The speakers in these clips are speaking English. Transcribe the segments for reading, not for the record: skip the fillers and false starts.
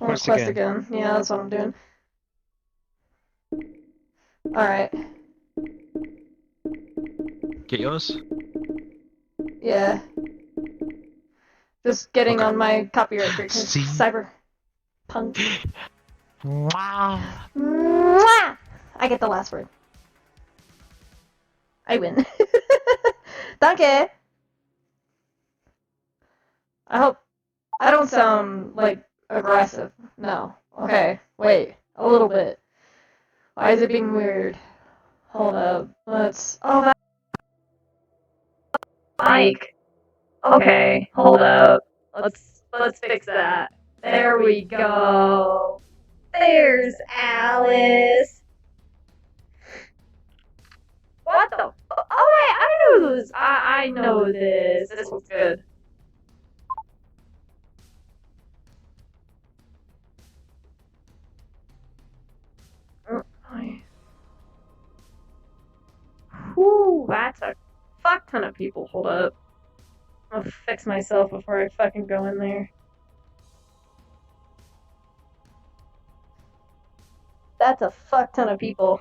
Request Request again. again. Yeah, that's what I'm doing. Alright. Get yours? Yeah. Just getting Okay. on my copyright break. See? Cyberpunk. Wow. Mwah! I get the last word. I win. Danke! I hope I don't sound, like, aggressive. No. Okay. Wait. A little bit. Why is it being weird? Hold up. Let's... Oh, that... Mike. Okay. Hold up. Let's fix that. There we go. There's Alice. What the? Oh wait, I know this. I know this. This looks good. Whew, that's a fuck ton of people. Hold up. I'll fix myself before I fucking go in there. That's a fuck ton of people.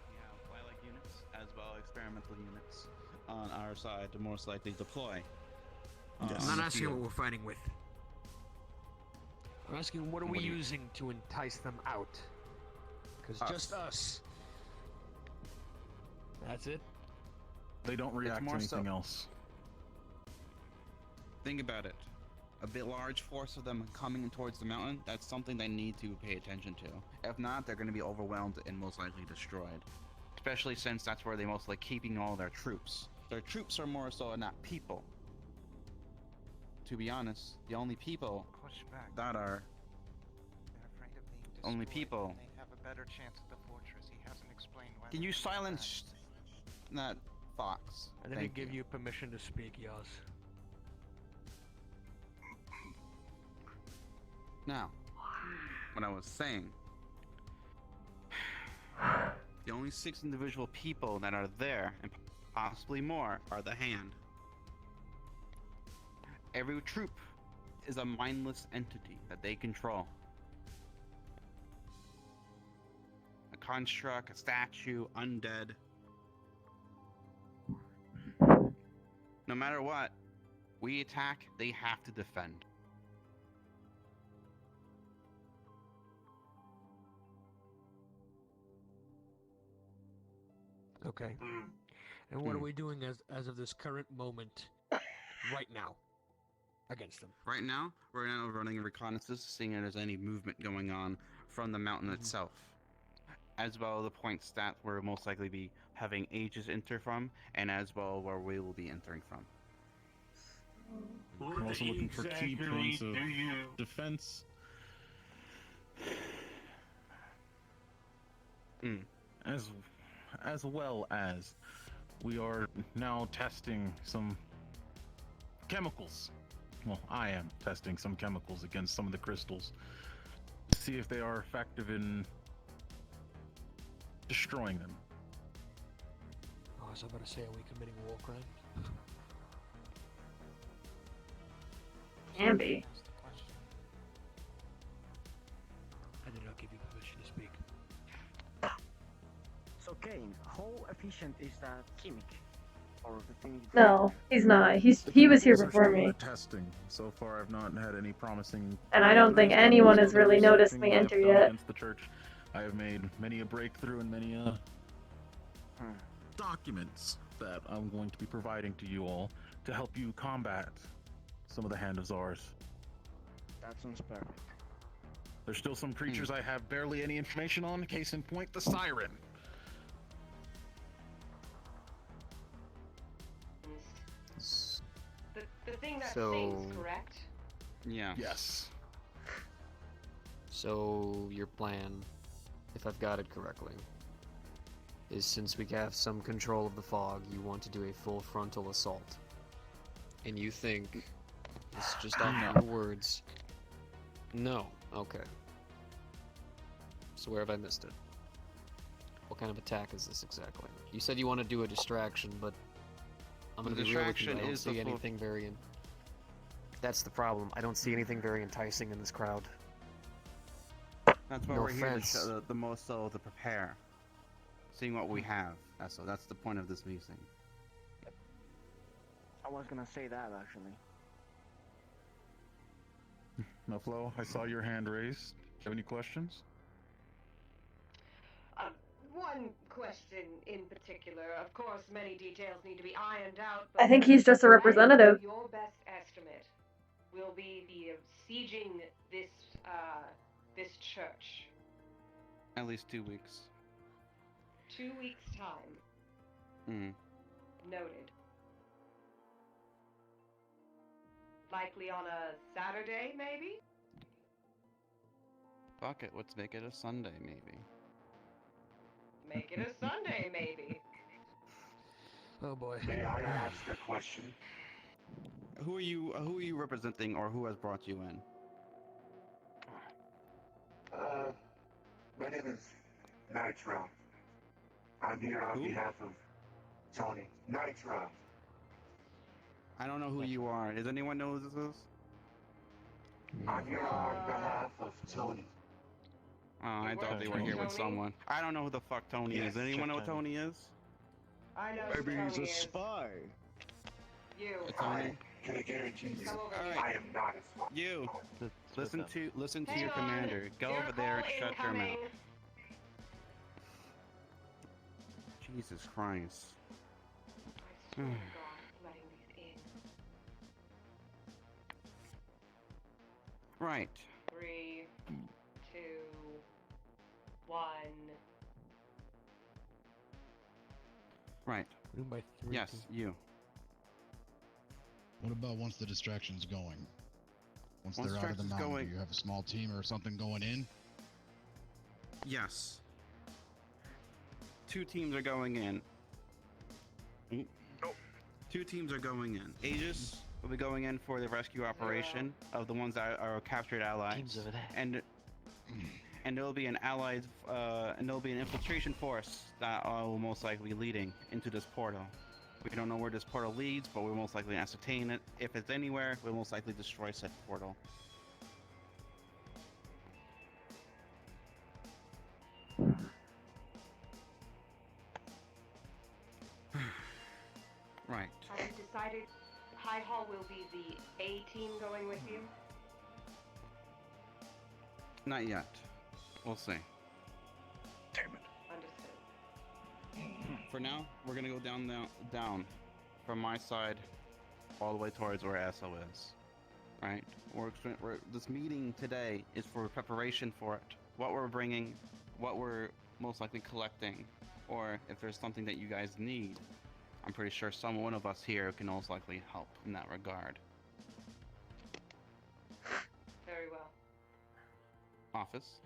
We have fly-like units as well as experimental units on our side to most likely deploy. I'm not asking what we're fighting with. I'm asking what are we using to entice them out? Because just us. That's it? They don't react to anything else. Think about it. A bit large force of them coming towards the mountain, that's something they need to pay attention to. If not, they're going to be overwhelmed and most likely destroyed. Especially since that's where they most like keeping all their troops. Their troops are more so not people. To be honest, the only people that are only people. They have a better chance at the fortress. He hasn't explained why. Can you silence that fox? I didn't give you permission to speak, Yaz. Now, what I was saying, the only 6 individual people that are there, and possibly more, are the Hand. Every troop is a mindless entity that they control. A construct, a statue, undead. No matter what, we attack, they have to defend. Okay. And what are we doing as of this current moment, right now, against them? Right now, we're now running a reconnaissance, seeing if there's any movement going on from the mountain itself. As well as the points that we're most likely be having Aegis enter from, and as well where we will be entering from. We're also looking for key points of defense. As well as we are now testing some chemicals. Well, I am testing some chemicals against some of the crystals to see if they are effective in destroying them. Oh, I was about to say, are we committing war crimes? Can be. I did not give you permission to speak. So Kane, how efficient is that chemic? Or the thing? No, he's not. He was here before me. Testing. So far, I've not had any promising. And I don't think anyone has really noticed me enter yet. Against the church, I have made many a breakthrough and many documents that I'm going to be providing to you all to help you combat some of the Hand of Czars. That sounds perfect. There's still some creatures I have barely any information on. Case in point, the Siren. The thing that sings, correct? Yeah. Yes. So your plan, if I've got it correctly, is since we have some control of the fog, you want to do a full frontal assault. And you think, it's just off your words. No, okay. So where have I missed it? What kind of attack is this exactly? You said you want to do a distraction, but I'm gonna The be real with you. distraction I don't is the see full- anything very. That's the problem. I don't see anything very enticing in this crowd. That's why No we're here to offense. show the most so to prepare. Seeing what we have. That's the point of this meeting. I was gonna say that actually. Now, Flo, I saw your hand raised. Do you have any questions? One question in particular. Of course, many details need to be ironed out. I think he's just a representative. Your best estimate will be the sieging this church. At least 2 weeks. 2 weeks time. Hmm. Noted. Likely on a Saturday, maybe? Fuck it, let's make it a Sunday, maybe. Make it a Sunday, maybe. Oh boy. May I ask a question? Who are you representing, or who has brought you in? My name is Nitro. I'm here on Who? behalf of Tony. Nitro. I don't know who you are. Does anyone know who this is? I'm here on behalf of Tony. Oh, I You thought work they for were here with Tony? someone. I don't know who the fuck Tony Yes, is. Does anyone know what Tony. Tony is? I know Maybe who he's Tony a is. spy. You. Tony? Can I guarantee you? Come over Alright. here. I am not a spy. You! Listen to Hang your on. commander. Go Your over there and call shut your incoming. mouth. Jesus Christ. I swear to God, letting these in. Right. 3, 2, 1. Right. Room by 3. Yes, you. What about once the distraction's going? Once Once they're out of the distraction's mountain, going- do you have a small team or something going in? Yes. 2 teams are going in. Mm. 2 teams are going in. Aegis will be going in for the rescue operation of the ones that are captured allies. Teams over there. And there will be an allied, and there will be an infiltration force that will most likely be leading into this portal. We don't know where this portal leads, but we'll most likely ascertain it. If it's anywhere, we'll most likely destroy said portal. Right. Have you decided High Hall will be the A team going with you? Not yet. We'll see. Understood. For now, we're gonna go down from my side all the way towards where SO is. Right? This meeting today is for preparation for it. What we're bringing, what we're most likely collecting, or if there's something that you guys need. I'm pretty sure one of us here can most likely help in that regard. Very well. Office.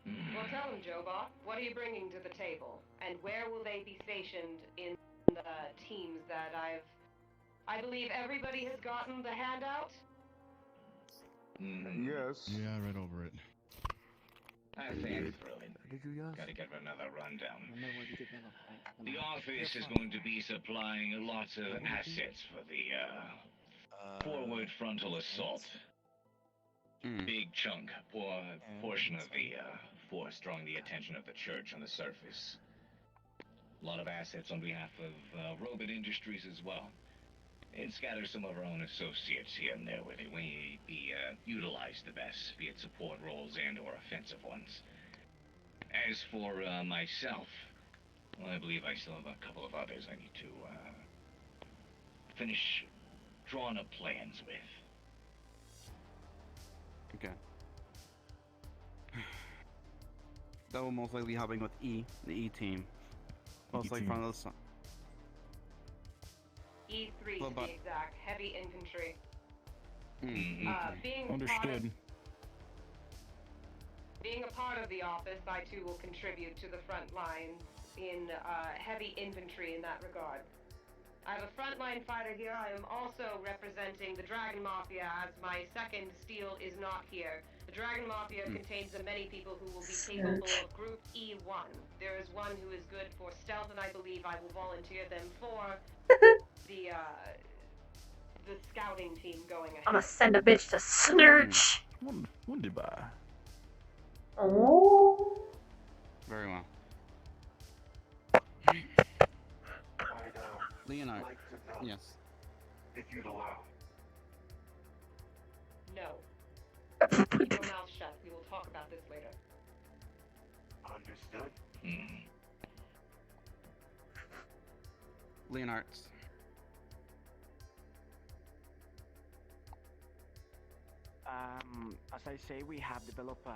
Well, tell him, Jobot. What are you bringing to the table? And where will they be stationed in the teams that I believe everybody has gotten the handout? Yes. Yeah, right over it. I think brilliant. Did you guys? Gotta get another rundown. Remember what you did now? The office is going to be supplying lots of assets for the forward frontal assault. Big chunk, portion of the force drawing the attention of the church on the surface. A lot of assets on behalf of Robot Industries as well. And scatter some of our own associates here and there where they may be utilized the best, be it support roles and or offensive ones. As for myself, well, I believe I still have a couple of others I need to finish drawing up plans with. Okay. That will most likely be helping with the E team. Most likely from the sun. E3 Well, to but- be exact. Heavy infantry. Being Understood. Being a part of the office, I too will contribute to the front lines in heavy infantry in that regard. I have a frontline fighter here. I am also representing the Dragon Mafia as my second steel is not here. The Dragon Mafia contains the many people who will be capable of Group E1. There is one who is good for stealth, and I believe I will volunteer them for the scouting team going ahead. I'm gonna send a bitch to Snurch. Wunderbar. Oh. Very well. Leonard. Yes. If you'd allow. No. Keep your mouth shut. We will talk about this later. Understood. Leonard. As I say, we have developed a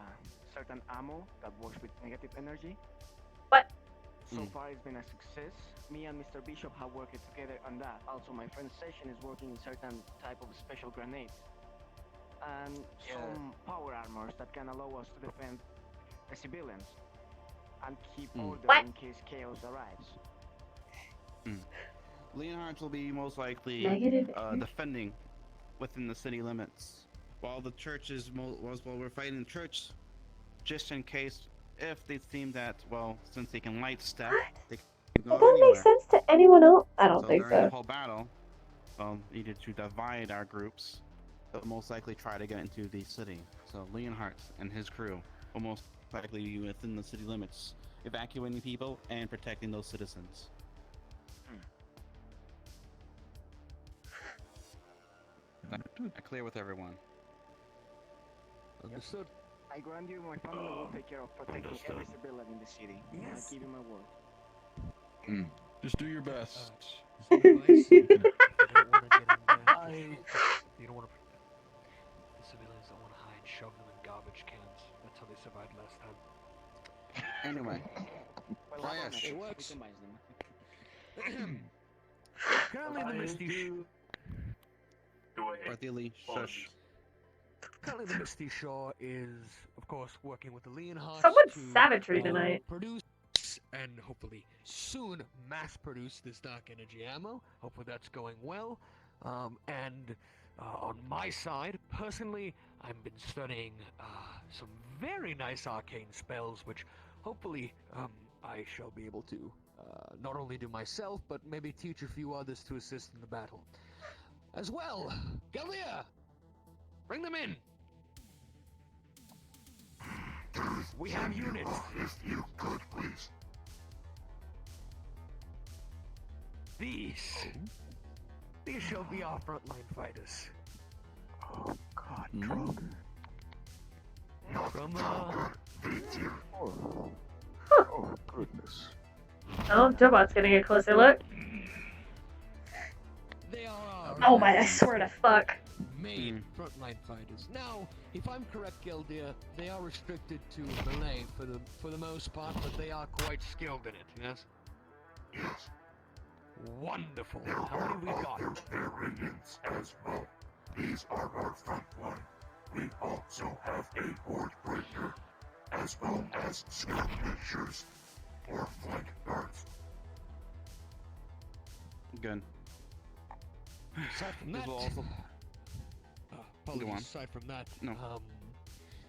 certain ammo that works with negative energy. What? So far, it's been a success. Me and Mr. Bishop have worked together on that. Also, my friend Session is working in certain type of special grenades and some power armors that can allow us to defend the civilians and keep order in case chaos arrives. Leonhardt will be most likely defending within the city limits, while the church is while we're fighting the church, just in case if they seem that since they can light step, they can go Does that anywhere. make sense to anyone else? I don't think during so. the whole battle, needed to divide our groups, but most likely try to get into the city. So Leonhardt and his crew will most likely be within the city limits, evacuating people and protecting those citizens. Clear with everyone. Understood. I grant you my family will take care of protecting every civilian in the city. Yes. I give you my word. Just do your best. You don't want to get in there. You don't want to. The civilians don't want to hide, shove them in garbage cans. That's how they survived last time. Anyway, Well, it works. Currently, the Misty Bartheli, shush. Currently, the Misty Shore is, of course, working with the Leonhardt Someone's to savagery tonight. produce and hopefully soon mass produce this dark energy ammo. Hopefully that's going well. And on my side, personally, I've been studying some very nice arcane spells, which hopefully I shall be able to not only do myself, but maybe teach a few others to assist in the battle. As well, Galia, bring them in. We have units. If you could, please. These shall be our frontline fighters. Oh God, drunk. From Oh goodness. Oh, Jobot's getting a closer look. They are Oh my, I swear to fuck. main frontline fighters. Now, if I'm correct, Gildir, they are restricted to melee for the most part, but they are quite skilled in it. Yes. Yes. Wonderful. How many we got? Variants as well. These are our front line. We also have a horde breaker, as well as scout measures or flank guards. Good. Aside from This that, will also apologies, Go on. aside from that, No.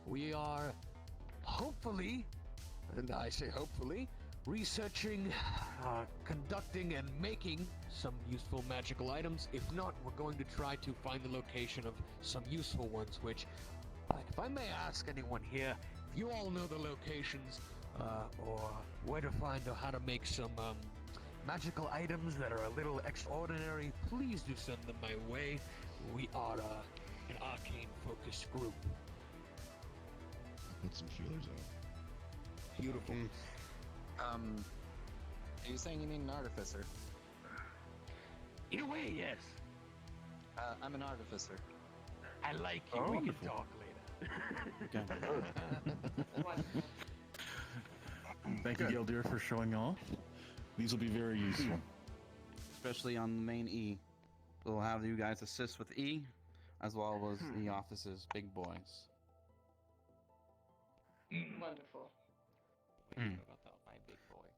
we are hopefully, and I say hopefully, researching, conducting, and making some useful magical items. If not, we're going to try to find the location of some useful ones, which, if I may ask anyone here, if you all know the locations, or where to find or how to make some, magical items that are a little extraordinary, please do send them my way. We are, an arcane-focused group. Put some feelers out. Beautiful. Are you saying you need an artificer? In a way, yes. I'm an artificer. I like you. We can talk later. Thank you, Gildir, for showing off. These will be very useful. especially on the main E. We'll have you guys assist with E, as well as the office's big boys. Wonderful. What do you know about that, my big boy?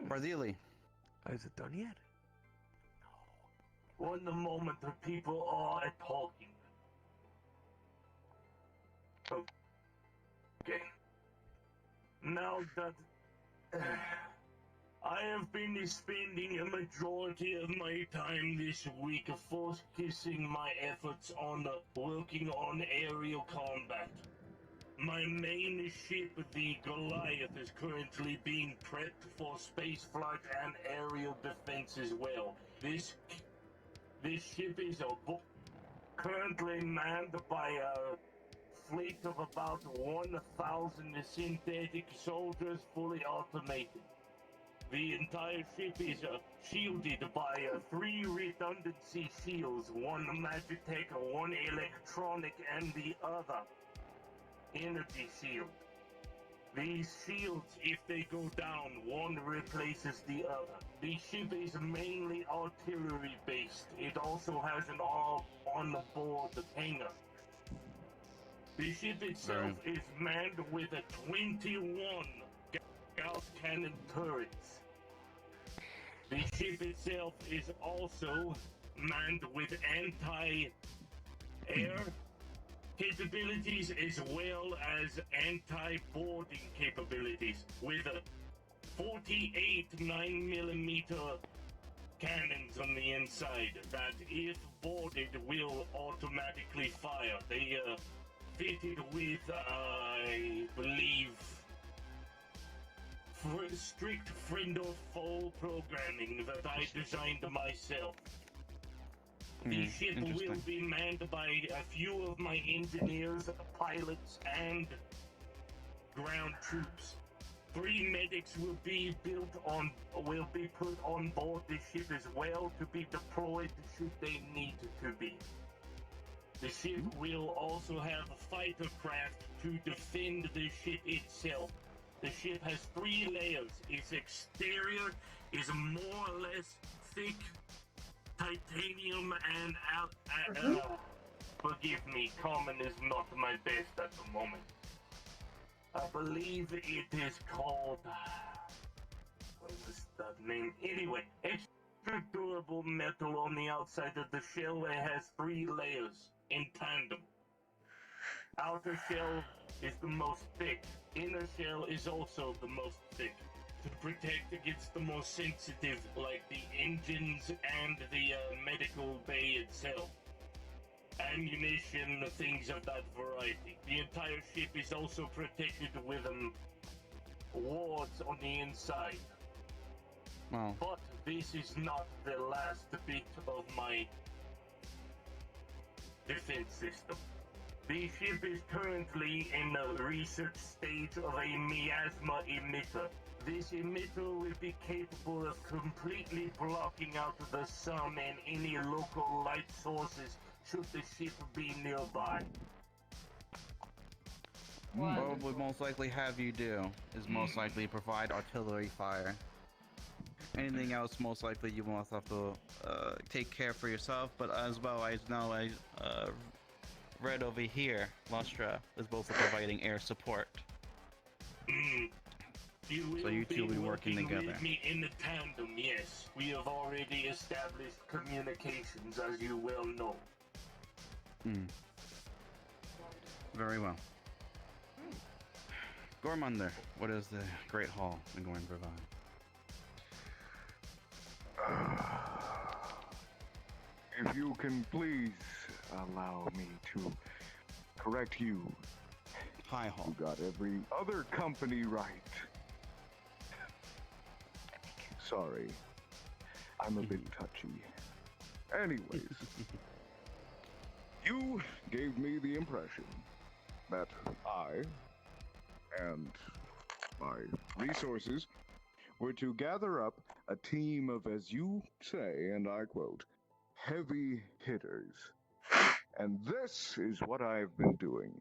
Bartheli. Is it done yet? One moment the people are talking. Okay. Now that I have been spending a majority of my time this week focusing my efforts on working on aerial combat. My main ship, the Goliath, is currently being prepped for spaceflight and aerial defense as well. This ship is currently manned by a fleet of about 1,000 synthetic soldiers, fully automated. The entire ship is shielded by 3 redundancy shields, one Magitech, one electronic, and the other energy shield. These shields, if they go down, one replaces the other. The ship is mainly artillery based. It also has an on-board hangar. The ship itself is manned with a 21 Gauss cannon turrets. The ship itself is also manned with anti-air capabilities as well as anti-boarding capabilities with a 48 9mm cannons on the inside that, if boarded, will automatically fire. They fitted with, I believe, strict friend or foe programming that I designed myself. The ship will be manned by a few of my engineers, pilots, and ground troops. 3 medics will be put on board the ship as well to be deployed should they need to be. The ship will also have a fighter craft to defend the ship itself. The ship has 3 layers. Its exterior is more or less thick titanium and forgive me, common is not my best at the moment. I believe it is called, what is that name? Anyway, extra durable metal on the outside of the shell. It has 3 layers in tandem. Outer shell is the most thick. Inner shell is also the most thick, to protect against the more sensitive, like the engines and the medical bay itself. Ammunition, things of that variety. The entire ship is also protected with wards on the inside. Wow. But this is not the last bit of my defense system. The ship is currently in the research stage of a miasma emitter. This emitter will be capable of completely blocking out the sun and any local light sources should the ship be nearby. What would most likely have you do is most likely provide artillery fire. Anything else, most likely you will have to take care for yourself, but as well, I know I read over here, Lustra is also providing air support. So you two will be working together. With me in the tandem, yes. We have already established communications, as you well know. Very well. Gormunder, what is the Great Hall going to provide? If you can please allow me to correct you. High Hall. You got every other company right. Sorry. I'm a bit touchy. Anyways. You gave me the impression that I and my resources were to gather up a team of, as you say, and I quote, heavy hitters. And this is what I've been doing.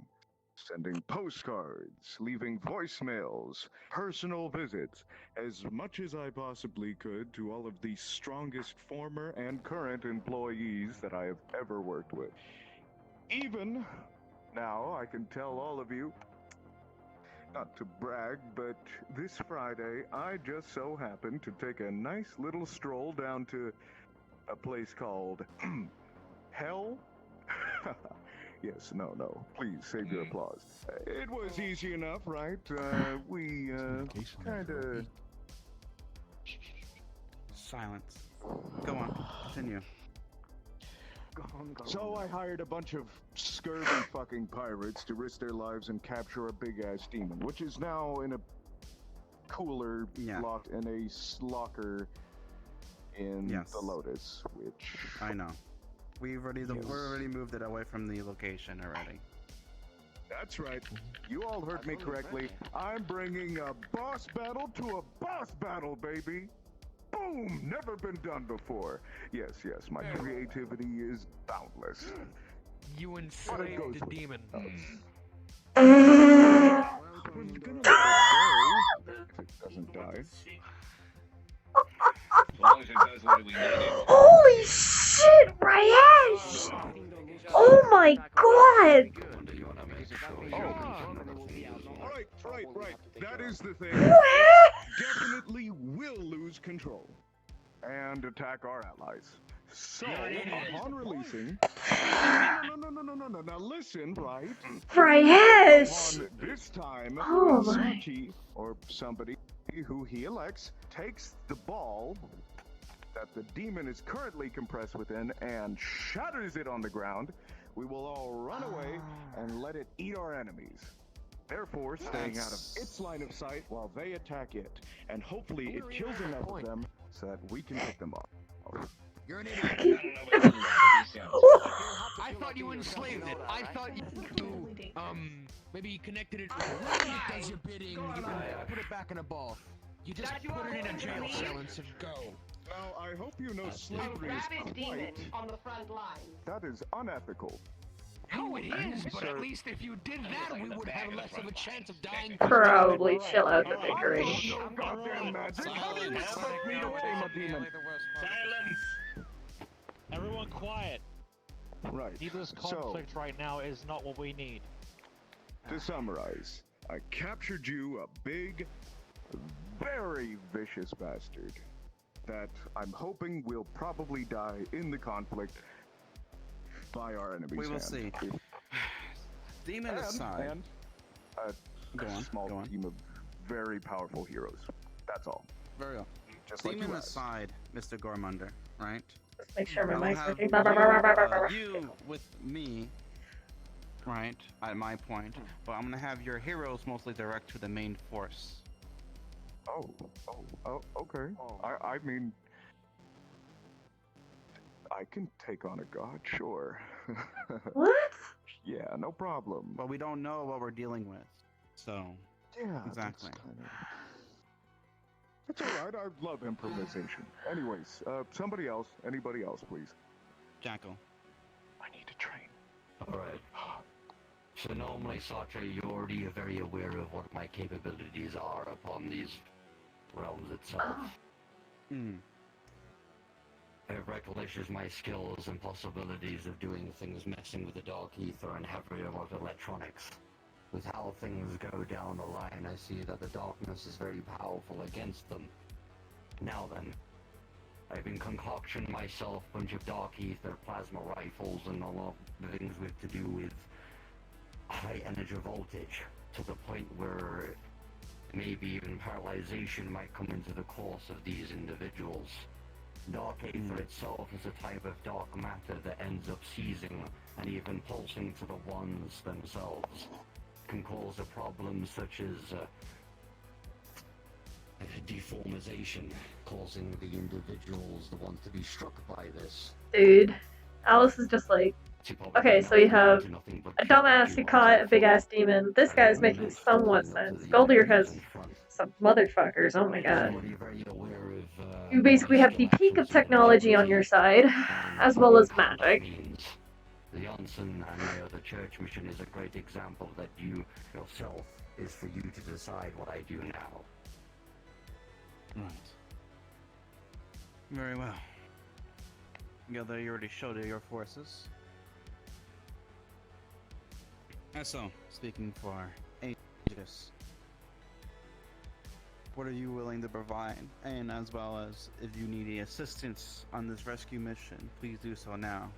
Sending postcards, leaving voicemails, personal visits, as much as I possibly could to all of the strongest former and current employees that I have ever worked with. Even now, I can tell all of you, not to brag, but this Friday, I just so happened to take a nice little stroll down to a place called Hell. Yes, no. Please save your applause. It was easy enough, right? We kinda. Silence. Go on. Continue. So I hired a bunch of scurvy fucking pirates to risk their lives and capture a big ass demon, which is now in a cooler locked in a locker in the Lotus, which I know. We're already moved it away from the location already. That's right. You all heard me correctly. I'm bringing a boss battle to a boss battle, baby. Boom! Never been done before. Yes, my creativity is boundless. You enslaved the demon. We're gonna let it go if it doesn't die. As long as it does what we need it. Holy shit, Ryesh! Oh my god! Right. That is the thing. Definitely will lose control and attack our allies. So, upon releasing... No. Now listen, right? Ryesh! Upon this time, Oh my. Sachi, or somebody who he elects, takes the ball that the demon is currently compressed within and shatters it on the ground. We will all run away and let it eat our enemies. Therefore, staying out of its line of sight while they attack it. And hopefully it kills enough of them so that we can pick them off. You're an idiot. I thought you enslaved it. I thought you maybe connected it. When it does your bidding, you can put it back in a ball. You just put it in a jail cell and said go. Now, I hope you know slavery is rabid demon on the front line. That is unethical. No, it is, but at least if you did that, we would have less of a chance of dying. Probably chill out the bickering. Silence! Everyone quiet. Right. Needless conflict right now is not what we need. To summarize, I captured you a big, very vicious bastard that I'm hoping will probably die in the conflict by our enemies' We will hand. see. Demon aside. And a small team of very powerful heroes. That's all. Very well. Just like Demon you aside, Mr. Gormunder, right? Let's make sure my I'll mic's have working. you with me, right, at my point, but I'm gonna have your heroes mostly direct to the main force. Oh, okay. I mean, I can take on a god, sure. What? Yeah, no problem. But we don't know what we're dealing with, so. Yeah, exactly. It's alright, I love improvisation. Anyways, anybody else, please. Jackal. I need to train. Alright. So normally, Sacha, you're already very aware of what my capabilities are upon these realms itself. I have recollections of my skills and possibilities of doing things messing with the dark ether and heavy about electronics. With how things go down the line, I see that the darkness is very powerful against them. Now then, I've been concocting myself a bunch of dark ether, plasma rifles, and a lot of things with to do with high energy voltage, to the point where maybe even paralyzation might come into the course of these individuals. Dark ether itself is a type of dark matter that ends up seizing and even pulsing to the ones themselves. Can cause a problem such as deformation, causing the individuals, the ones to be struck by this. Dude, Alice is just like, okay, so you have a dumbass who caught a big ass demon. This guy's making somewhat sense. Goldier has some motherfuckers, oh my god. You basically have the peak of technology on your side, as well as magic. The Janssen and the church mission is a great example that you yourself is for you to decide what I do now. Right. Very well. Together you already showed your forces. And so, speaking for Aegis, what are you willing to provide? And as well as if you need any assistance on this rescue mission, please do so now.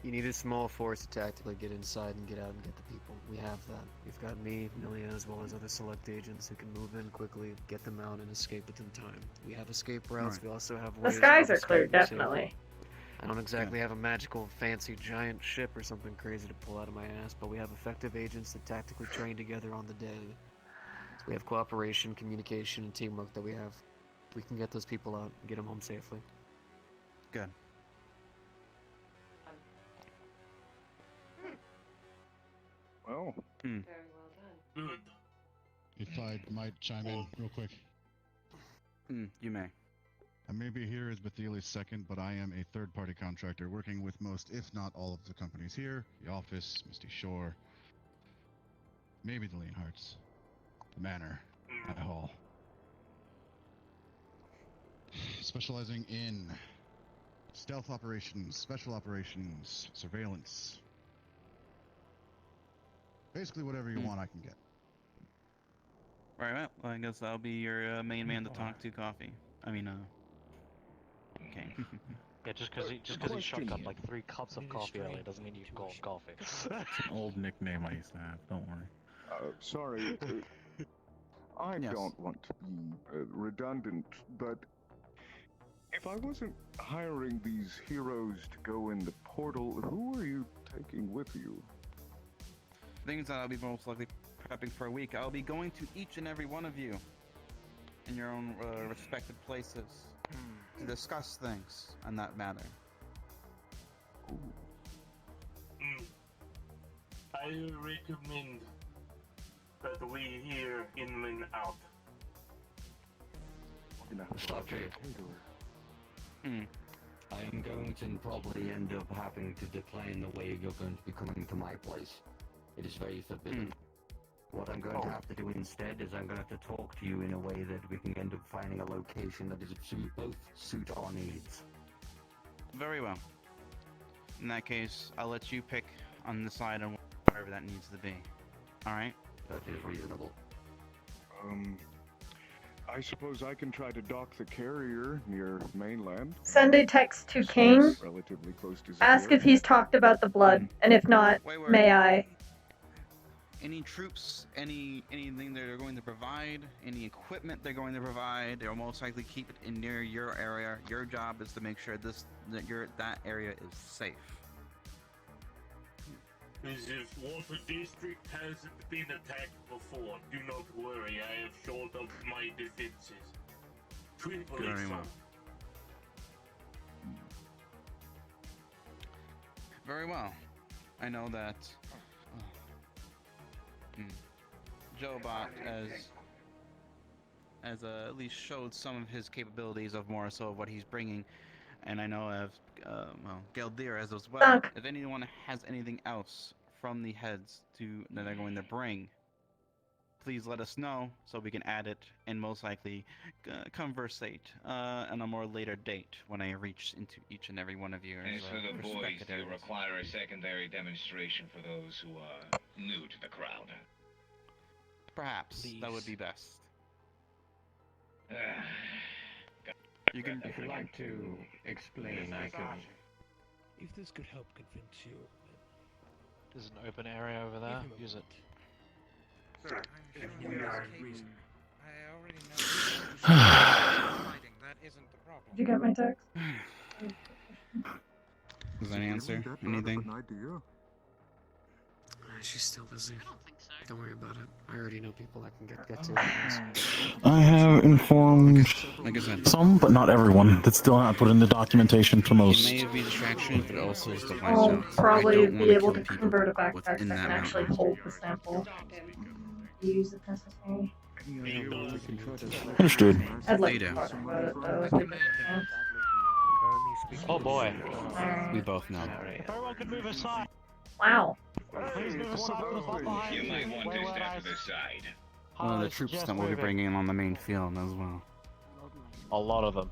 You need a small force to tactically get inside and get out and get the people. We have that. We've got me, Millia, as well as other select agents who can move in quickly, get them out, and escape within time. We have escape routes. Right. We also have The ways skies of are clear, escaping definitely. safely. I don't exactly have a magical, fancy, giant ship or something crazy to pull out of my ass, but we have effective agents that tactically train together on the day. We have cooperation, communication, and teamwork that we have. We can get those people out and get them home safely. Good. Well, Very well done. Good. If I might chime in real quick. You may. I may be here as Betheli's second, but I am a third-party contractor working with most, if not all, of the companies here. The Office, Misty Shore, maybe the Leonhards, the Manor, at Hall. Specializing in stealth operations, special operations, surveillance. Basically whatever you want, I can get. Right, well, I guess I'll be your main man to talk to, Coffee. I mean, okay. Yeah, just because he shot up like 3 cups of coffee earlier doesn't mean you can call him coffee. It's an old nickname I used to have, don't worry. Sorry. I don't want to be redundant, but if I wasn't hiring these heroes to go in the portal, who are you taking with you? Things that I'll be most likely prepping for a week. I'll be going to each and every one of you in your own respective places to discuss things on that matter. I recommend that we hear in and out. I am going to probably end up having to decline the way you're going to be coming to my place. It is very forbidden. What I'm going to have to do instead is I'm going to have to talk to you in a way that we can end up finding a location that is both suit our needs. Very well. In that case, I'll let you pick on the side on wherever that needs to be. Alright? That is reasonable. I suppose I can try to dock the carrier near mainland. Send a text to King. Relatively close to Ask if he's talked about the blood, and if not, may I? Any troops, anything they're going to provide, any equipment they're going to provide, they'll most likely keep it in near your area. Your job is to make sure that area is safe. This is Water District hasn't been attacked before. Do not worry, I have shored up my defenses. Triply Very so. well. Very well. I know that Jobot has at least showed some of his capabilities of more so of what he's bringing, and I know of Geldir as well. If anyone has anything else from the heads that they're going to bring, please let us know so we can add it and most likely conversate on a more later date when I reach into each and every one of you. And for the boys to require a secondary demonstration for those who are new to the crowd. Perhaps that would be best. You can, if you'd like to explain, I can. If this could help convince you. There's an open area over there. Use it. Sir, I already know fighting. That isn't the problem. Did you get my text? Does that answer anything? She's still busy. Don't worry about it. I already know people I can get to. I have informed some, but not everyone. That's still not put in the documentation for most. It may be distraction, but also is the I'll probably be able to convert a backpack that can actually hold the sample. Use it necessary. Understood. I'd like to talk about it though, if we get a chance. Oh boy. We both know. If everyone could move aside. Wow. Please move aside. You might want to step to the side. One of the troops that we'll be bringing on the main field as well. A lot of them.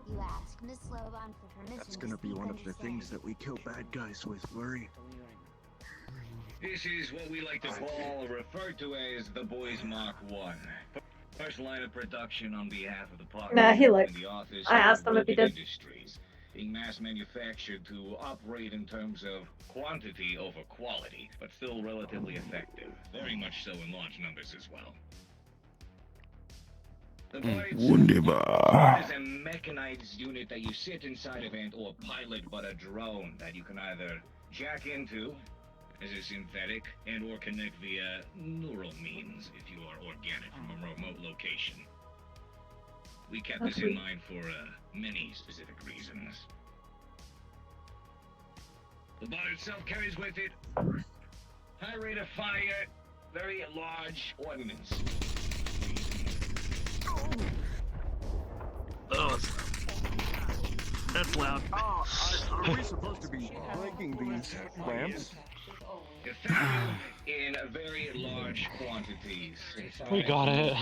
You ask Miss Sloban for permission. That's gonna be one of the things that we kill bad guys with, worry. This is what we like to call or refer to as the Boys Mark 1. First line of production on behalf of the partnership Nah, he lied. in the office I asked of him if he did. Industries, being mass manufactured to operate in terms of quantity over quality, but still relatively effective. Very much so in large numbers as well. The Void Wunderbar. is a mechanized unit that you sit inside of or pilot but a drone that you can either jack into as a synthetic and or connect via neural means if you are organic from a remote location. We kept this in mind for many specific reasons. The bot itself carries with it high rate of fire, very large ordnance. Oh, that's loud. Are we supposed to be breaking these lamps? Effective in very large quantities. We got it.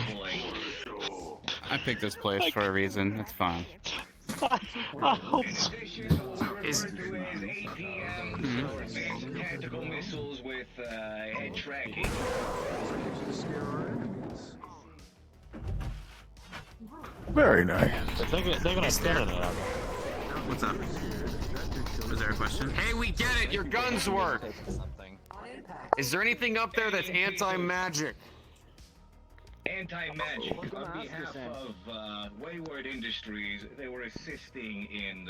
I picked this place for a reason. It's fine. Is APMs or advanced tactical missiles with head tracking. Very nice. They're gonna spin it out. What's up? Was there a question? Hey, we get it! Your guns work! Is there anything up there that's anti-magic? Anti-magic. On behalf of Wayward Industries, they were assisting in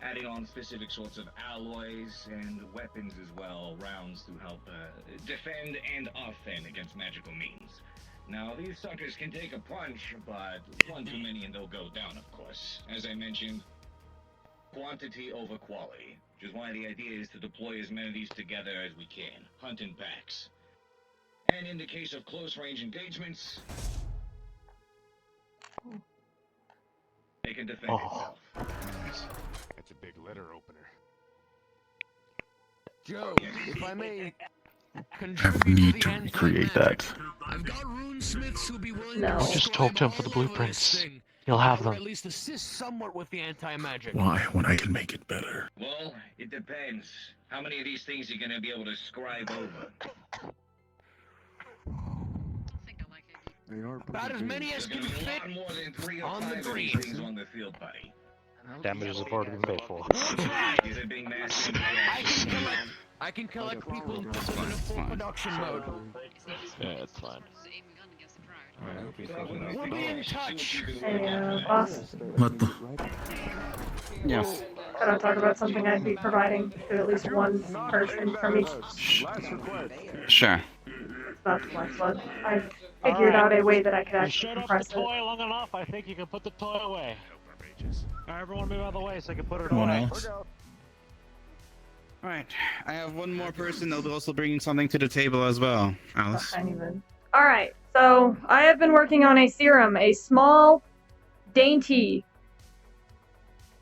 adding on specific sorts of alloys and weapons as well, rounds to help defend and offend against magical means. Now, these suckers can take a punch, but one too many and they'll go down, of course. As I mentioned, quantity over quality, which is why the idea is to deploy as many of these together as we can, hunt in packs. And in the case of close-range engagements, they can defend itself. That's a big letter opener. Joe, if I may I need to recreate that. I've got runesmiths who'll be willing No. to Just talk to him for the blueprints. You'll have or them. at least assist somewhat with the anti-magic. Why, when I can make it better? Well, it depends. How many of these things are going to be able to scribe over? They are About as many as can fit more than 3 or on 5 the of these green. things on the field, buddy. Damages have already been paid for. These are being mass I can collect people and put them in a full production mode. Yeah, it's fine. We'll be in touch. Hey, boss. What the? Yes. Could I talk about something I'd be providing to at least one person from each? Sure. It's about the flex flood. I figured out a way that I could You actually shut up the compress it. toy long enough, I think you can put the toy away. Alright, everyone move out of the way so I can put it Anyone away. else? Alright, I have one more person that'll be also bringing something to the table as well. Alice. Alright, so I have been working on a serum, a small, dainty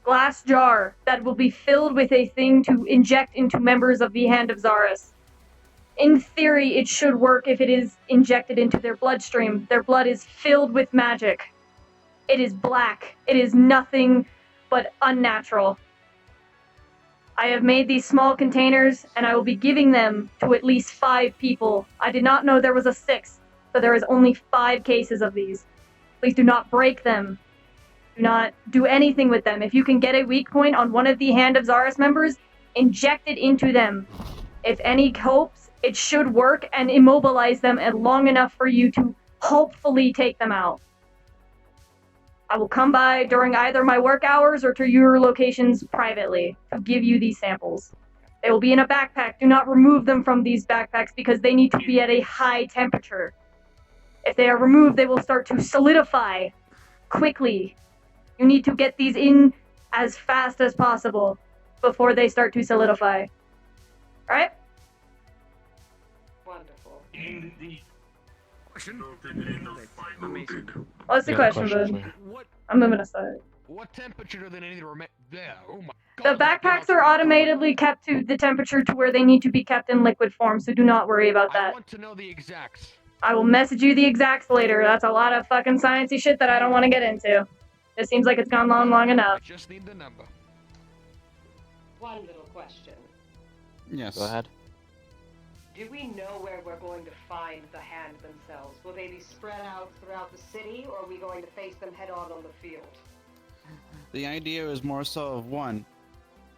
glass jar that will be filled with a thing to inject into members of the Hand of Zarus. In theory, it should work if it is injected into their bloodstream. Their blood is filled with magic. It is black. It is nothing but unnatural. I have made these small containers, and I will be giving them to at least 5 people. I did not know there was a 6th, so there is only 5 cases of these. Please do not break them. Do not do anything with them. If you can get a weak point on one of the Hand of Zarus members, inject it into them. If any hopes, it should work and immobilize them long enough for you to hopefully take them out. I will come by during either my work hours or to your locations privately to give you these samples. They will be in a backpack. Do not remove them from these backpacks because they need to be at a high temperature. If they are removed, they will start to solidify quickly. You need to get these in as fast as possible before they start to solidify. Right? Wonderful. What's the question, bud? I'm moving aside. What temperature do they need to remain? There. Oh my The backpacks are automatically kept to the temperature to where they need to be kept in liquid form, so do not worry about I that. want to know the exacts. I will message you the exacts later. That's a lot of fucking sciencey shit that I don't want to get into. It seems like it's gone long I enough. just need the number. One little question. Yes. Go ahead. Do do we know where we're going to find the hand themselves? Will they be spread out throughout the city, or are we going to face them head-on on the field? The idea is more so of one.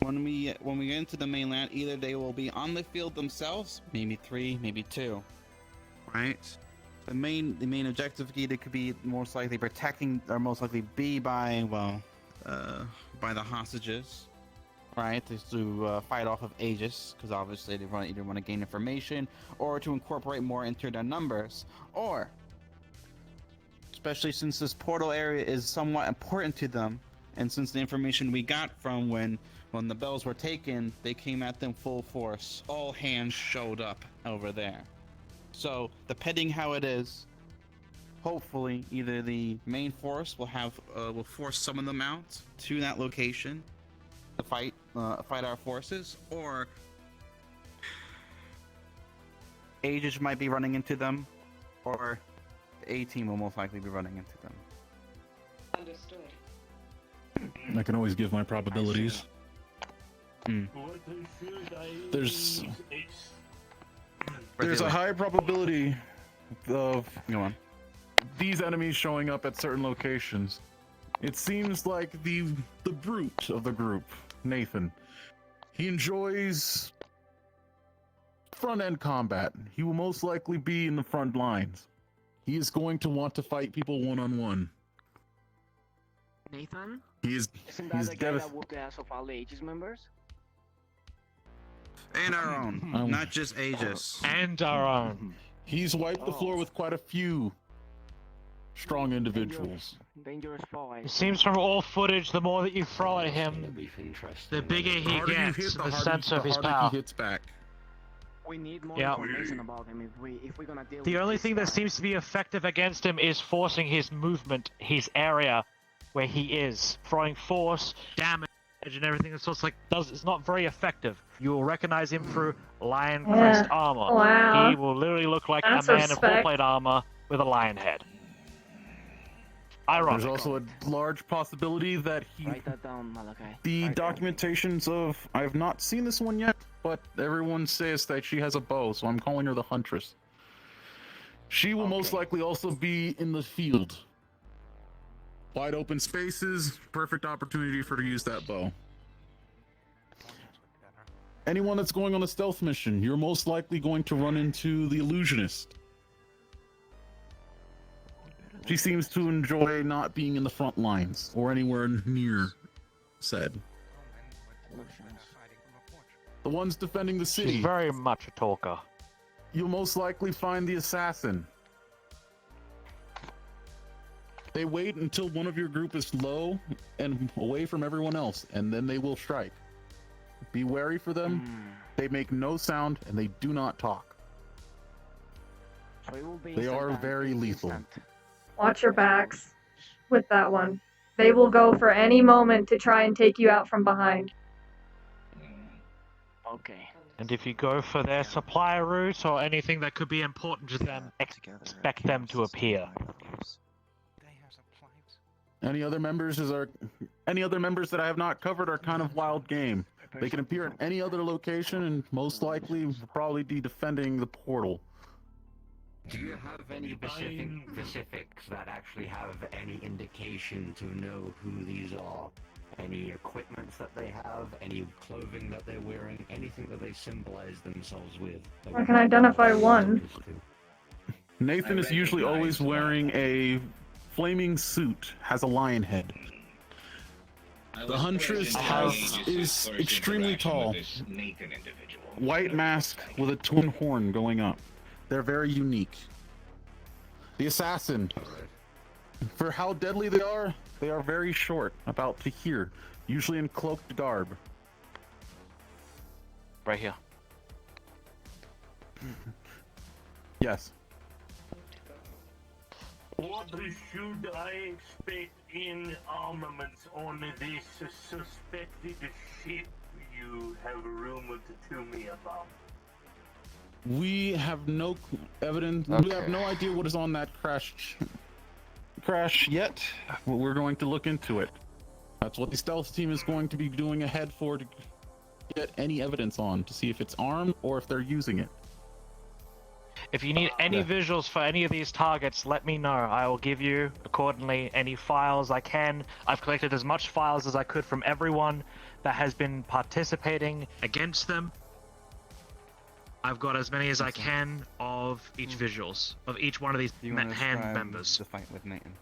When we get into the mainland, either they will be on the field themselves, maybe 3, maybe 2. Right? The main objective either could be most likely protecting, or most likely be by, well, by the hostages. Right, to fight off of Aegis, because obviously they either want to gain information or to incorporate more into their numbers, or, especially since this portal area is somewhat important to them, and since the information we got from when the bells were taken, they came at them full force. All hands showed up over there. So, depending how it is, hopefully either the main force will force some of them out to that location to fight our forces, or Aegis might be running into them, or the A-team will most likely be running into them. Understood. I can always give my probabilities. There's a high probability of these enemies showing up at certain locations. It seems like the brute of the group, Nathan, he enjoys front-end combat. He will most likely be in the front lines. He is going to want to fight people one-on-one. Nathan? Isn't that the guy that whooped the ass of all the Aegis members? And our own, not just Aegis. And our own. He's wiped the floor with quite a few strong individuals. Dangerous foe. It seems from all footage, the more that you throw at him, the bigger he gets, the sense of his power. He hits back. We need more information about him if we're gonna deal with The only this thing that guy. seems to be effective against him is forcing his movement, his area where he is, throwing force, damage, and everything. So it's like it's not very effective. You will recognize him through lion crest armor. Wow. He will literally look like That's a man in respect. full plate armor with a lion head. Ironic. There's also a large possibility that he. Write that down, Malachi. The documentations of I have not seen this one yet, but everyone says that she has a bow, so I'm calling her the Huntress. She will most likely also be in the field. Wide open spaces, perfect opportunity for her to use that bow. Anyone that's going on a stealth mission, you're most likely going to run into the illusionist. She seems to enjoy not being in the front lines or anywhere near said. The ones defending the city. She's very much a talker. You'll most likely find the assassin. They wait until one of your group is low and away from everyone else, and then they will strike. Be wary for them. They make no sound, and they do not talk. So it will be They are instant very and lethal. instant. Watch your backs with that one. They will go for any moment to try and take you out from behind. Okay. And if you go for their supply route or anything that could be important to them, expect them to appear. Any other members that I have not covered are kind of wild game. They can appear at any other location and most likely will probably be defending the portal. Do you have any specifics that actually have any indication to know who these are? Any equipment that they have, any clothing that they're wearing, anything that they symbolize themselves with? I can identify one. Nathan is usually always wearing a flaming suit, has a lion head. The Huntress is extremely tall. White mask with a twin horn going up. They're very unique. The assassin, for how deadly they are very short, about to here, usually in cloaked garb. Right here. Yes. What should I expect in armaments on this suspected ship you have rumored to me about? We have no evidence. We have no idea what is on that crash yet. But we're going to look into it. That's what the stealth team is going to be doing ahead for, to get any evidence on, to see if it's armed or if they're using it. If you need any visuals for any of these targets, let me know. I will give you, accordingly, any files I can. I've collected as much files as I could from everyone that has been participating against them. I've got as many as I can of each visuals, of each one of these Do you want to hand describe members. the fight with Nathan?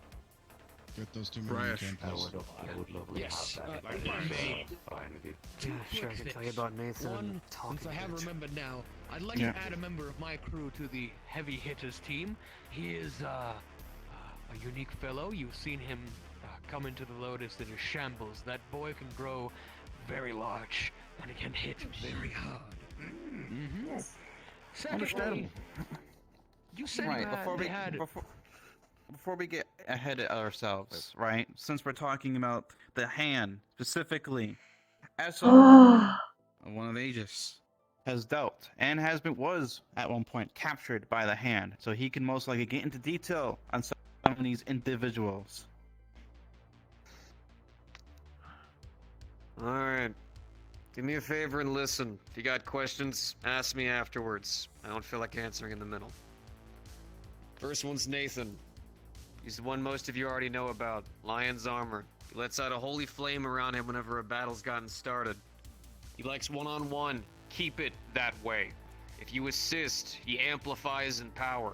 Get those 2 million you can, please. I would love to Yes, have that. if I may. Fine with you. Yeah, sure, I can tell you about Nathan. One, Talking since I have bitch. remembered now, I'd like Yeah. to add a member of my crew to the heavy hitters team. He is a unique fellow. You've seen him come into the Lotus in a shambles. That boy can grow very large, and he can hit very hard. Mm-hmm. Secondly, Understandable. you said Right, they had before we get ahead of ourselves, right? Since we're talking about the hand specifically, Esso, one of Aegis, has dealt and was at one point captured by the hand, so he can most likely get into detail on some of these individuals. Alright. Do me a favor and listen. If you got questions, ask me afterwards. I don't feel like answering in the middle. First one's Nathan. He's the one most of you already know about. Lion's armor. He lets out a holy flame around him whenever a battle's gotten started. He likes one-on-one. Keep it that way. If you assist, he amplifies in power.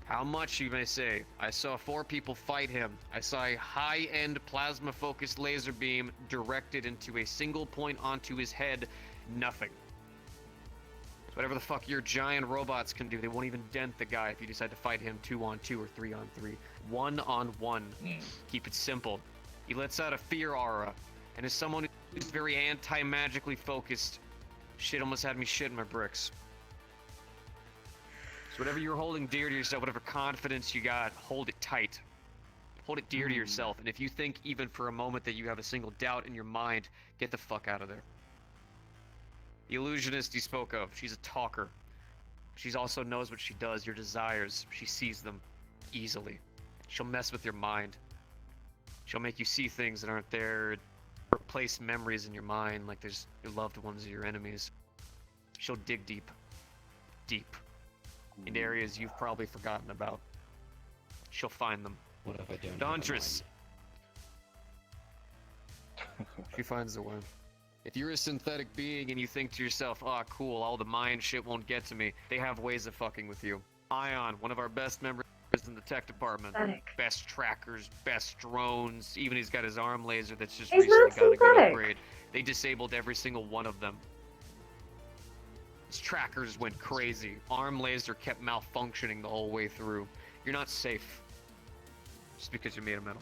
How much, you may say? I saw 4 people fight him. I saw a high-end plasma-focused laser beam directed into a single point onto his head. Nothing. So whatever the fuck your giant robots can do, they won't even dent the guy if you decide to fight him 2-on-2 or 3-on-3. 1-on-1. Keep it simple. He lets out a fear aura, and as someone who's very anti-magically focused, shit almost had me shitting my bricks. So whatever you're holding dear to yourself, whatever confidence you got, hold it tight. Hold it dear to yourself, and if you think even for a moment that you have a single doubt in your mind, get the fuck out of there. The illusionist you spoke of, she's a talker. She also knows what she does, your desires. She sees them easily. She'll mess with your mind. She'll make you see things that aren't there, replace memories in your mind like there's your loved ones or your enemies. She'll dig deep. Deep. In areas you've probably forgotten about. She'll find them. What if I don't? Dauntress. She finds the way. If you're a synthetic being and you think to yourself, oh cool, all the mind shit won't get to me, they have ways of fucking with you. Ion, one of our best members in the tech department. Synthetic. Best trackers, best drones, even he's got his arm laser that's just He's recently not got a good synthetic. upgrade. They disabled every single one of them. His trackers went crazy. Arm laser kept malfunctioning the whole way through. You're not safe. Just because you're made of metal.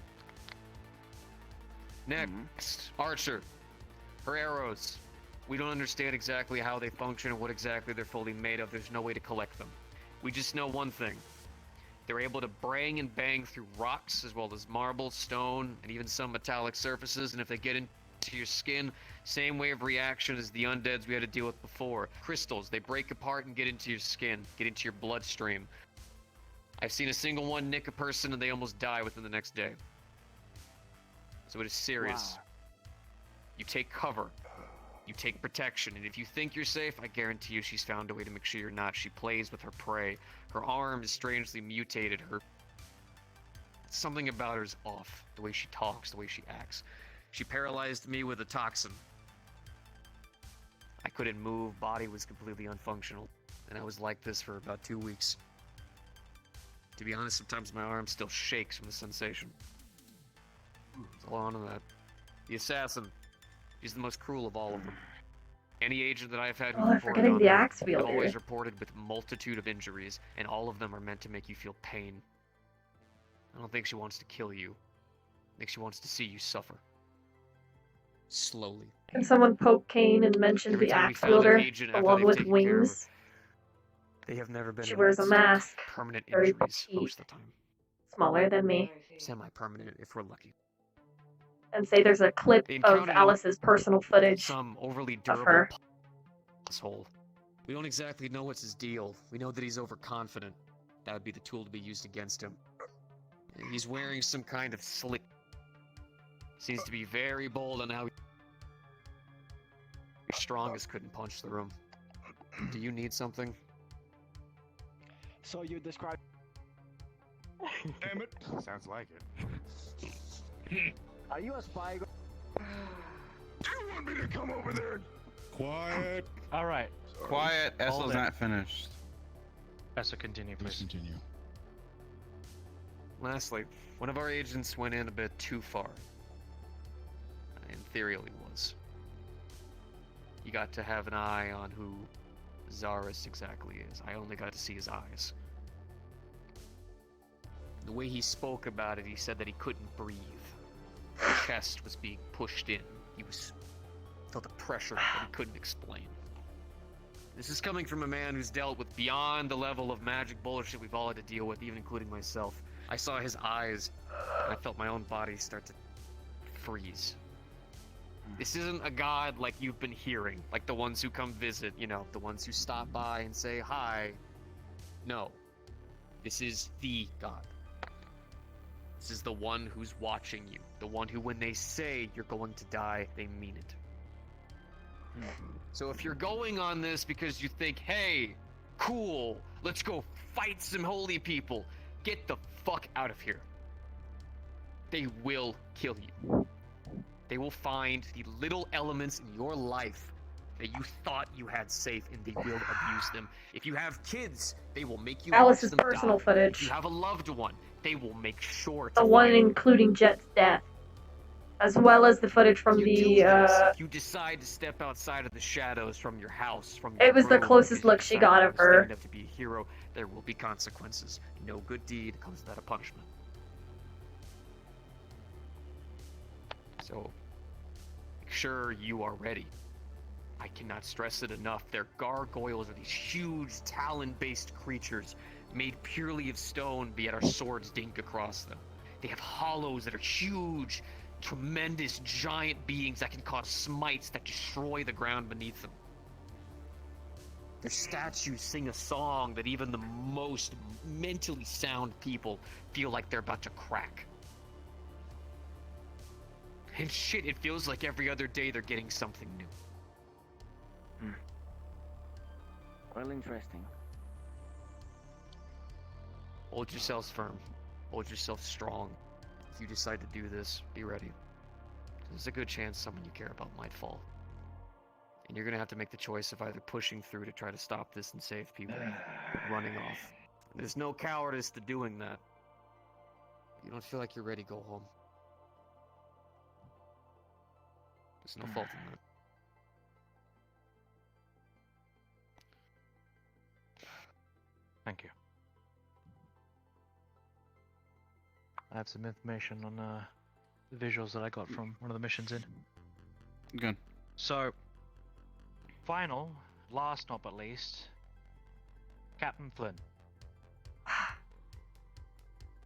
Next, Archer. Her arrows. We don't understand exactly how they function and what exactly they're fully made of. There's no way to collect them. We just know one thing. They're able to bang and bang through rocks as well as marble, stone, and even some metallic surfaces, and if they get into your skin, same wave reaction as the undeads we had to deal with before. Crystals, they break apart and get into your skin, get into your bloodstream. I've seen a single one nick a person and they almost die within the next day. So it is serious. Wow. You take cover. You take protection, and if you think you're safe, I guarantee you she's found a way to make sure you're not. She plays with her prey. Her arm is strangely mutated. Something about her is off. The way she talks, the way she acts. She paralyzed me with a toxin. I couldn't move, body was completely unfunctional, and I was like this for about 2 weeks. To be honest, sometimes my arm still shakes from the sensation. It's all on to that. The assassin. He's the most cruel of all of them. Any agent that I've had who Oh, I'm reported forgetting on the them axe have wielder. always reported with multitude of injuries, and all of them are meant to make you feel pain. I don't think she wants to kill you. I think she wants to see you suffer. Slowly. Can someone poke Kane and mention Every the time we axe found an wielder, agent the after one they've with taken care of wings? They have never been She in wears a mask. permanent Very injuries petite. most of the time. Smaller than me. Semi-permanent if we're lucky. And say there's a clip They of encountered an- Alice's personal footage Some overly of durable her. asshole. We don't exactly know what's his deal. We know that he's overconfident. That would be the tool to be used against him. And he's wearing some kind of slick. Seems to be very bold on how. Your strongest couldn't punch the room. Do you need something? So you describe. Damn it. Sounds like it. Are you a spy? Do you want me to come over there? Quiet. All right. Quiet. Hold Essel's it. not finished. Essa, continue, Please please. continue. Lastly, one of our agents went in a bit too far. In theory, he was. You got to have an eye on who Zaris exactly is. I only got to see his eyes. The way he spoke about it, he said that he couldn't breathe. His chest was being pushed in. He felt a pressure that he couldn't explain. This is coming from a man who's dealt with beyond the level of magic bullshit we've all had to deal with, even including myself. I saw his eyes, and I felt my own body start to freeze. This isn't a god like you've been hearing, like the ones who come visit, you know, the ones who stop by and say hi. No. This is the god. This is the one who's watching you. The one who, when they say you're going to die, they mean it. So if you're going on this because you think, hey, cool, let's go fight some holy people, get the fuck out of here. They will kill you. They will find the little elements in your life that you thought you had safe, and they will abuse them. If you have kids, they will make you Alice's watch them personal die. footage. If you have a loved one, they will make sure to The one find you. including Jet's death, as well as the footage from You do the. this if you decide to step outside of the shadows from your house, from your It was the room, closest because you look she decide got to of her. stand up to be a hero, there will be consequences. No good deed comes without a punishment. So, make sure you are ready. I cannot stress it enough. Their gargoyles are these huge talon-based creatures made purely of stone, but yet our swords dink across them. They have hollows that are huge, tremendous, giant beings that can cause smites that destroy the ground beneath them. Their statues sing a song that even the most mentally sound people feel like they're about to crack. And shit, it feels like every other day they're getting something new. Well, interesting. Hold yourselves firm. Hold yourself strong. If you decide to do this, be ready. There's a good chance someone you care about might fall. And you're gonna have to make the choice of either pushing through to try to stop this and save people, or running off. There's no cowardice to doing that. If you don't feel like you're ready, go home. There's no fault in that. Thank you. I have some information on the visuals that I got from one of the missions in. Good. So, final, last not but least, Captain Flynn.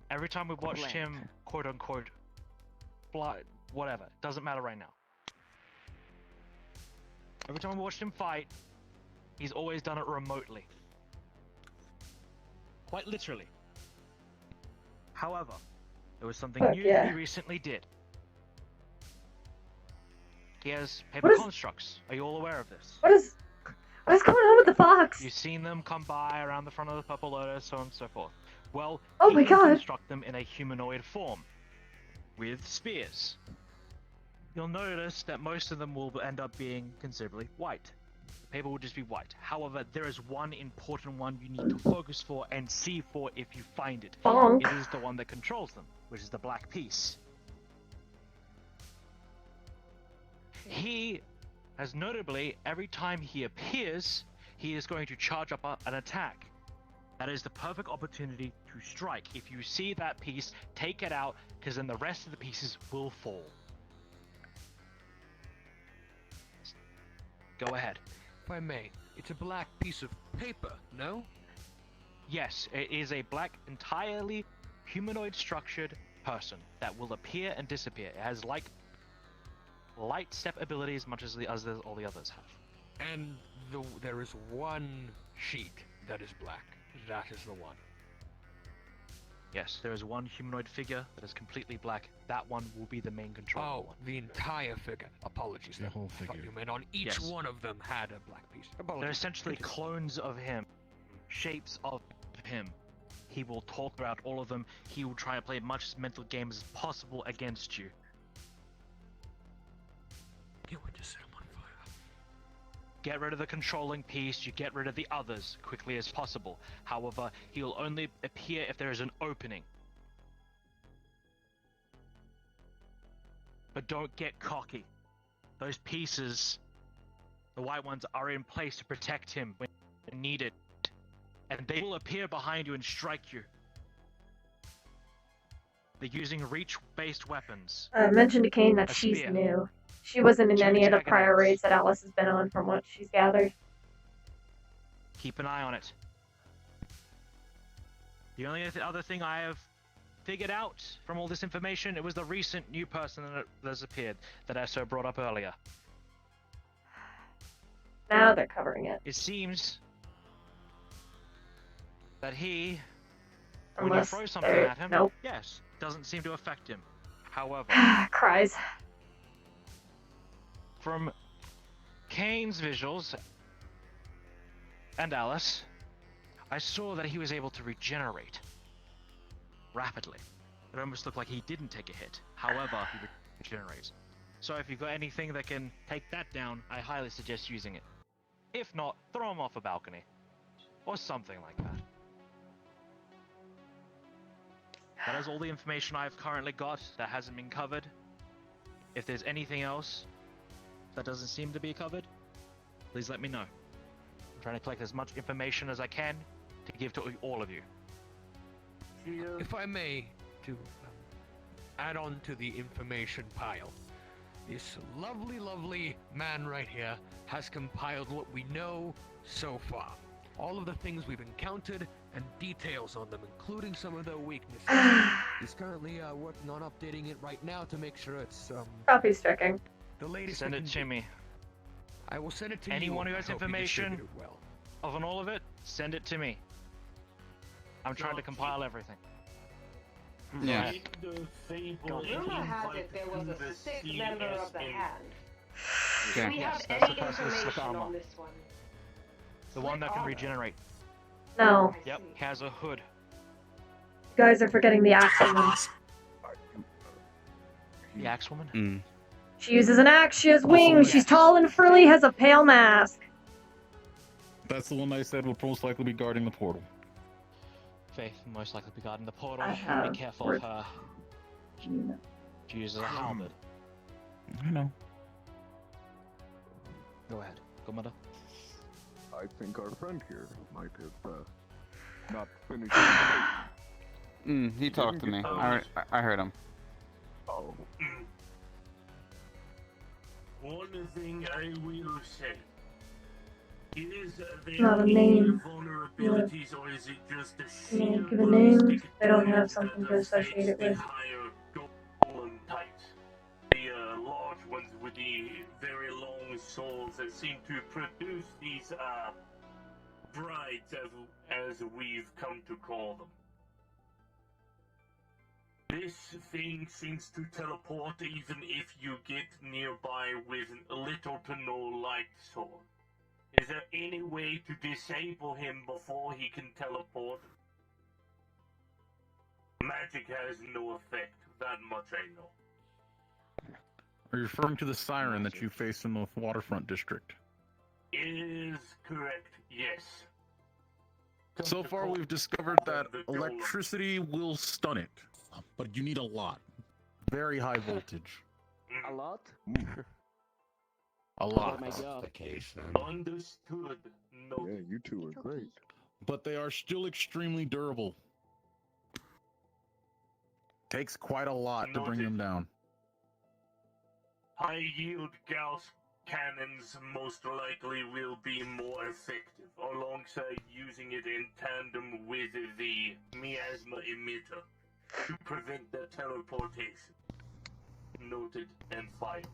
Every time we watched him, quote unquote, fly, whatever, doesn't matter right now. Every time we watched him fight, he's always done it remotely. Quite literally. However, there was something new he recently did. He has paper constructs. Are you all aware of this? What is going on with the fox? You've seen them come by around the front of the Purple Lotus, so on and so forth. Well, Oh he my can God. construct them in a humanoid form, with spears. You'll notice that most of them will end up being considerably white. The paper will just be white. However, there is one important one you need to focus for and see for if you find it. Bonk. It is the one that controls them, which is the black piece. He has notably, every time he appears, he is going to charge up an attack. That is the perfect opportunity to strike. If you see that piece, take it out, because then the rest of the pieces will fall. Go ahead. If I may, it's a black piece of paper, no? Yes, it is a black, entirely humanoid structured person that will appear and disappear. It has like light step abilities, much as all the others have. And there is one sheet that is black. That is the one. Yes, there is one humanoid figure that is completely black. That one will be the main control one. The entire figure. Apologies. The whole I thought figure. you meant on each Yes. one of them had a black piece. They're Apologies. essentially clones of him, shapes of him. He will talk about all of them. He will try to play as much mental games as possible against you. You would just set him on fire. Get rid of the controlling piece, you get rid of the others quickly as possible. However, he will only appear if there is an opening. But don't get cocky. Those pieces, the white ones, are in place to protect him when needed. And they will appear behind you and strike you. They're using reach-based weapons. Mentioned to Kane that A she's spear. new. She wasn't in 2 any of the jagged prior edges. raids that Alice has been on, from what she's gathered. Keep an eye on it. The only other thing I have figured out from all this information, it was the recent new person that has appeared that Esso brought up earlier. Now they're covering it. It seems that he, when you Unless throw something they're... at him, Nope. yes, doesn't seem to affect him. However, Cries. from Kane's visuals and Alice, I saw that he was able to regenerate rapidly. It almost looked like he didn't take a hit. However, he regenerates. So if you've got anything that can take that down, I highly suggest using it. If not, throw him off a balcony. Or something like that. That is all the information I've currently got that hasn't been covered. If there's anything else that doesn't seem to be covered, please let me know. I'm trying to collect as much information as I can to give to all of you. If I may, to add on to the information pile, this lovely, lovely man right here has compiled what we know so far. All of the things we've encountered and details on them, including some of their weaknesses. He's currently working on updating it right now to make sure it's Coffee's checking. the latest. Send we it can to do. me. I will send it to Anyone you. who I has hope you information distribute it well. of all of it, send it to me. I'm trying to compile everything. Yeah. Rumor has it there was a sick member of the hand. Okay. Do we have Yes, that's any the person with slick information armor. on this one? The one that can armor. regenerate. No. Yep, has a hood. You guys are forgetting the axe woman. The axe woman? Mm. She uses an axe, she has wings, she's tall and frilly, has a pale mask. That's the one I said would most likely be guarding the portal. Faith most likely be guarding the portal. I have Be careful of her. She uses a halberd. I know. Go ahead. Go, mother. I think our friend here might have not finished. He talked to me. I heard him. Oh. One thing I will say is there Not a any name. vulnerabilities, or is it just a You sheer won't give a name, ballistic they don't have attacks something that to associate it affects with. the higher golem types? The large ones with the very long souls that seem to produce these brides, as we've come to call them. This thing seems to teleport even if you get nearby with little to no light source. Is there any way to disable him before he can teleport? Magic has no effect, that much I know. Are you referring to the siren that you face in the waterfront district? Is correct, yes. So far, we've discovered that electricity will stun it, but you need a lot. Very high voltage. A lot? A lot. Oh my god. The case, then. Understood. No. Yeah, you two are great. But they are still extremely durable. Takes quite a lot to bring them down. High yield Gauss cannons most likely will be more effective, alongside using it in tandem with the miasma emitter to prevent the teleportation. Noted and filed.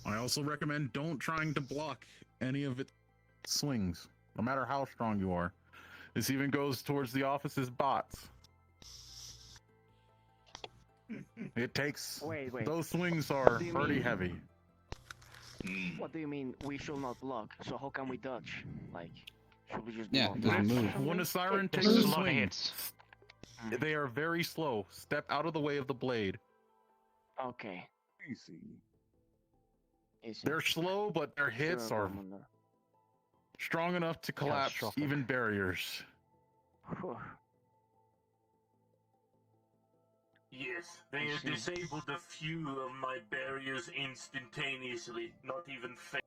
I also recommend don't trying to block any of its swings, no matter how strong you are. This even goes towards the office's bots. It takes... Wait. Those swings are What do you pretty mean? heavy. What do you mean we should not block? So how can we dodge? Like, Should we just Yeah, do just move. When a siren There's takes a a lot of swing, hits. they are very slow. Step out of the way of the blade. Okay. Easy. Easy. They're slow, but their hits Sure, are Commander. strong enough to collapse Catastrophic. even barriers. Whew. Yes, they have disabled a few of my barriers instantaneously. Not even fey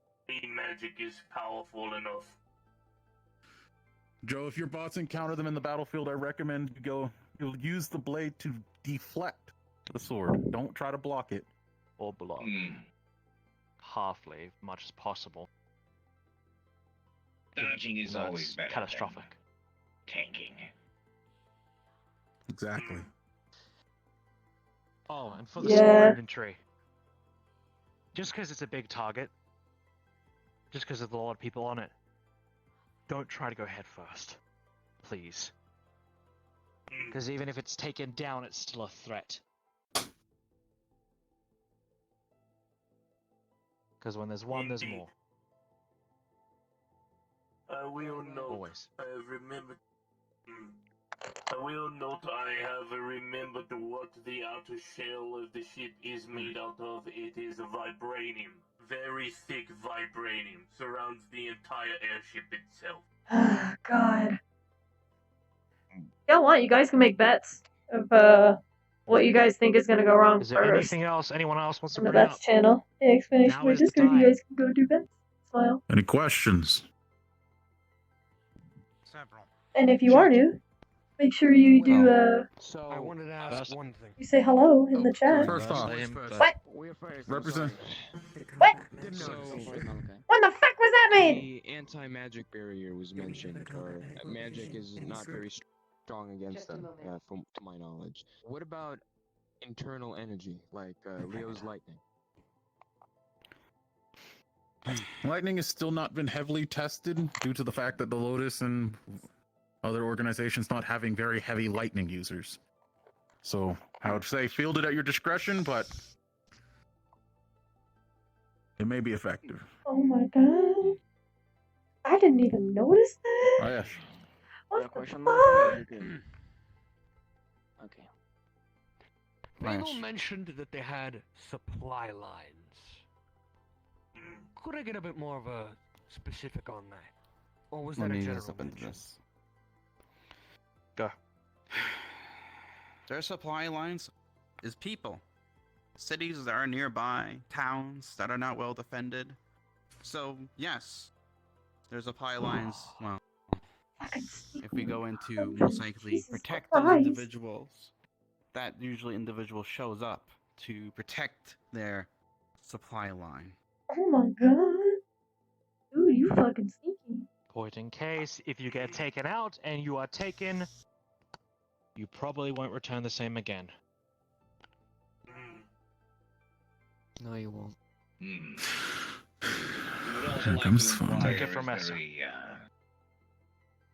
magic is powerful enough. Joe, if your bots encounter them in the battlefield, I recommend you'll use the blade to deflect the sword. Don't try to block it. Or block. Halfly, much as possible. Dodging is That's always better catastrophic. than tanking. Exactly. Oh, and for the Yeah. small inventory. Just because it's a big target, just because there's a lot of people on it, don't try to go head first. Please. Because even if it's taken down, it's still a threat. Because when there's one, there's more. I will note. Always. I have remembered. I will note I have remembered what the outer shell of the ship is made out of. It is vibranium. Very thick vibranium. Surrounds the entire airship itself. God. Y'all want, you guys can make bets of what you guys think is gonna go wrong Is there first anything else anyone else wants to on the bring up? bets channel. The explanation Now by is the Discord. You time. guys can go do bets. Smile. Any questions? Several. And if you are new, make sure you do So I wanted to ask one thing. you say hello in the chat. First off, What? We're first. represent. What? So, When the fuck was that made? the anti-magic barrier was mentioned, or magic is not very strong against Just a them, moment. to my knowledge. What about internal energy, like Leo's lightning? Lightning has still not been heavily tested due to the fact that the Lotus and other organizations not having very heavy lightning users. So I would say field it at your discretion, but it may be effective. Oh my god. I didn't even notice that. Oh yes. What Yeah, the question fuck? mark or you good? Okay. Bagel Nice. mentioned that they had supply lines. Could I get a bit more of a specific on that? Or was Let that a me general just open mention? this. Go. Their supply lines is people. Cities that are nearby, towns that are not well defended. So, yes, their supply lines, well, if we go into most likely Jesus protect those Christ. individuals, that usually individual shows up to protect their supply line. Oh my god. Dude, you fucking sneaky. Point in case, if you get taken out and you are taken, you probably won't return the same again. No, you won't. You would also Here like comes to fun. inquire, Take it from is Essa. there a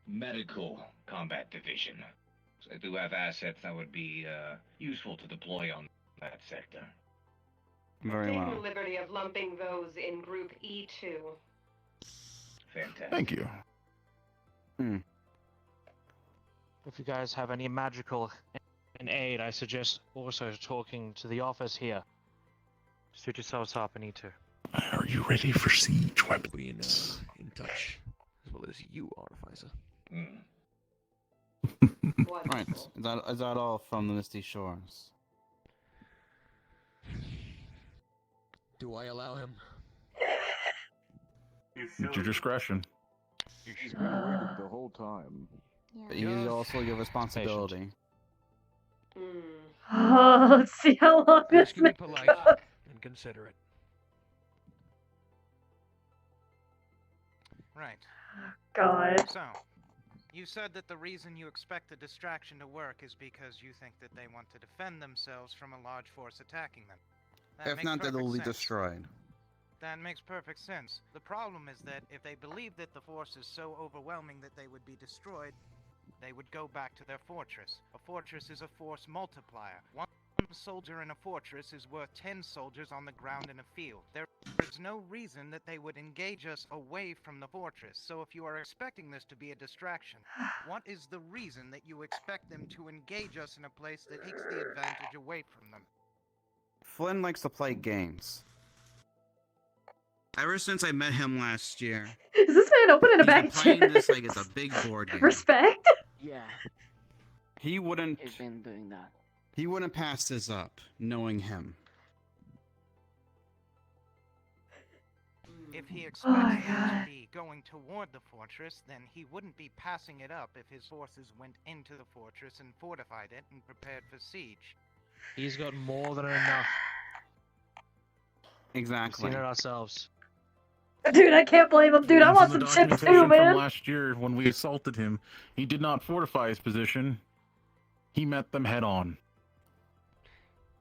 medical combat division? So I do have assets that would be useful to deploy on that sector. Very Taking well. the liberty of lumping those in Group E2. Fantastic. Thank you. If you guys have any magical and aid, I suggest also talking to the office here. Suit yourselves up, I need to. Are you ready for siege We'll weapons? be in touch, as well as you, Artificer. Right, is that all from the Misty Shores? Do I allow him? At your discretion. He's been waiting the whole time. But it is also your responsibility. Oh, let's see how long this Just to be may polite go. and considerate. Right. God. So, you said that the reason you expect the distraction to work is because you think that they want to defend themselves from a large force attacking them. That If makes not, perfect they'll be sense. destroyed. That makes perfect sense. The problem is that if they believe that the force is so overwhelming that they would be destroyed, they would go back to their fortress. A fortress is a force multiplier. One soldier in a fortress is worth 10 soldiers on the ground in a field. There is no reason that they would engage us away from the fortress. So if you are expecting this to be a distraction, what is the reason that you expect them to engage us in a place that takes the advantage away from them? Flynn likes to play games. Ever since I met him last year, Is this man opening a bag he's of been playing chips? this like it's a big board game. Respect? Yeah, He wouldn't. he's been doing that. He wouldn't pass this up, knowing him. If he Oh expects my them God. to be going toward the fortress, then he wouldn't be passing it up if his forces went into the fortress and fortified it and prepared for siege. He's got more than enough. Exactly. We've seen it ourselves. Dude, I can't blame him. Dude, I And want from some the chips too, documentation man. from last year when we assaulted him, he did not fortify his position. He met them head on.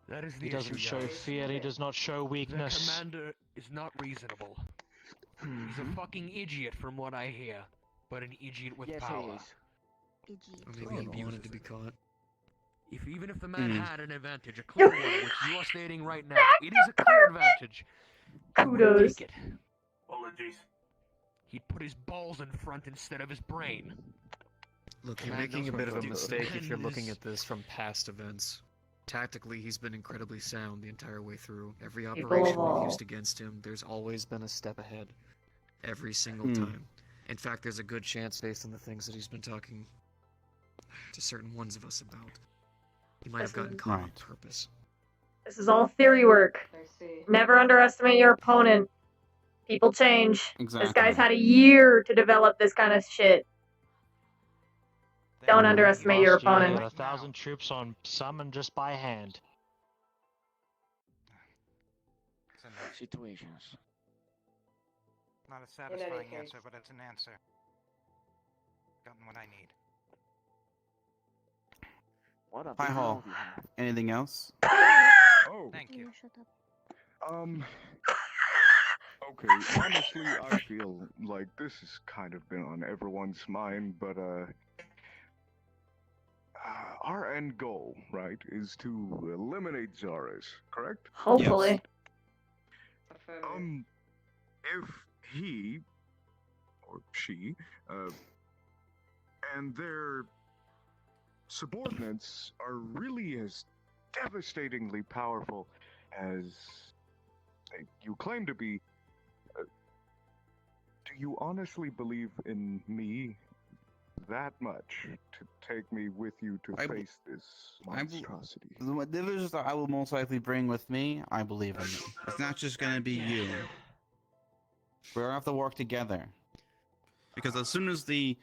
That is the He doesn't issue, show guys. fear, he does not show The weakness. commander is not reasonable. He's a fucking idiot from what I hear, but an idiot with Yes, power. he is. Or maybe he wanted to be caught. Even if the man Mm. had an advantage, a clear one, which you are stating right now, it is a clear advantage. He wouldn't Kudos. take it. Apologies. He'd put his balls in front instead of his brain. Look, you're Man making a knows bit of what a to do. mistake if you're Man looking is- at this from past events. Tactically, he's been incredibly sound the entire way through. Every People operation we've evolve. used against him, there's always been a step ahead. Every single Hmm. time. In fact, there's a good chance, based on the things that he's been talking to certain ones of us about, he might have gotten caught on Right. purpose. This is all theory work. I see. Never underestimate your opponent. People change. This Exactly. guy's had a year to develop this kind of shit. Don't underestimate your Last year, he opponent. had 1,000 troops on summon just by hand. Situations. Not a any satisfying case. answer, but it's an answer. Gotten what I need. What a Hi, big Hall. mouth you have. Anything else? Oh, Thank you. Okay, honestly, I feel like this has kind of been on everyone's mind, but, our end goal, right, is to eliminate Zaris, correct? Hopefully. If he, or she, and their subordinates are really as devastatingly powerful as you claim to be, do you honestly believe in me that much to take me with you to face this monstrosity? The individuals that I will most likely bring with me, I believe in them. It's not just gonna be you. We're gonna have to work together. Because as soon as the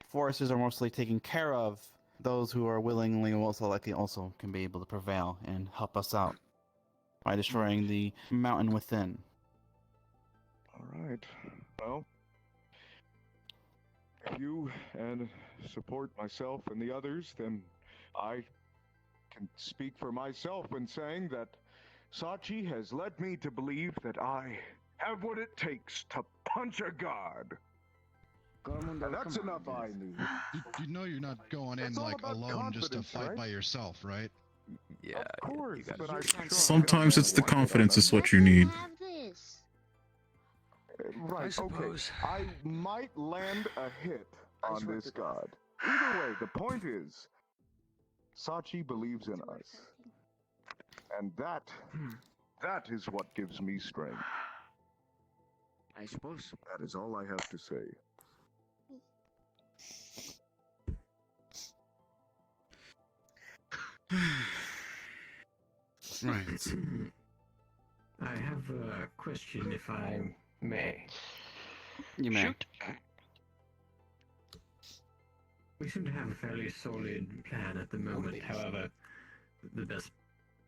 forces are mostly taken care of, those who are willingly most likely also can be able to prevail and help us out by destroying the mountain within. Alright, well, if you and support myself and the others, then I can speak for myself in saying that Sachi has led me to believe that I have what it takes to punch a god. And that's enough I need. You know you're not going in It's all like about alone just to confidence, fight right? by yourself, right? Yeah, Of course, but I Sometimes it's the confidence is what you need. Right, okay. suppose. I might land a hit on this god. Either way, the point is, Sachi believes in us. And that is what gives me strength. I suppose. That is all I have to say. Right. I have a question, if I may. You may. Shoot. We seem to have a fairly solid plan at the moment. However, the best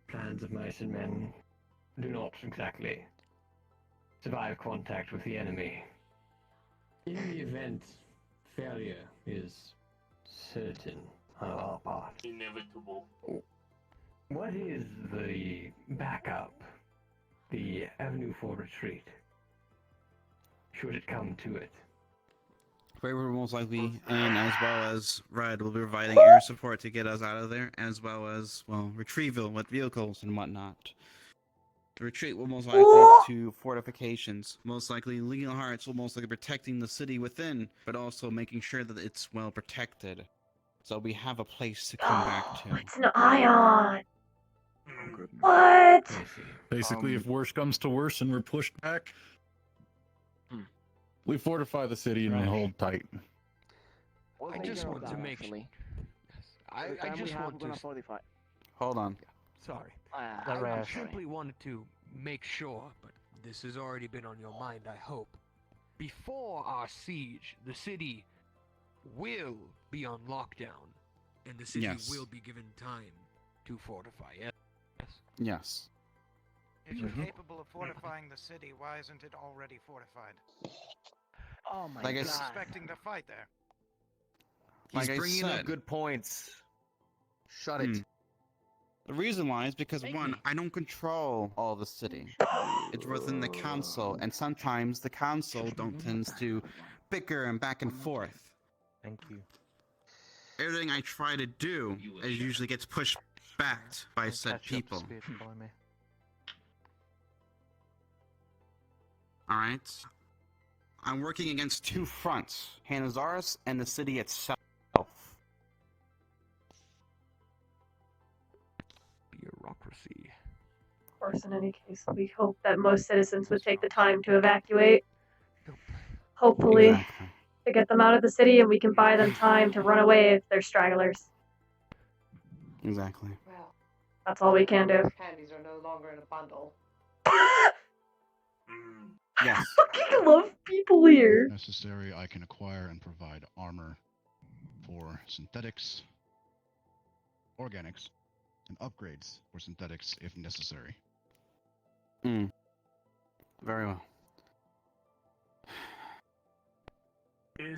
plans of mice and men do not exactly survive contact with the enemy. In the event failure is certain on our part, Inevitable. what is the backup, the avenue for retreat, should it come to it? Where we're most likely, and as well as Red will be providing air support to get us out of there, as well as, well, retrieval with vehicles and whatnot. The retreat will most likely to fortifications. Most likely, Legal Hearts will most likely protecting the city within, but also making sure that it's well protected. So we have a place to come back to. It's an ion. Oh, goodness. What? Basically, if worse comes to worse and we're pushed back, we fortify the city and hold tight. I just want to make. I just want to. fortify. Hold on. Sorry. The I rash. simply wanted to make sure, but this has already been on your mind, I hope. Before our siege, the city will be on lockdown, and the city Yes. will be given time to fortify. Yes. Yes. If you're capable of fortifying the city, why isn't it already fortified? Oh my Like I I'm s- expecting to fight there. He's Like I bringing up said. good points. Shut it. The reason why is because, one, I don't control all the city. It's within the council, and sometimes the council don't tends to bicker and back and forth. Thank you. Everything I try to do usually gets pushed back by said people. Alright? I'm working against two fronts, Hanazaris and the city itself. Bureaucracy. Of course, in any case, we hope that most citizens would take the time to evacuate. Hopefully, Exactly. to get them out of the city, and we can buy them time to run away if they're stragglers. Exactly. Well, That's all we can do. candies are no longer in a bundle. Yes. Fucking love people here. If necessary, I can acquire and provide armor for synthetics, organics, and upgrades for synthetics if necessary. Very well.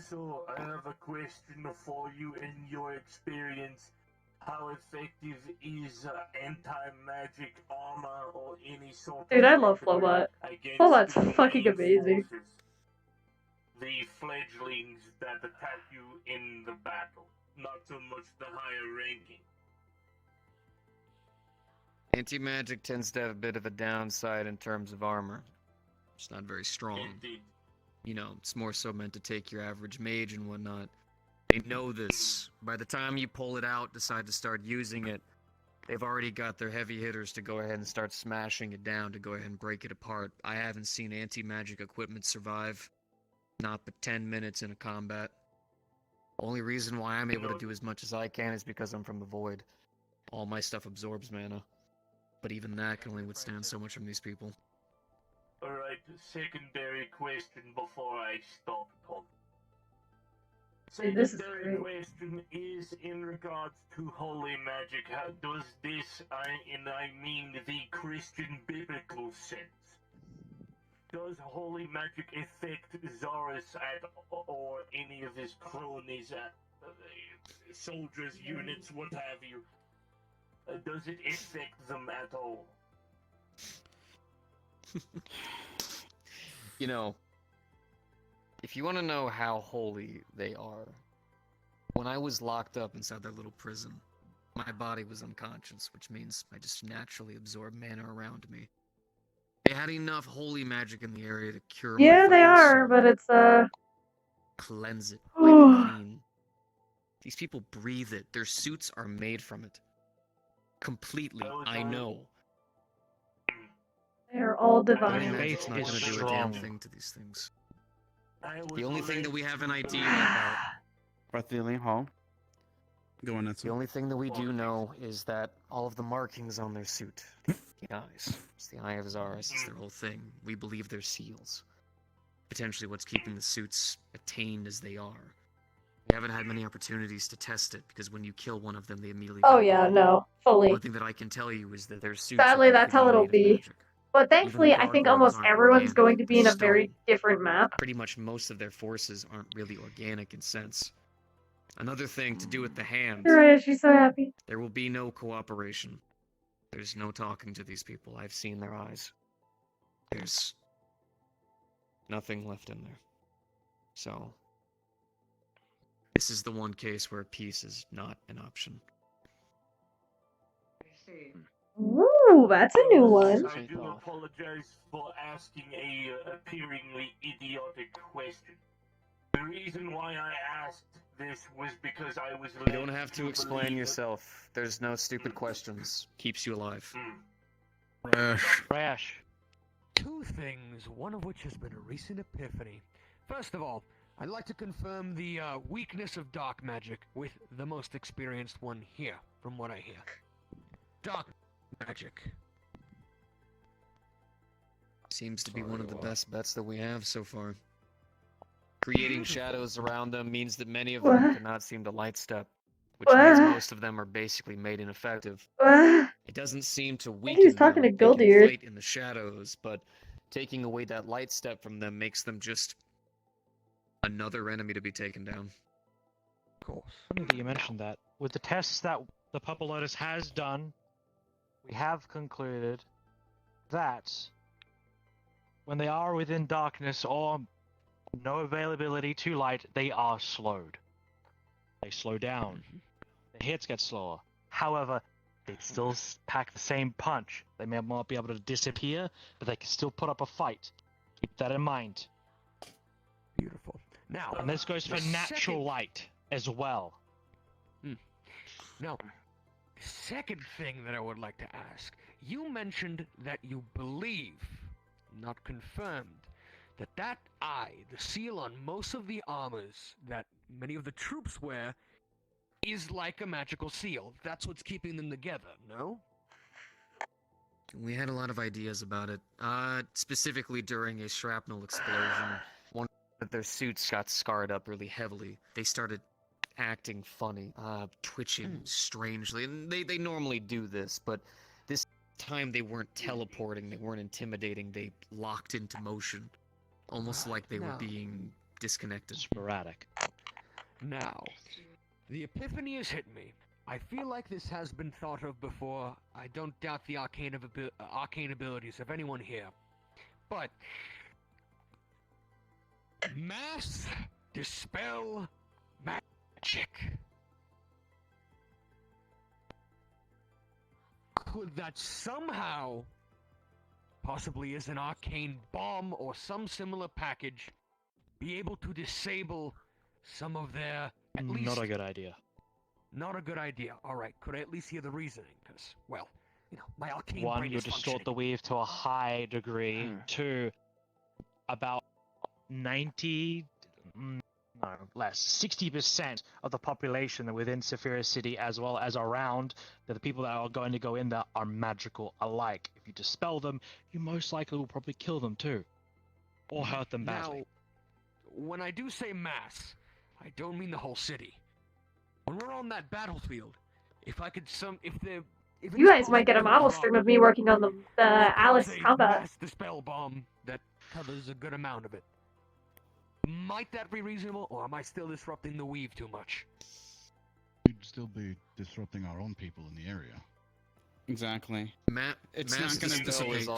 So I have a question for you. In your experience, how effective is anti-magic armor or any sort Dude, of I love weaponry Flobot. against Flobot's the fucking amazing. forces, the fledglings that attack you in the battle, not so much the higher ranking? Anti-magic tends to have a bit of a downside in terms of armor. It's not very strong. Indeed. You know, it's more so meant to take your average mage and whatnot. They know this. By the time you pull it out, decide to start using it, they've already got their heavy hitters to go ahead and start smashing it down, to go ahead and break it apart. I haven't seen anti-magic equipment survive not but 10 minutes in a combat. Only reason why I'm able to do as much as I can is because I'm from the void. All my stuff absorbs mana. But even that can only withstand so much from these people. Alright, secondary question before I stop talking. Dude, this is Secondary great. question is in regards to holy magic. How does this, I mean the Christian biblical sense, does holy magic affect Zarus or any of his cronies soldiers, units, what have you? Does it affect them at all? You know, if you want to know how holy they are, when I was locked up inside that little prison, my body was unconscious, which means I just naturally absorbed mana around me. They had enough holy magic in the area to cure my Yeah, they fucking are, soul. but it's Cleanse it, wipe it clean. These people breathe it. Their suits are made from it. Completely, I know. They're all Holy divine. magic's not is gonna do a damn strong. thing to these things. I The was only thing that we led have an to idea believe- about, Bartholomew Hall. Go on, the only thing that we do know is that all of the markings on their suit, the eyes, it's the Eye of Zarus, it's their whole thing. We believe they're seals. Potentially what's keeping the suits attained as they are. We haven't had many opportunities to test it, because when you kill one of them, they immediately Oh go yeah, bad. no, fully. One thing that I can tell you is that their suits Sadly, are that's how completely it'll made of be. magic. But thankfully, I think gargoyles almost aren't everyone's organic, going to be in they're a very stone. different map. Pretty much most of their forces aren't really organic in sense. Another thing to do with the hands, Right, she's so happy. there will be no cooperation. There's no talking to these people. I've seen their eyes. There's nothing left in there. So, This is the one case where peace is not an option. I see. Ooh, that's a new one. I do apologize for asking a appearingly idiotic question. The reason why I asked this was because I was You don't have to explain yourself. There's no stupid questions. Keeps you alive. Trash. Two things, one of which has been a recent epiphany. First of all, I'd like to confirm the weakness of dark magic with the most experienced one here, from what I hear. Dark magic. Seems to be one of the best bets that we have so far. Creating shadows around them means that many of them What? cannot seem to light step, which means most of them are basically made ineffective. What? It doesn't seem to he was weaken talking them. to They can Gildear. fight in the shadows, but taking away that light step from them makes them just another enemy to be taken down. Of course. Funny that you mentioned that. With the tests that the Purple Lotus has done, we have concluded that when they are within darkness or no availability to light, they are slowed. They slow down. The hits get slower. However, they still pack the same punch. They may not be able to disappear, but they can still put up a fight. Keep that in mind. Beautiful. Now, and this goes for natural light as well. Now, second thing that I would like to ask. You mentioned that you believe, not confirmed, that eye, the seal on most of the armors that many of the troops wear, is like a magical seal. That's what's keeping them together, no? We had a lot of ideas about it. Specifically during a shrapnel explosion, one of their suits got scarred up really heavily. They started acting funny, twitching strangely, and they normally do this, but this time they weren't teleporting, they weren't intimidating, they locked into motion, almost like they were being disconnected. Sporadic. Now, the epiphany has hit me. I feel like this has been thought of before. I don't doubt the arcane abilities of anyone here. But mass dispel magic. Could that somehow, possibly as an arcane bomb or some similar package, be able to disable some of their, at least... Not a good idea. Not a good idea. Alright, could I at least hear the reasoning? Because, well, you know, my arcane One, brain you is distort functioning. the weave to a high degree. Two, about 90, no, less, 60% of the population within Saphira City, as well as around, the people that are going to go in there are magical alike. If you dispel them, you most likely will probably kill them too. Or hurt them badly. Now, when I do say mass, I don't mean the whole city. When we're on that battlefield, if I could You guys might get a model stream of me working on the Alice combat. mass dispel bomb that covers a good amount of it. Might that be reasonable, or am I still disrupting the weave too much? We'd still be disrupting our own people in the area. Exactly. It's not going to dissipate.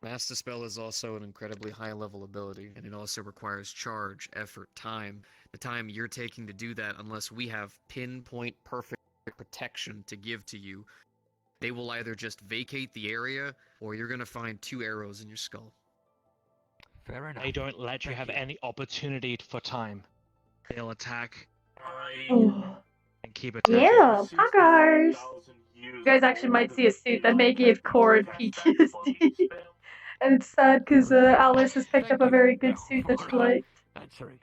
Mass Dispel is also an incredibly high-level ability, and it also requires charge, effort, time. The time you're taking to do that, unless we have pinpoint perfect protection to give to you, they will either just vacate the area, or you're going to find 2 arrows in your skull. Fair enough. They don't let you have any opportunity for time. They'll attack Oh. and keep attacking. Yeah, poggers! You guys actually might see a suit that may give Cord PTSD. And it's sad because Alice has picked up a very good suit that she liked. Answering.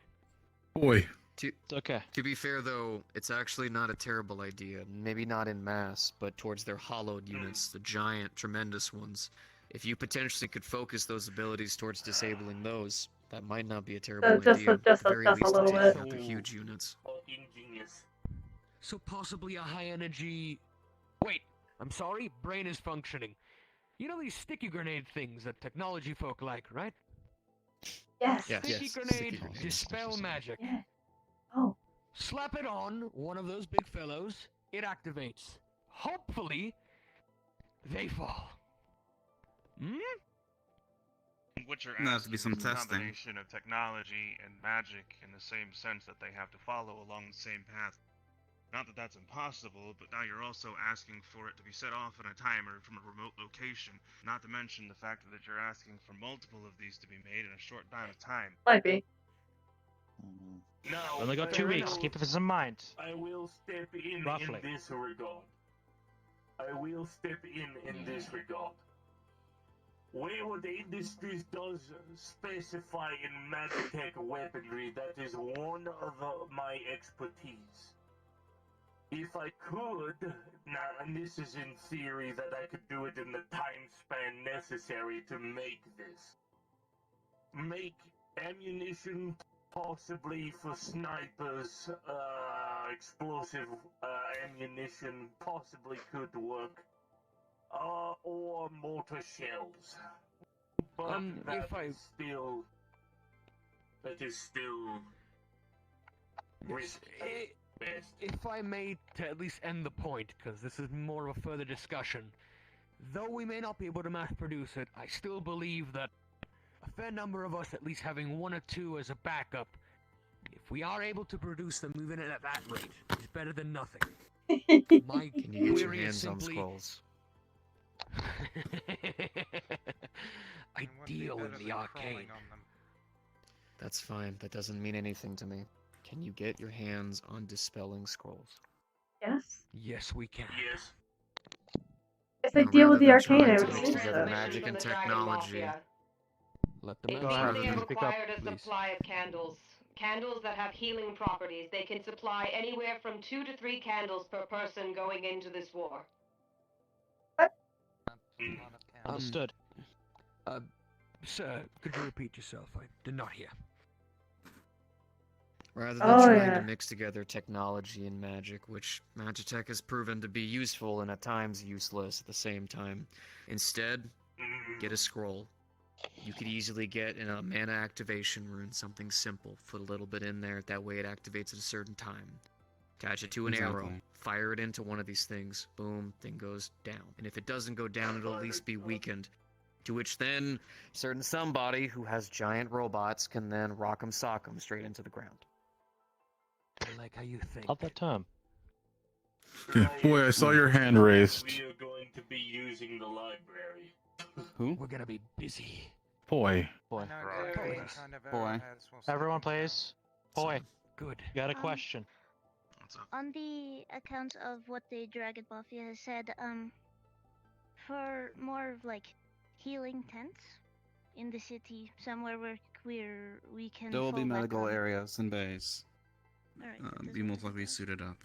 Boy. It's okay. To be fair, though, it's actually not a terrible idea. Maybe not in mass, but towards their hollowed units, the giant, tremendous ones. If you potentially could focus those abilities towards disabling those, that might not be a terrible idea. Just At the very a least, little taking bit. out the huge units. So possibly a high energy... Wait, I'm sorry, brain is functioning. You know these sticky grenade things that technology folk like, right? Yes. Sticky grenade, dispel magic. Yeah. Oh. Slap it on one of those big fellows, it activates. Hopefully, they fall. Hmm? what you're There has to asking be some is a testing. combination of technology and magic in the same sense that they have to follow along the same path. Not that that's impossible, but now you're also asking for it to be set off on a timer from a remote location. Not to mention the fact that you're asking for multiple of these to be made in a short amount of time. Might be. Now, Only got 2 weeks. Keep this in mind. I will step in Roughly. this regard. I will step in this regard. Where the industry does specify in Magitech weaponry, that is one of my expertise. If I could, now, and this is in theory that I could do it in the time span necessary to make this. Make ammunition possibly for snipers, explosive ammunition possibly could work. Or mortar shells. But that is still risky. If I may, to at least end the point, because this is more of a further discussion, though we may not be able to mass produce it, I still believe that a fair number of us at least having 1 or 2 as a backup, if we are able to produce them even at that rate, is better than nothing. My Can you get your query is hands on simply... scrolls? I deal in the arcane. That's fine. That doesn't mean anything to me. Can you get your hands on dispelling scrolls? Yes. Yes, we can. Yes. If they Now, deal with rather the than arcane, trying I to would mix think together so. magic and technology. Let They them think they have speak up, acquired a please. supply of candles. Candles that have healing properties. They can supply anywhere from 2 to 3 candles per person going into this war. Understood. Sir, could you repeat yourself? I did not hear. Rather than trying to mix together technology and magic, which Magitech has proven to be useful and at times useless at the same time, instead, get a scroll. You could easily get in a mana activation rune, something simple. Put a little bit in there, that way it activates at a certain time. Attach it to an arrow, fire it into one of these things, boom, thing goes down. And if it doesn't go down, it'll at least be weakened. To which then, certain somebody who has giant robots can then rock'em sock'em straight into the ground. I like how you think. Love that term. Yeah, boy, I saw your hand raised. We are going to be using the library. Who? We're gonna be busy. Boy. Boy. Boy. Everyone plays. Boy. Good. You got a question. On the account of what the Dragon Mafia has said, for more of like healing tents in the city, somewhere where we can. There will be fall back medical on. areas and bays. Alright, Be most likely suited up.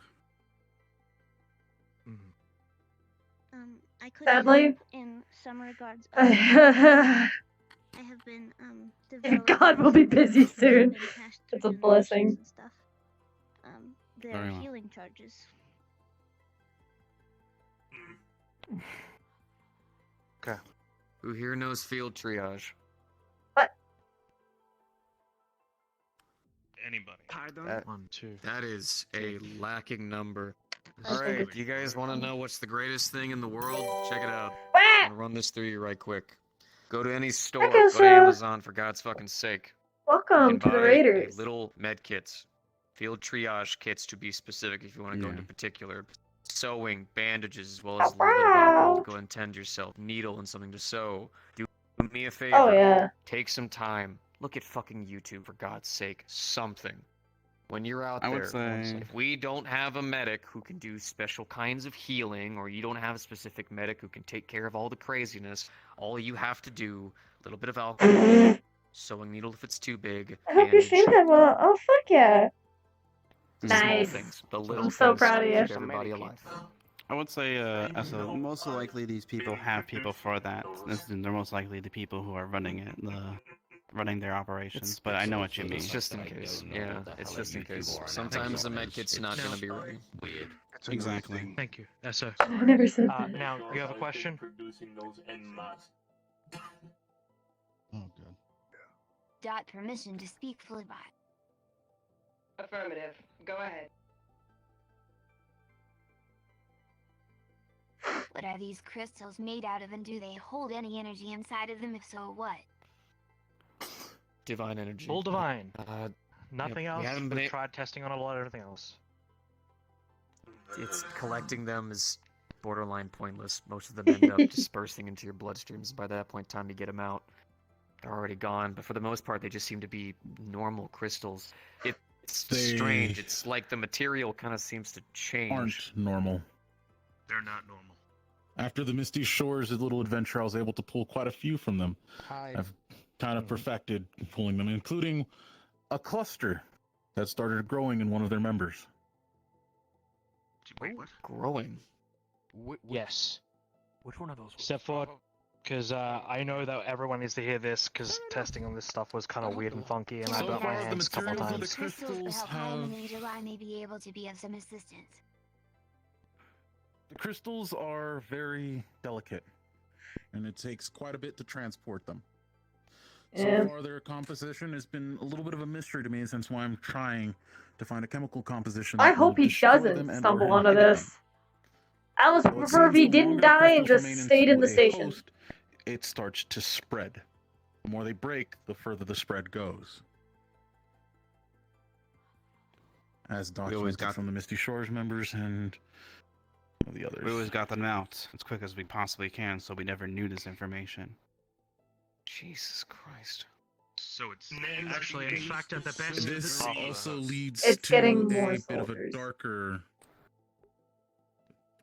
I could Sadly- help in some regards. I have been God, we'll be busy soon. It's a blessing. and stuff. There Very are well. healing charges. Okay. Who here knows field triage? Anybody. That, One, two. That is a lacking number. Alright, you guys want to know what's the greatest thing in the world? Check it out. I'm gonna run this through you right quick. Go to any store, go to Amazon for God's fucking sake. Welcome You to can the buy Raiders. a little med kits, field triage kits to be specific if you want to go into particular. Sewing, bandages, as well as a little bit of alcohol to go and tend yourself. Needle and something to sew. Do me a favor. Oh, yeah. Take some time. Look at fucking YouTube, for God's sake. Something. When you're out I there, would say- if we don't have a medic who can do special kinds of healing, or you don't have a specific medic who can take care of all the craziness, all you have to do, a little bit of alcohol, sewing needle if it's too big, I hope you're seeing him. Oh, fuck yeah. the small Nice. things, the little I'm so things proud of you. keep everybody alive. I would say, most likely these people have people for that. They're most likely the people who are running it, running their operations. But I know what you mean. It's just in case. Yeah, it's just in case. Sometimes the medkit's not gonna be ready. Exactly. Thank you. Yes, sir. I never said that. Now, you have a question? Producing those en masse. Oh, good. Dot permission to speak fully by. Affirmative. Go ahead. What are these crystals made out of, and do they hold any energy inside of them? If so, what? divine energy. Full divine. Nothing we else. haven't been We've a- tried testing on a lot of everything else. It's collecting them is borderline pointless. Most of them end up dispersing into your bloodstreams. By that point, time to get them out, they're already gone. But for the most part, they just seem to be normal crystals. It's strange. It's like the material kind of seems to change. Aren't normal. They're not normal. After the Misty Shores little adventure, I was able to pull quite a few from them. I've kind of perfected pulling them, including a cluster that started growing in one of their members. Wait, what? Growing. Yes. Which one of those? Except for, because I know that everyone needs to hear this, because testing on this stuff was kind of weird and funky, and I So burnt my far, the hands a couple materials of times. the crystals have... I may be able to be of some assistance. The crystals are very delicate, and it takes quite a bit to transport them. So far, their composition has been a little bit of a mystery to me, since why I'm trying to find a chemical composition. I that will hope he destroy them doesn't and stumble or onto inhibit them. this. I almost So it prefer if seems he the didn't longer the die and crystals just remain stayed in the a station. host, it starts to spread. The more they break, the further the spread goes. As documented from the Misty Shores members and the others. We always got them out as quick as we possibly can, so we never knew this information. Jesus Christ. So it's Actually, in fact, at the best. This also leads It's to getting a more bit of a soldiers. darker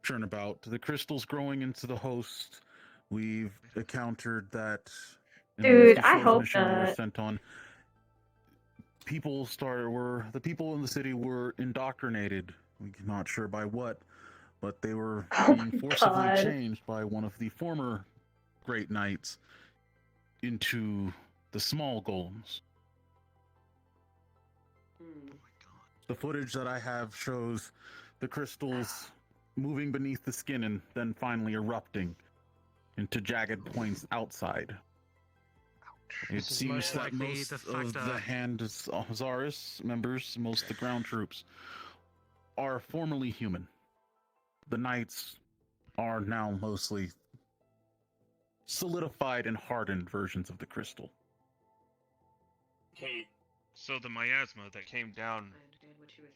turnabout. The crystals growing into the host, we've encountered that. in the Dude, Misty I Shores hope mission we were not. sent on. The people in the city were indoctrinated. We're not sure by what, but they were being forcibly God. changed by one of the former Great Knights into the small golems. The footage that I have shows the crystals moving beneath the skin and then finally erupting into jagged points outside. It This is seems most that likely most the of fact the that- Hand Zaris members, most of the ground troops, are formerly human. The knights are now mostly solidified and hardened versions of the crystal. Okay. So the miasma that came down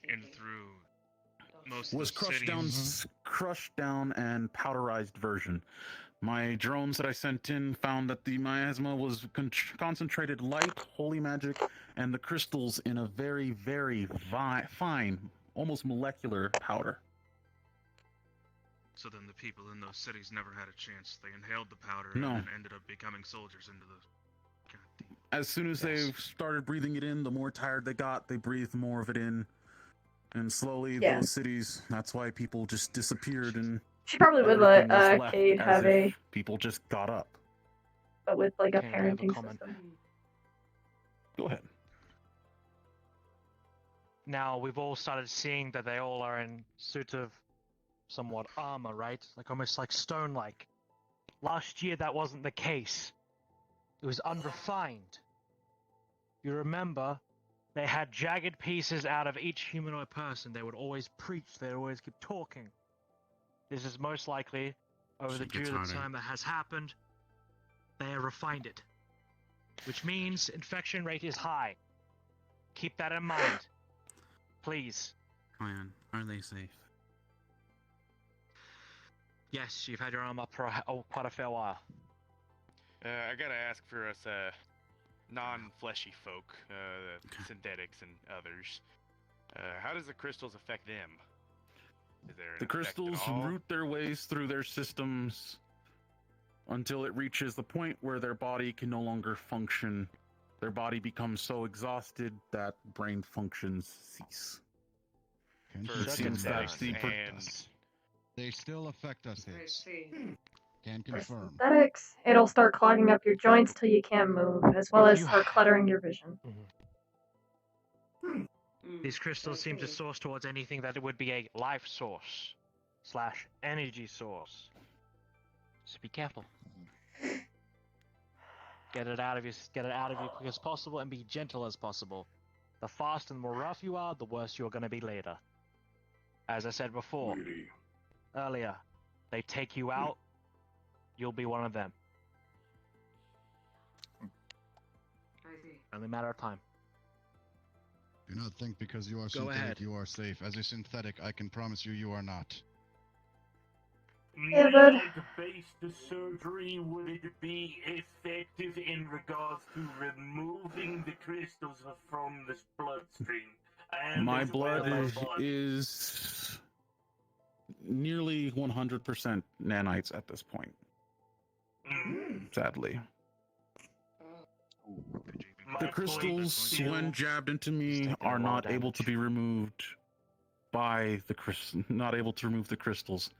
and through most Was of the cities. crushed down and powderized version. My drones that I sent in found that the miasma was concentrated light, holy magic, and the crystals in a very, very fine, almost molecular powder. So then the people in those cities never had a chance. They inhaled the powder No. and then ended up becoming soldiers into the... As soon as they started breathing it in, the more tired they got, they breathed more of it in. And slowly, Yeah. those cities, that's why people just disappeared and... She probably would let everything was left Cade as have if a, people just got up. but with like a Cade, I have a parenting comment. system. Go ahead. Now, we've all started seeing that they all are in suits of somewhat armor, right? Like almost like stone-like. Last year, that wasn't the case. It was unrefined. You remember, they had jagged pieces out of each humanoid person. They would always preach. They'd always keep talking. This is most likely, over the due time that has happened, they have refined it. Which means infection rate is high. Keep that in mind. Please. Clan, are they safe? Yes, you've had your arm up for quite a fair while. I gotta ask for us, non-fleshy folk, synthetics and others. How does the crystals affect them? Is there an The effect at crystals all? root their ways through their systems until it reaches the point where their body can no longer function. Their body becomes so exhausted that brain functions cease. For It seems that synthetics the and... They still affect us, Hicks. Can confirm. Aesthetics, it'll start clogging up your joints till you can't move, as well as start cluttering your vision. These crystals seem to source towards anything that would be a life source / energy source. So be careful. Get it out of you quick as possible and be gentle as possible. The faster and more rough you are, the worse you're going to be later. As I said before, earlier, they take you out, you'll be one of them. Only a matter of time. Do not think because you are Go synthetic ahead. you are safe. As a synthetic, I can promise you, you are not. Yeah, bud. Based surgery, would it be effective in regards to removing the crystals from the bloodstream? And My as blood well is nearly 100% nanites at this point. Sadly. The crystals, when jabbed into me, are not able to be removed by the not able to remove the crystals.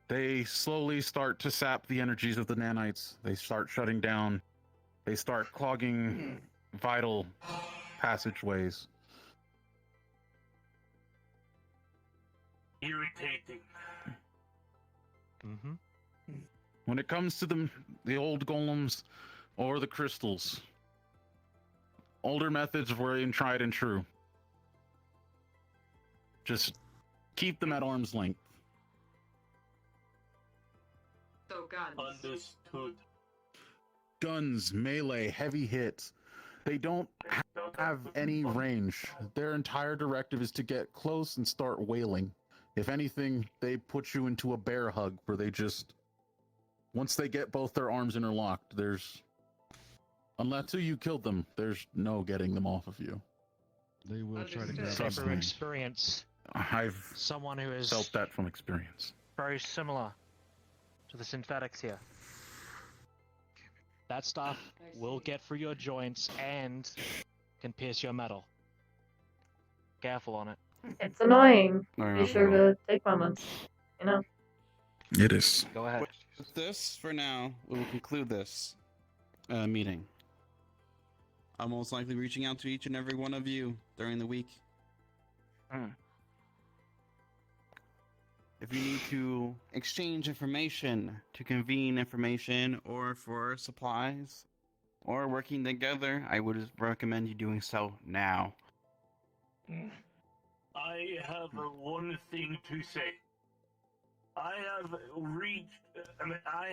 They slowly start to sap the energies of the nanites. They start shutting down. They start clogging vital passageways. irritating. When it comes to the old golems or the crystals, older methods were tried and true. Just keep them at arm's length. So guns. Understood. Guns, melee, heavy hits. They don't have any range. Their entire directive is to get close and start wailing. If anything, they put you into a bear hug where they just... Once they get both their arms interlocked, until you killed them, there's no getting them off of you. They will try to grab Trust From me. experience, I've someone who is felt that from experience. very similar to the synthetics here. That stuff will get through your joints and can pierce your metal. Careful on it. It's annoying. Very Be sure to take moments. You know. It is. Go ahead. With this, for now, we will conclude this meeting. I'll most likely be reaching out to each and every one of you during the week. If you need to exchange information, to convene information, or for supplies, or working together, I would recommend you doing so now. I have one thing to say. I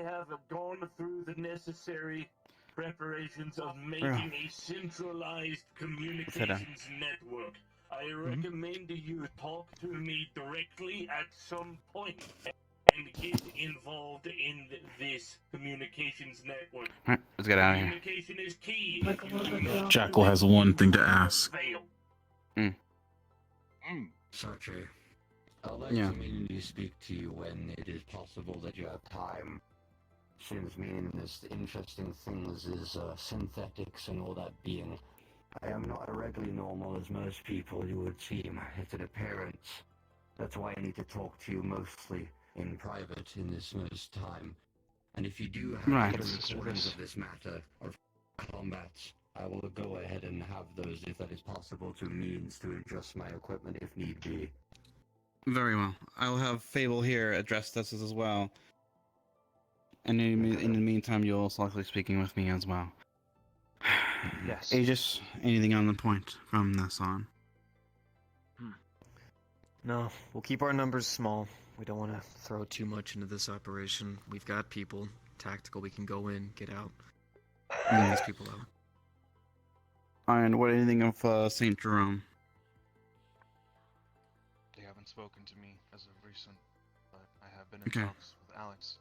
have gone through the necessary preparations of making a centralized communications network. I recommend you talk to me directly at some point and get involved in this communications network. Alright, let's get out of here. Communication is key. If you do not Jackal has one thing to ask. fail. Sachi, I'd like Yeah. to immediately speak to you when it is possible that you have time. Seems me in this interesting things is synthetics and all that being. I am not irregularly normal as most people you would seem. It's an appearance. That's why I need to talk to you mostly in private in this most time. And if you do have Right. any recordings of this matter or combats, I will go ahead and have those if that is possible to means to adjust my equipment if need be. Very well. I'll have Fable here address this as well. And in the meantime, you'll also likely speaking with me as well. Yes. Aegis, anything on the point from this on? No, we'll keep our numbers small. We don't want to throw too much into this operation. We've got people, tactical, we can go in, get out, get these people out. And what anything of St. Jerome? They haven't spoken to me as of recent, but I have been in Okay. talks with Alex.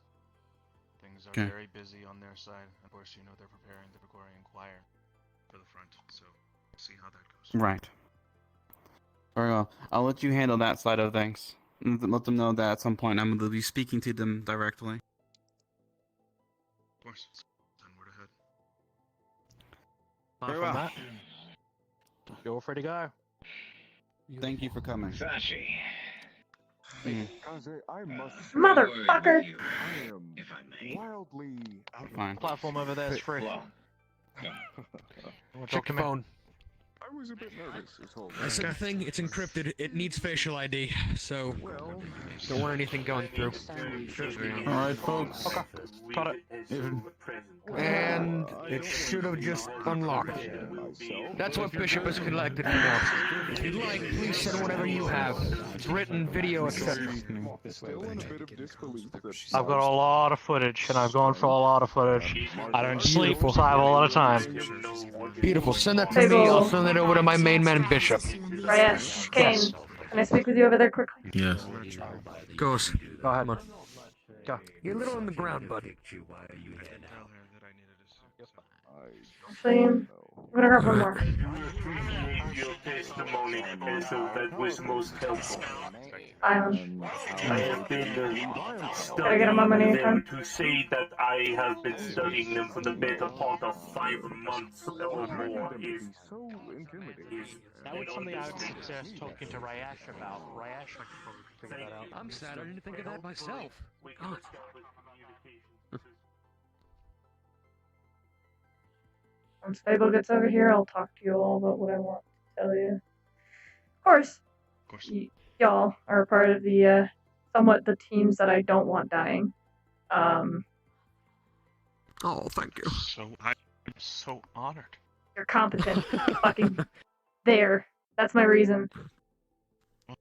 Things are Okay. very busy on their side. Of course, they're preparing the Gregorian Choir for the front, so we'll see how that goes. Right. Very well. I'll let you handle that side of things. Let them know that at some point I'm going to be speaking to them directly. Of course. Then word ahead. Apart Very from well. that, you're all free to go. Thank you for coming. Sachi. Kaze, I must say, Motherfucker! I am If I may. wildly out of Fine. Platform over there is free. Well, Wanna Check talk to your me? phone. I was a bit nervous, is all. I said the thing, it's encrypted. It needs facial ID, so Well, don't want anything going through. Alright, folks. Got it. And it should have just unlocked. That's what Bishop has collected for now. If you'd like, please send whatever you have. Written, video, etc. still in a bit of disbelief that I've got a lot of footage, and I've gone for a lot of footage. I don't sleep, so I have a lot of time. Beautiful. Send that to me. I'll send that over to my main man, Bishop. Rayesh, Kane, can I speak with you over there quickly? Yes. Goes. Go ahead. Come on. Go. You're a little on the ground, bud. Actually, I'm gonna grab one more. Your testimony, Vessel, that was most helpful. I have been Gotta get studying him on my name them time. to say that I have been studying them for the better part of 5 months or more. That was something I would suggest talking to Rayesh about. Rayesh, I could probably figure that out. I'm sad I didn't think of that myself. God. Once Fable gets over here, I'll talk to you all about what I want to tell you. Of course. Y'all are a part of the, somewhat the teams that I don't want dying. Oh, thank you. I'm so honored. You're competent. You're fucking there. That's my reason.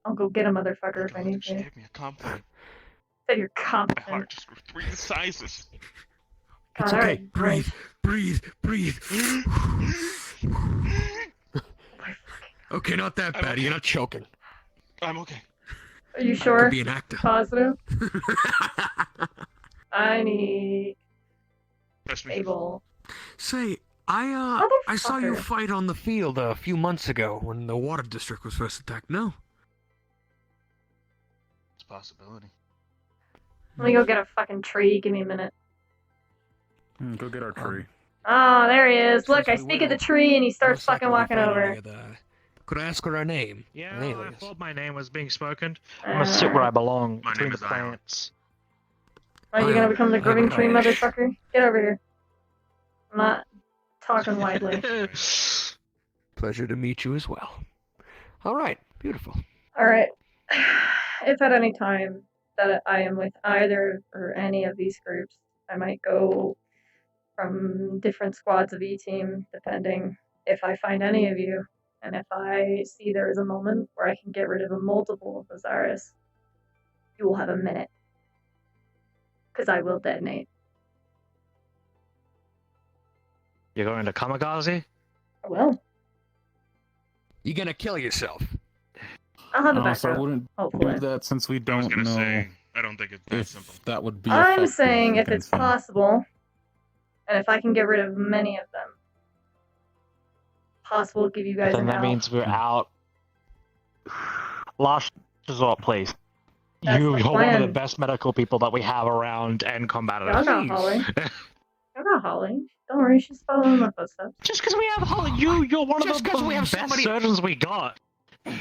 I'll go get a motherfucker if I need to. Give me a compliment. Said you're My competent. heart just grew 3 sizes. It's God, okay. alright, Breathe. Breathe. Breathe. Okay, not that bad. You're not choking. I'm okay. Are you I sure? could be an actor. Positive? I need Trust me. Fable. Say, I saw you fight on the field a few months ago when the water district was first attacked. No? It's a possibility. Let me go get a fucking tree. Give me a minute. Go get our tree. Oh, there he is. Look, I Since we speak of the will tree and he starts most fucking likely be walking fighting over. together, could I ask her her name? Yeah, An I alias. thought my name was being spoken. I'm gonna sit where I belong, My between name the is Ion. plants. Are you gonna become the growing tree, Rayesh. motherfucker? Get over here. I'm not talking widely. Pleasure to meet you as well. All right, beautiful. Alright. If at any time that I am with either or any of these groups, I might go from different squads of E-Team, depending if I find any of you. And if I see there is a moment where I can get rid of a multiple of Osiris, you will have a minute. Because I will detonate. You're going to kamikaze? I will. You're gonna kill yourself. I'll have a So I backup. wouldn't Hopefully. do that since we I was don't gonna know say, I don't think it's that if simple. that would be I'm effective saying if it's against him. possible, and if I can get rid of many of them, possible to give you guys Then an that out. means we're out. Last resort, please. That's You're the one of the plan. best medical people that we have around and combative. Y'all got Holly. Y'all got Holly. Don't worry, she's following my footsteps. Just because we have Holly, you're one Just of the 'cause we have best somebody- surgeons we got.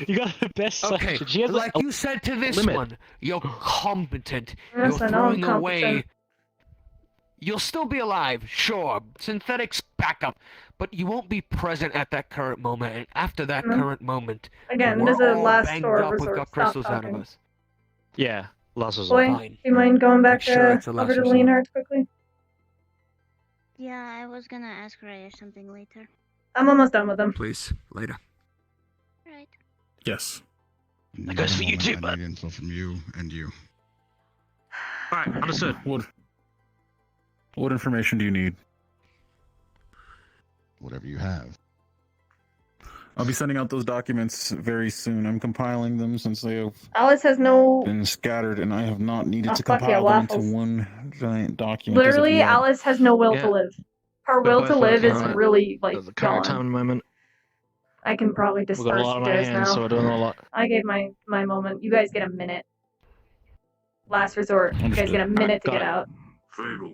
You got the best Okay, surgeon. She has like you said to this limit. one, you're competent. Yes, You're I know I'm throwing away. competent. You'll still be alive, sure. Synthetics backup, but you won't be present at that current moment. And after that No. current moment, Again, we're this is a all last banged store up. We've resort. got Stop crystals out of talking. us. Yeah, last resort. Boy, Fine. do you mind going back Sure, it's a over last to the resort. lean arts quickly? Yeah, I was gonna ask Raya something later. I'm almost done with them. Please, later. Right. Yes. That goes for you too, I bud. need info from you and you. Alright, understood. What information do you need? Whatever you have. I'll be sending out those documents very soon. I'm compiling them since they have Alice has no. been scattered, and I have not needed Oh, to fuck yeah, compile them into waffles. one giant document. as of Literally, yet. Alice has no will Yeah. to live. Her We're will both to live working is on it really, like, at the current time gone. and moment. I can probably We've got a disperse lot you on our guys hands, now. so we're doing a lot. I gave my moment. You guys get a minute. Last resort. You guys get a minute to Got get it. out. Fable.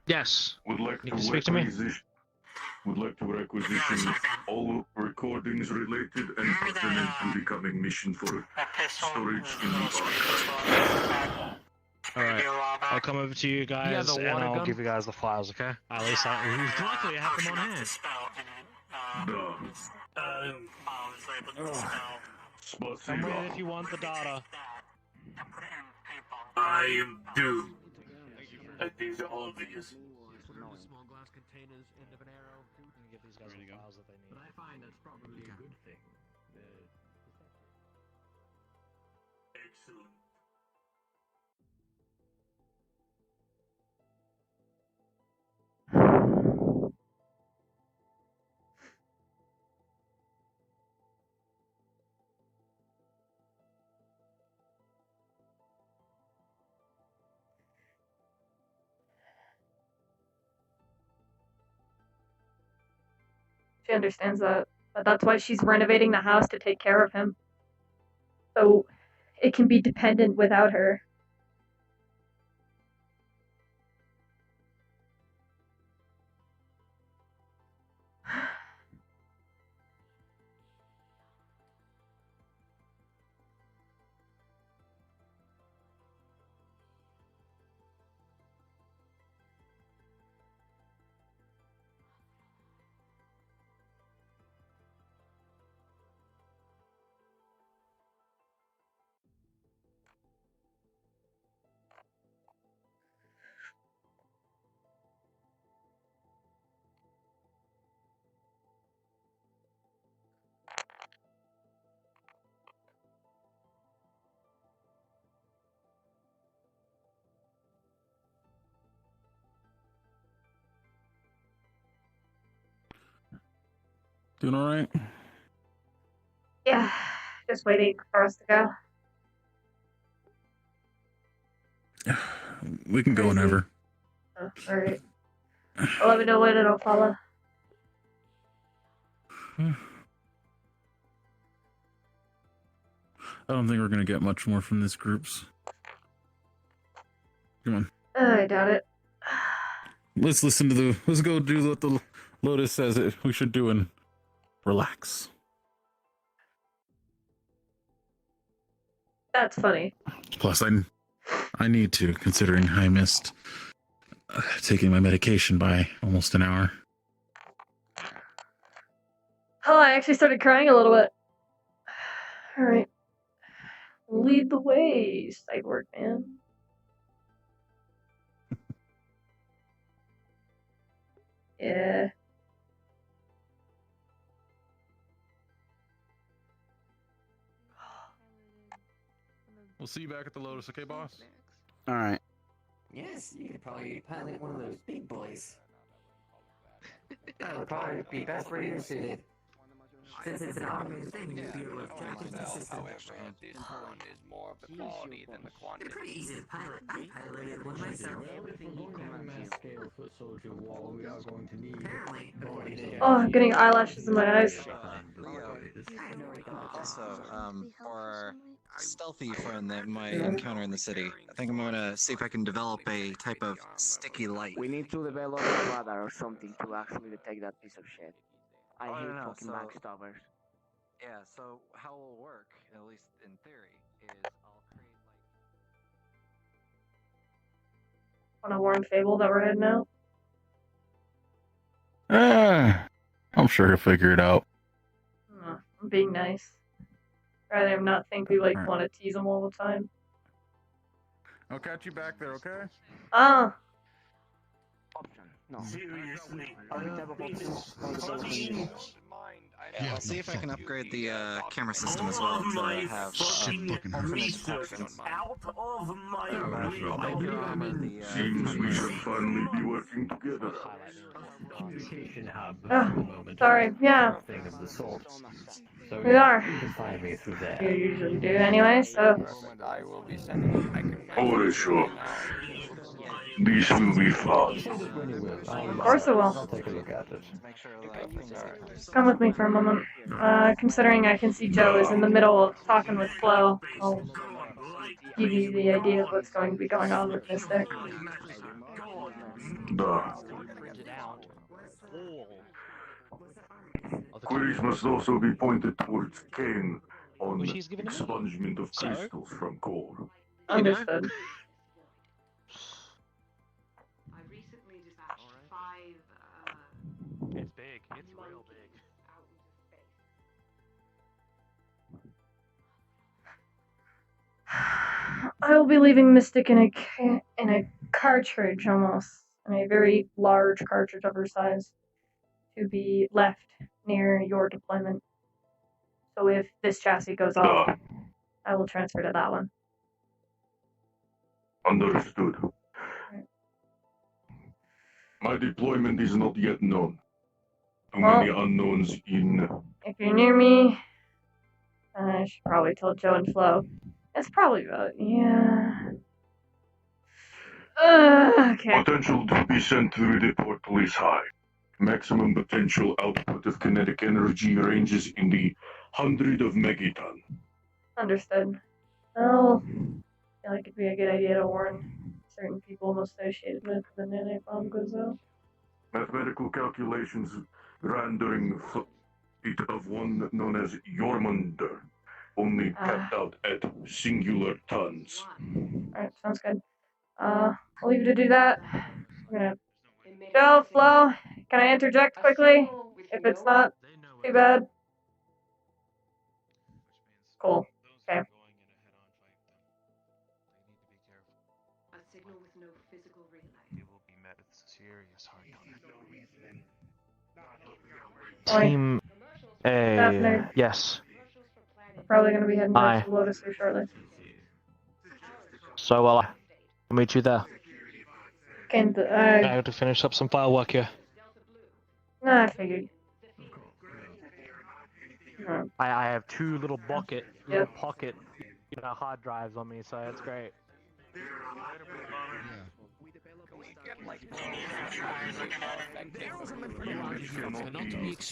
Yes. Would like You to can speak to me? requisition all recordings related and pertinent to the coming mission for storage in the archive. Alright. I'll come over to you guys the and water I'll gun? give you guys the files, okay? At least luckily I have them on hand. Done. Come with if you want the data. I am doomed. That is obvious. Small glass containers, end of an arrow. Give these guys the files that they need. But I find that's probably a good thing. Excellent. She understands that. But that's why she's renovating the house to take care of him. So it can be dependent without her. Doing all right? Yeah, just waiting for us to go. We can go whenever. Oh, alright. Well, let me know when it'll follow. I don't think we're gonna get much more from this groups. Come on. I doubt it. Let's listen to the. Let's go do what the Lotus says it we should do and relax. That's funny. Plus, I need to, considering I missed taking my medication by almost an hour. Oh, I actually started crying a little bit. Alright. Lead the way, Cyborg man. Yeah. We'll see you back at the Lotus, okay, boss? All right. Yes, you could probably pilot one of those big boys. That would probably be best for you suited. Since it's an automated thing, you'd be able to track it consistently. However, this one is more of the quality than the quantity. They're pretty easy to pilot. I piloted one myself. Oh, getting eyelashes in my eyes. Also, for stealthy friend that might encounter in the city, I think I'm gonna see if I can develop a type of sticky light. We need to develop a radar or something to actually detect that piece of shit. I hate fucking backstabbers. Yeah, so how it will work, at least in theory, is I'll create Want to warn Fable that we're heading out? I'm sure he'll figure it out. I'm being nice. Rather than not think we want to tease him all the time. I'll catch you back there, okay? Ah. No. Seriously. Yeah, I'll see if I can upgrade the camera system as well to have research out of my Seems we should finally be working together. Communication hub. Oh, sorry. Yeah. Thing of the sort. So We are. You can find me through there. You usually do anyway, so. I will be sending. Oh, sure. This will be fun. Of course it will. I'll take a look at it. Come with me for a moment. Considering I can see Joe is in the middle of talking with Flo, I'll give you the idea of what's going to be going on with Mystic. Queries must also be pointed towards Kane on expungement of crystals from core. Understood. I recently dispatched 5, It's big. It's real big. out into space. I will be leaving Mystic in a cartridge almost, in a very large cartridge of her size, to be left near your deployment. So if this chassis goes off, I will transfer to that one. Understood. My deployment is not yet known. Too many unknowns in. If you're near me, I should probably tell Joe and Flo. It's probably about, yeah. Okay. Potential to be sent through the portal is high. Maximum potential output of kinetic energy ranges in the 100 of megaton. Understood. Oh, I feel like it'd be a good idea to warn certain people associated with the nanite bomb goes out. Mathematical calculations ran during flight of one known as Jormunder, only capped out at singular tons. Alright, sounds good. I'll leave you to do that. We're gonna... Joe, Flo, can I interject quickly? If it's not too bad. Cool. Okay. A signal with no physical relay. It will be met with serious hard Team A. Yes. We're probably gonna be heading back Aye. to Lotus here shortly. So well, I'll meet you there. Can I have to finish up some file work here. Nah, I figured. I have two little pocket hard drives on me, so that's great.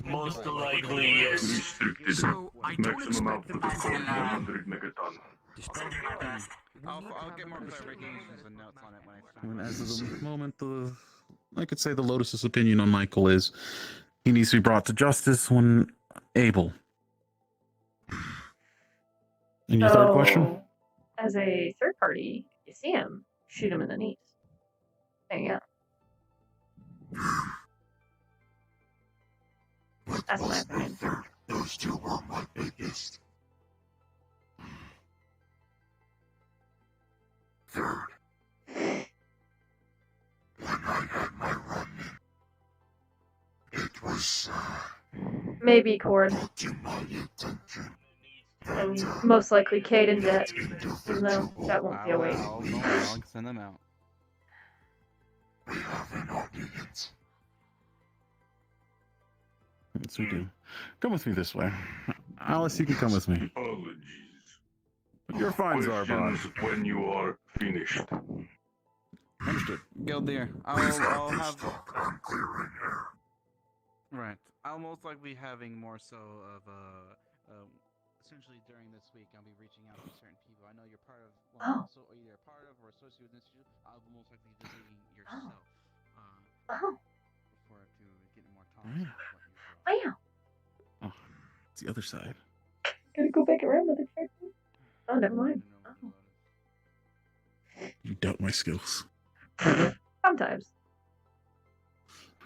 Most likely, yes. Restricted. Maximum output of code 100 megaton. I'll get more clarifications and notes on it when I And as of the moment, I could say the Lotus's opinion on Michael is he needs to be brought to justice when able. And your third question? As a third party, you see him, shoot him in the knees. There you go. That's my opinion. Those two were my biggest. Third, when I had my run-in, it was Maybe Cord. to my attention. And most likely Cade and Jet. Even though that won't be a wait. I'll send them out. We have an audience. Yes, we do. Come with me this way. Alice, you can come with me. Apologies. You're fine, Zarbon. Questions when you are finished. Understood. Gildir, I'll have... I'm clearing air. Right. I'll most likely be having more so of essentially during this week, I'll be reaching out to certain people. I know you're part of, well, also either a part of or associated with this institute. I'll be most likely visiting yourself. For to get more talk about what you Wow. Oh, it's the other side. Gotta go back around with it. Oh, never mind. You doubt my skills. Sometimes.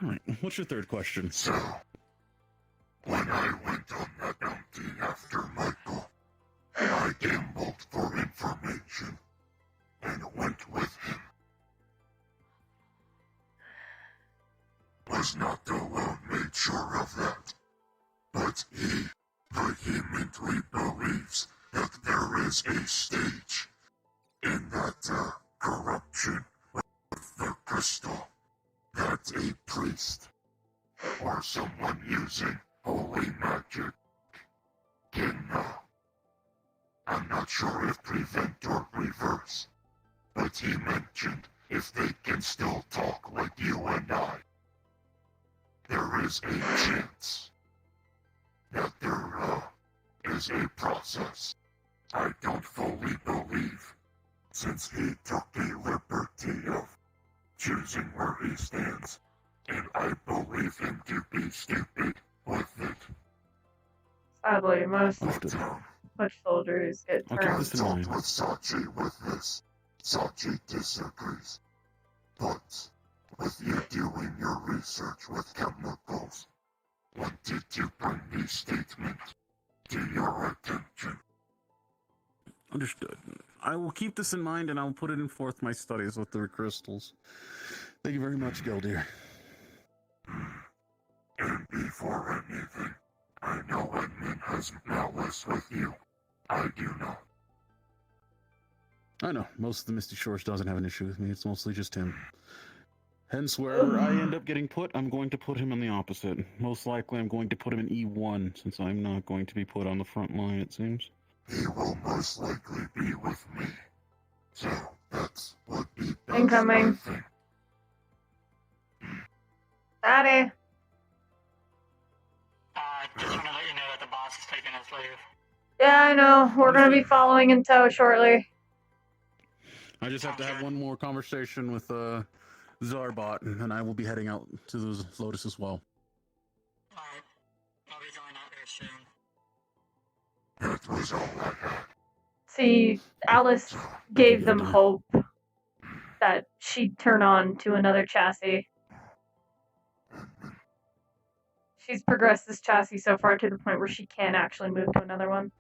Alright, what's your third question? So, when I went on the bounty after Michael, I gambled for information and went with him. Was not the one made sure of that, but he vehemently believes that there is a stage in that corruption with the crystal that a priest or someone using holy magic can, I'm not sure if prevent or reverse, but he mentioned if they can still talk like you and I, there is a chance that there is a process I don't fully believe, since he took a liberty of choosing where he stands, and I believe him to be stupid with it. Sadly, most soldiers get I'll keep turned. this in mind. With Sachi with this. Sachi disagrees. But with you doing your research with chemicals, wanted to bring the statement to your attention. Understood. I will keep this in mind and I'll put it in forth my studies with the crystals. Thank you very much, Gildir. And before anything, I know Edmund has malice with you. I do not. I know. Most of the Misty Shores doesn't have an issue with me. It's mostly just him. Hence, wherever I end up getting put, I'm going to put him on the opposite. Most likely, I'm going to put him in E1, since I'm not going to be put on the front line, it seems. He will most likely be with me. So, that's what be best, Incoming. I think. Daddy. Just want to let you know that the boss is taking his leave. Yeah, I know. We're gonna be following in tow shortly. I just have to have one more conversation with Zarbot, and I will be heading out to the Lotus as well. Alright. I'll be going out there soon. That was all I had. See, Alice gave them hope that she'd turn on to another chassis. She's progressed this chassis so far to the point where she can actually move to another one.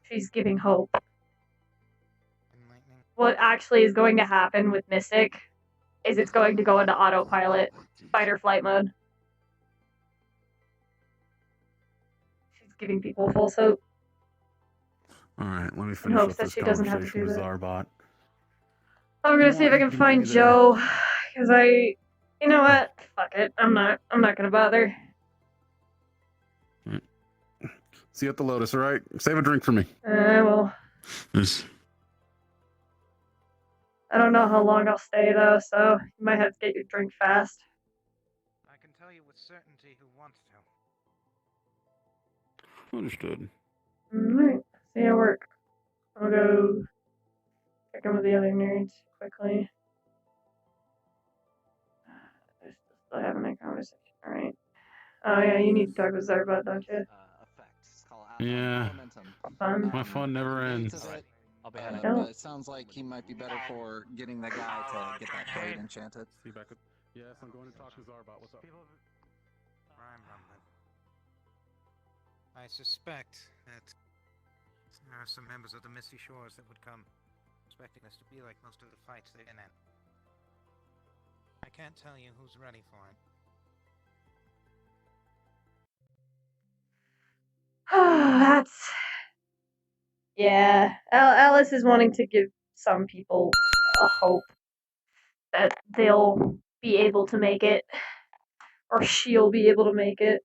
She's giving hope. What actually is going to happen with Mystic is it's going to go into autopilot, fight or flight mode. She's giving people false hope. Alright, let me In finish hopes up that this she doesn't have to conversation do with that. Zarbot. I'm gonna see if I can find Joe, because you know what? Fuck it. I'm not gonna bother. See you at the Lotus, alright? Save a drink for me. I will. Yes. I don't know how long I'll stay though, so you might have to get your drink fast. I can tell you with certainty who wants to. Understood. Alright, see you at work. I'll go check in with the other nerds quickly. They're still having a conversation, alright. Oh yeah, you need to talk with Zarbot, don't you? Yeah. Fun. My fun never ends. But it sounds like he might be better for getting the guy to get that blade enchanted. See you back up. Yes, I'm going to talk to Zarbot. What's up? I suspect that there are some members of the Misty Shores that would come expecting us to be like most of the fights they've been in. I can't tell you who's ready for it. That's... Yeah, Alice is wanting to give some people a hope that they'll be able to make it, or she'll be able to make it.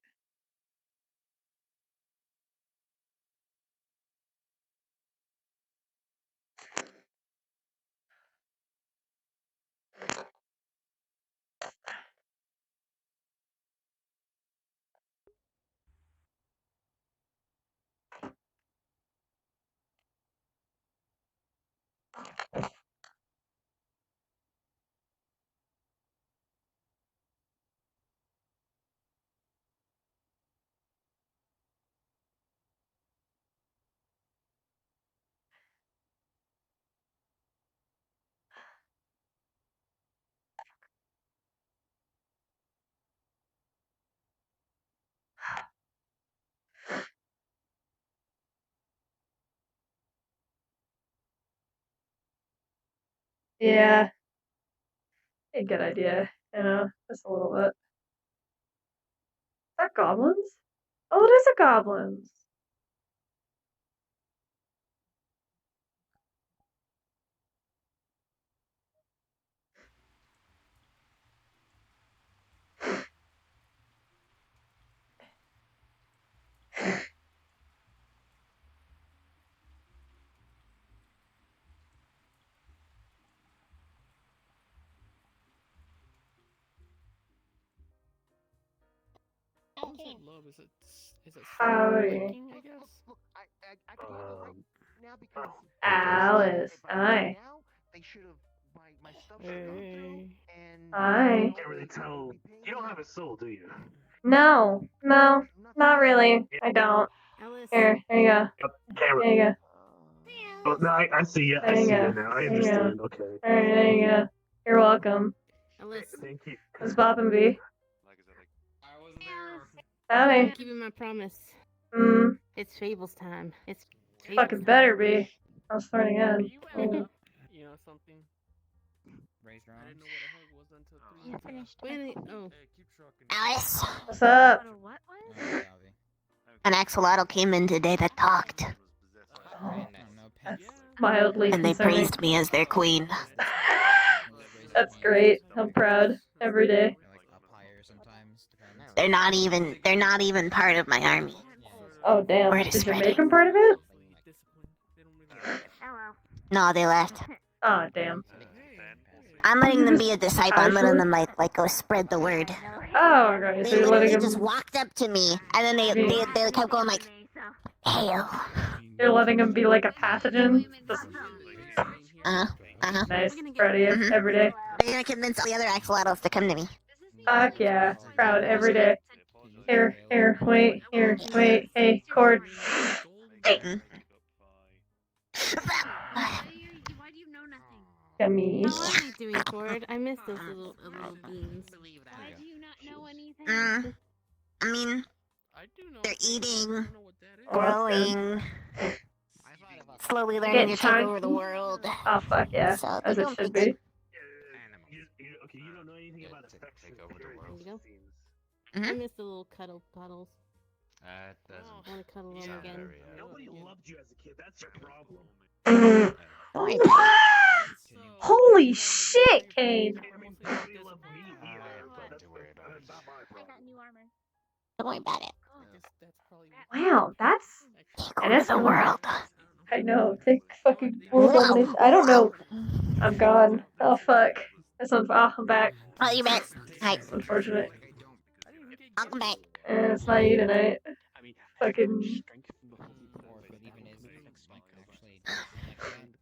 Yeah, a good idea, just a little bit. Is that goblins? Oh, it is a goblins. Okay. Love, is it Howdy. working, I guess? Look, I can tell you right now because Alice, hi. they should have my stuff should come through and Hi. You can't really tell. You don't have a soul, do you? No, not really. I don't. Here you go. There you go. Oh, no, I see you. I There you see go. you now. I There you understand. go. Okay. Alright, there you go. You're welcome. Thank you. What's boppin' B? I'm Howdy. keeping my promise. It's Fable's time. It's Fable's Fucking better be. I was starting again. You know something? Raised your I didn't know what a hug was until 3 You finished. Wait, oh. keep trucking. Alice. What's up? An axolotl came in today that talked. That's mildly And they concerning. praised me as their queen. That's great. I'm proud. Every day. They're not even part of my army. Oh damn. Word is Did you make spreading. him part of it? No, they left. Oh damn. I'm letting them be a disciple. I'm letting them like go spread the word. Oh, okay, so They you're letting literally just him. walked up to me, and then they kept going like, "Hail." You're letting him be like a pathogen. Just nice, proud of you every day. They're gonna convince all the other axolotls to come to me. Fuck yeah, proud every day. Here, wait, hey, cord. Yummy. Oh, How are they doing, Cord? I miss those little beans. Why do you not know anything? I mean, they're eating, Oh, that's growing, slowly learning Getting to take over chunky. the world. Oh fuck yeah, So as they're it doing should pretty be. Okay, you don't know anything about effects of materials. You know? Mm-hmm. I miss the little cuddles. That doesn't. I want to cuddle them sound again. very, Nobody loved you as a kid. That's your problem. Holy shit, Kane! Nobody loved me either, but that's not my problem. Don't worry about it. Wow, that's Take over the world. I know. Take fucking world domination. I don't know. I'm gone. Oh fuck. That's I'm back. Oh, you back? Hi. That's unfortunate. Welcome back. It's not you tonight. Fucking.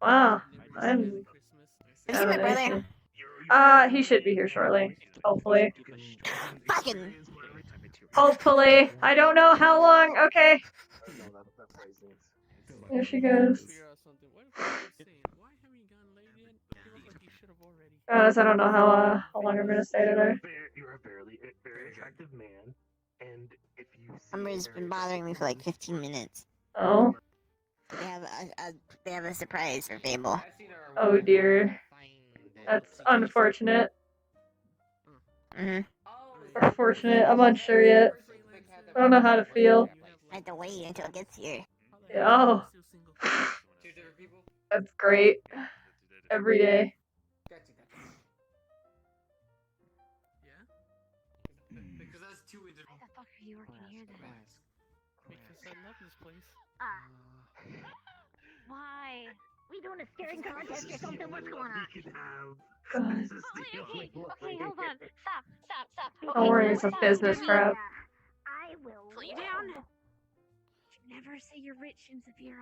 Wow. I'm. Have you seen my brother? He should be here shortly. Hopefully. Fucking. Hopefully. I don't know how long. Okay. There she goes. Honest, I don't know how long I'm gonna stay today. You're a very attractive man, and if you Summer's been bothering me for like 15 minutes. Oh. They have a surprise for Fable. Oh dear. That's unfortunate. Or fortunate. I'm unsure yet. I don't know how to feel. I have to wait until it gets here. Oh. That's great. Every day. Because that's too interesting. Why the fuck are you working here then? Because I love this place. Why? We doing a scaring contest or something? What's going on? God. Okay, hold on. Stop. Don't worry, it's a business crap. I will. Pull you down. Never say you're rich in Zafira.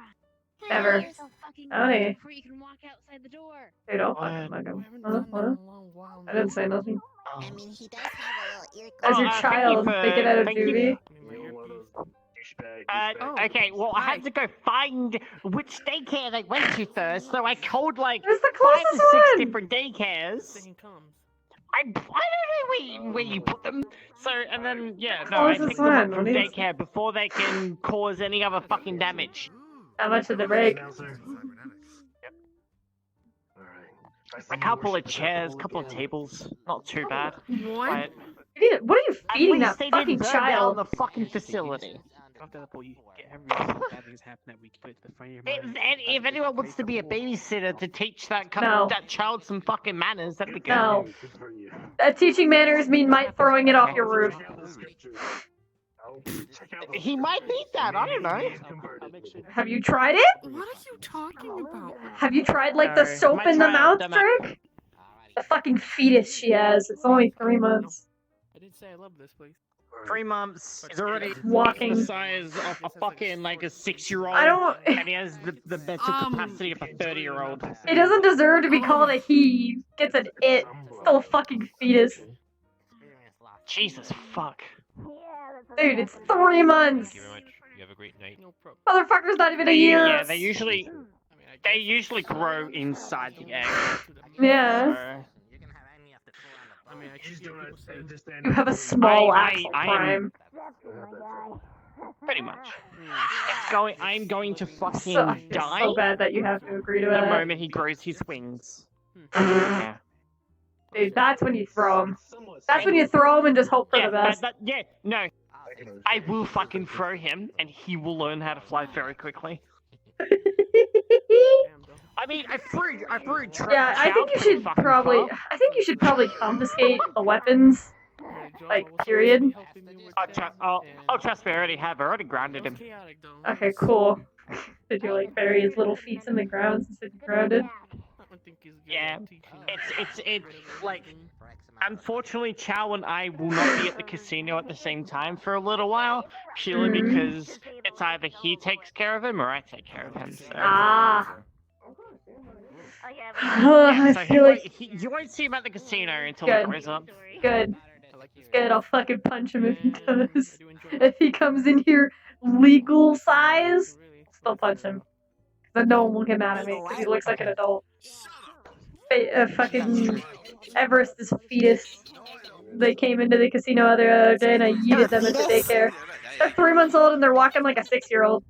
Never. You're so fucking Howdy. rich before you can walk outside the door. Dude, don't fucking look him. What? I didn't say nothing. I mean, he does have a little ear. As your child, make it out of juvie. Okay, well, I had to go find which daycare they went to first, so I called like Where's the 5 to 6 closest one? different daycares. I don't know where you put them. So, and then, yeah, no, I Closest picked them up one, from what is- daycare before they can cause any other fucking damage. How much did they break? A couple of chairs, a couple of tables, not too bad. What? What are you feeding that they fucking didn't burn child? down the fucking facility. If anyone wants to be a babysitter to teach that No. that child some fucking manners, that'd be good. No. Teaching manners mean might throwing it off your roof. He might need that, I don't know. Have you tried it? What are you talking about? Have you tried like the soap My in the child, mouth dumbass. trick? The fucking fetus she has. It's only 3 months. I did say I love this place. 3 months. He's already Walking. the size of a fucking like a 6-year-old. I don't- And he has the mental capacity of a 30-year-old. It doesn't deserve to be called a he. Gets an it. It's still a fucking fetus. Jesus fuck. Dude, it's 3 months. Thank you very much. You have a great night. Motherfucker's not even a year. Yeah, they usually grow inside the egg. Yeah. I mean, I choose people say You have a small I axle am- prime. Pretty much. I'm going to fucking It's die so bad that you have to agree to the that. moment he grows his wings. Yeah. Dude, that's when you throw him. That's when you throw him and just hope for the best. No. I will fucking throw him, and he will learn how to fly very quickly. I mean, I threw Yeah, I think you should probably. I think you should probably confiscate the weapons. Like, period. Oh, trust me, I already have. I already grounded him. Okay, cool. Did you like bury his little feet in the ground since it's grounded? Yeah, it's like Unfortunately, Chow and I will not be at the casino at the same time for a little while, purely because it's either he takes care of him or I take care of him. So. Ah. Yeah, I so feel like you won't see him at the casino until Good. he grows up. good. Good. I'll fucking punch him if he does. If he comes in here legal size, still punch him. But no one will get mad at me because he looks like an adult. Fucking Everest is a fetus. They came into the casino the other day and I yeeted them into daycare. They're 3 months old and they're walking like a 6-year-old.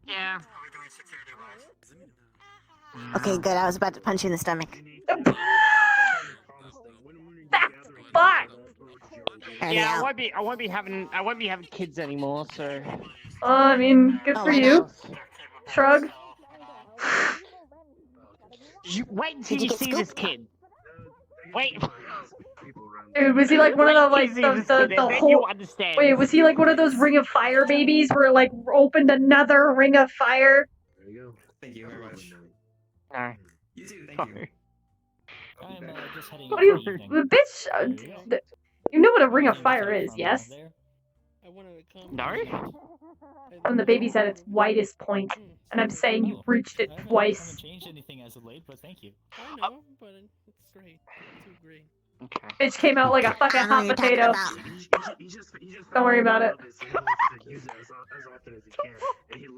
Yeah. Okay, good. I was about to punch you in the stomach. That's fine. Yeah, I won't be having kids anymore. So. I mean, good for you. Shrug. Wait until you see this kid. Wait. Dude, was he like one of the like the whole? Wait, was he like one of those Ring of Fire babies where like opened another Ring of Fire? There you go. Thank you very much. Alright. You too. Thank you. What do you, bitch? You know what a Ring of Fire is, yes? No. When the baby's at its whitest point, and I'm saying you reached it twice. Changed anything as of late, but thank you. I know, but it's great. Too great. Okay. Bitch came out like a fucking hot potato. Don't worry about it.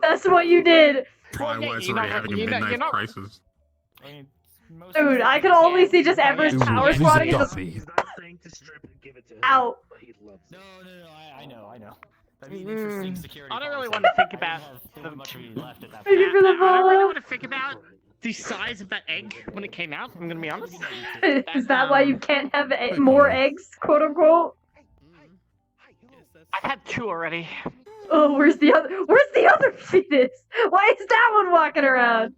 That's what you did. Probably why it's already having a midnight crisis. Dude, I could only see just Everest power squatting and just out. No, I know. I mean, interesting security. I don't really want to think about much of you left at that Thank you for the I don't really follow. want to think about the size of that egg when it came out. I'm gonna be honest. Is that why you can't have more eggs, quote unquote? I've had 2 already. Oh, where's the other? Where's the other fetus? Why is that one walking around?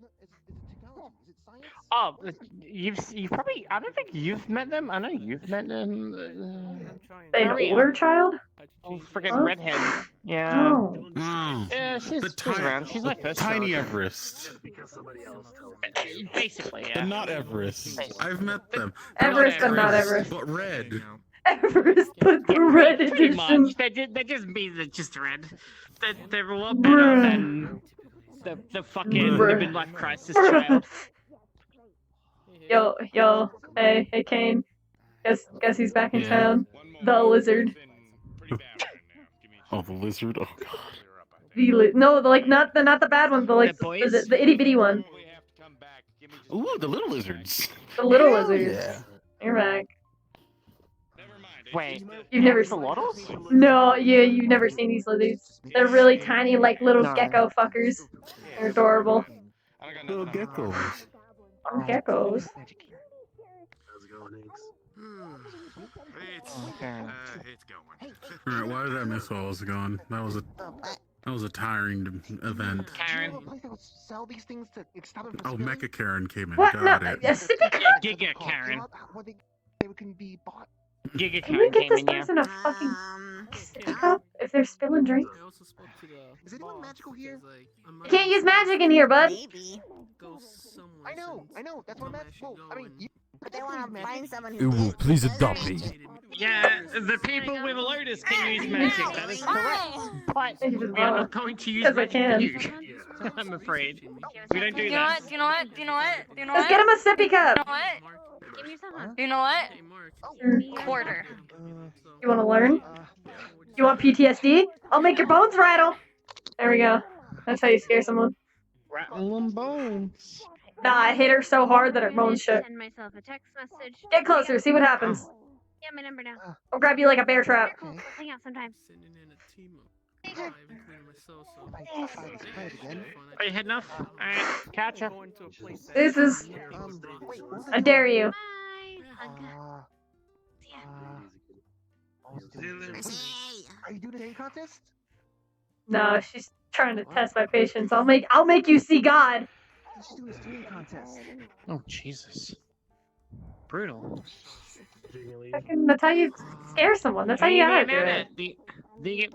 Oh, you've probably. I don't think you've met them. I know you've met them. An older child? Oh, friggin' Huh? redhead. Yeah. Oh. Yeah, she's around. She's my first Tiny dog. Everest. Basically, yeah. But not Everest. I've met them. Everest, but not Everest. But red. Everest, but the red Pretty edition. much. They just mean they're just red. They're a lot better than the fucking Bruh. midlife crisis child. Yo, hey, Kane. Guess he's back in town. The lizard. Oh, the lizard. Oh god. No, not the bad one. The itty bitty one. Ooh, the little lizards. The little lizards. Yeah. You're back. Wait, You've never the Lottles? No, you've never seen these lizards. They're really tiny, like little No. gecko fuckers. They're adorable. Little geckos. Oh, geckos. Alright, why did I miss while I was gone? That was a tiring event. Karen. Sell these things to stop them Oh, Mecha Karen came in. What? Got No, it. Giga Karen. They can be bought. Giga Can we Karen get came this in, yeah. person a fucking sippy cup if they're spilling drinks? Is anyone magical here? You can't use magic in here, bud. I know. That's what I'm at. Well, I mean, But they want to find someone who Ooh, please adopt me. Yeah, the people with Lotus can use magic. That is correct. But we are not going to use Yes, I magic can. for you. I'm afraid. We don't do You know that. what? You know what? You know what? You know Let's what? get him a sippy cup. You know what? Give me some. You know what? Quarter. You want to learn? You want PTSD? I'll make your bones rattle. There we go. That's how you scare someone. Rattle them bones. Nah, I hit her so hard that her bones shook. Send myself a text message. Get closer, see what happens. Yeah, my number now. I'll grab you like a bear trap. Cool. Let's hang out sometime. Are you heading off? Alright, catch ya. This is... I dare you. Are you doing a name contest? No, she's trying to test my patience. I'll make you see God. She's doing a streaming contest. Oh, Jesus. Brutal. That's how you scare someone. That's how you gotta do it.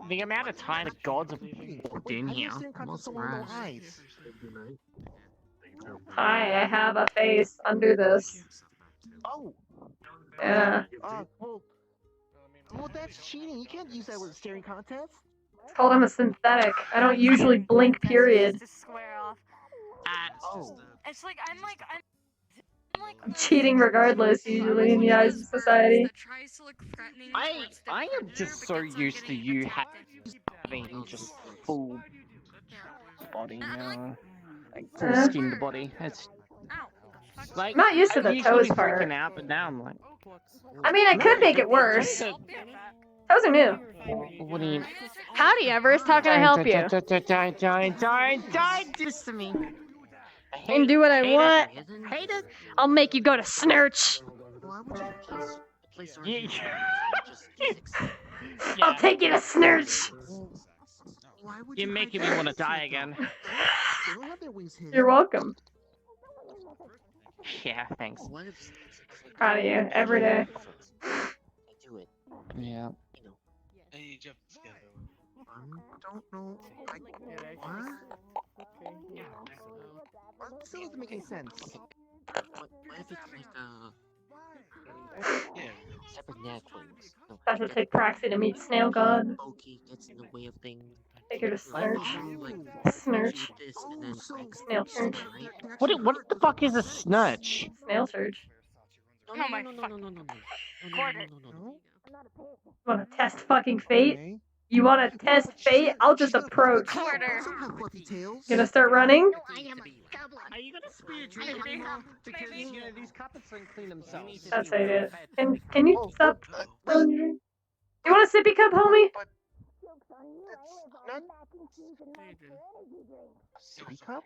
The amount of time the gods have put in here. I'm surprised. Hi, I have a face under this. Oh, Yeah. Well, that's cheating. You can't use that with a staring contest. It's called I'm a synthetic. I don't usually blink, period. Just square off. It's like I'm like I'm cheating regardless, usually, in the eyes of society. I am just so used to you having just full body now, like full skinned body. It's like I'm not used to the usually toes part. freaking out, but now I'm like, I mean, I could make it worse. Toes are new. what do you? Howdy, Everest. How can I help you? Don't do this to me. I can do what I want. Hate it. I'll make you go to Snurch. I'll take you to Snurch. You're making me want to die again. You're welcome. Yeah, thanks. Proud of you, every day. Yeah. Don't know. What? Still doesn't make any sense. What if it's like supernatural? That would take Praxi to meet Snail God. Pokey gets in the way of things. Take her to Snurch. Snurch. Snail Church. What the fuck is a snurch? Snail Church. Oh my fucking quarter. Wanna test fucking fate? You wanna test fate? I'll just approach. Quarter. Gonna start running? I am a Are you gonna spear drink anymore? Because you know these carpets don't clean themselves. That's it. Can you stop? You want a sippy cup, homie? Sippy cup?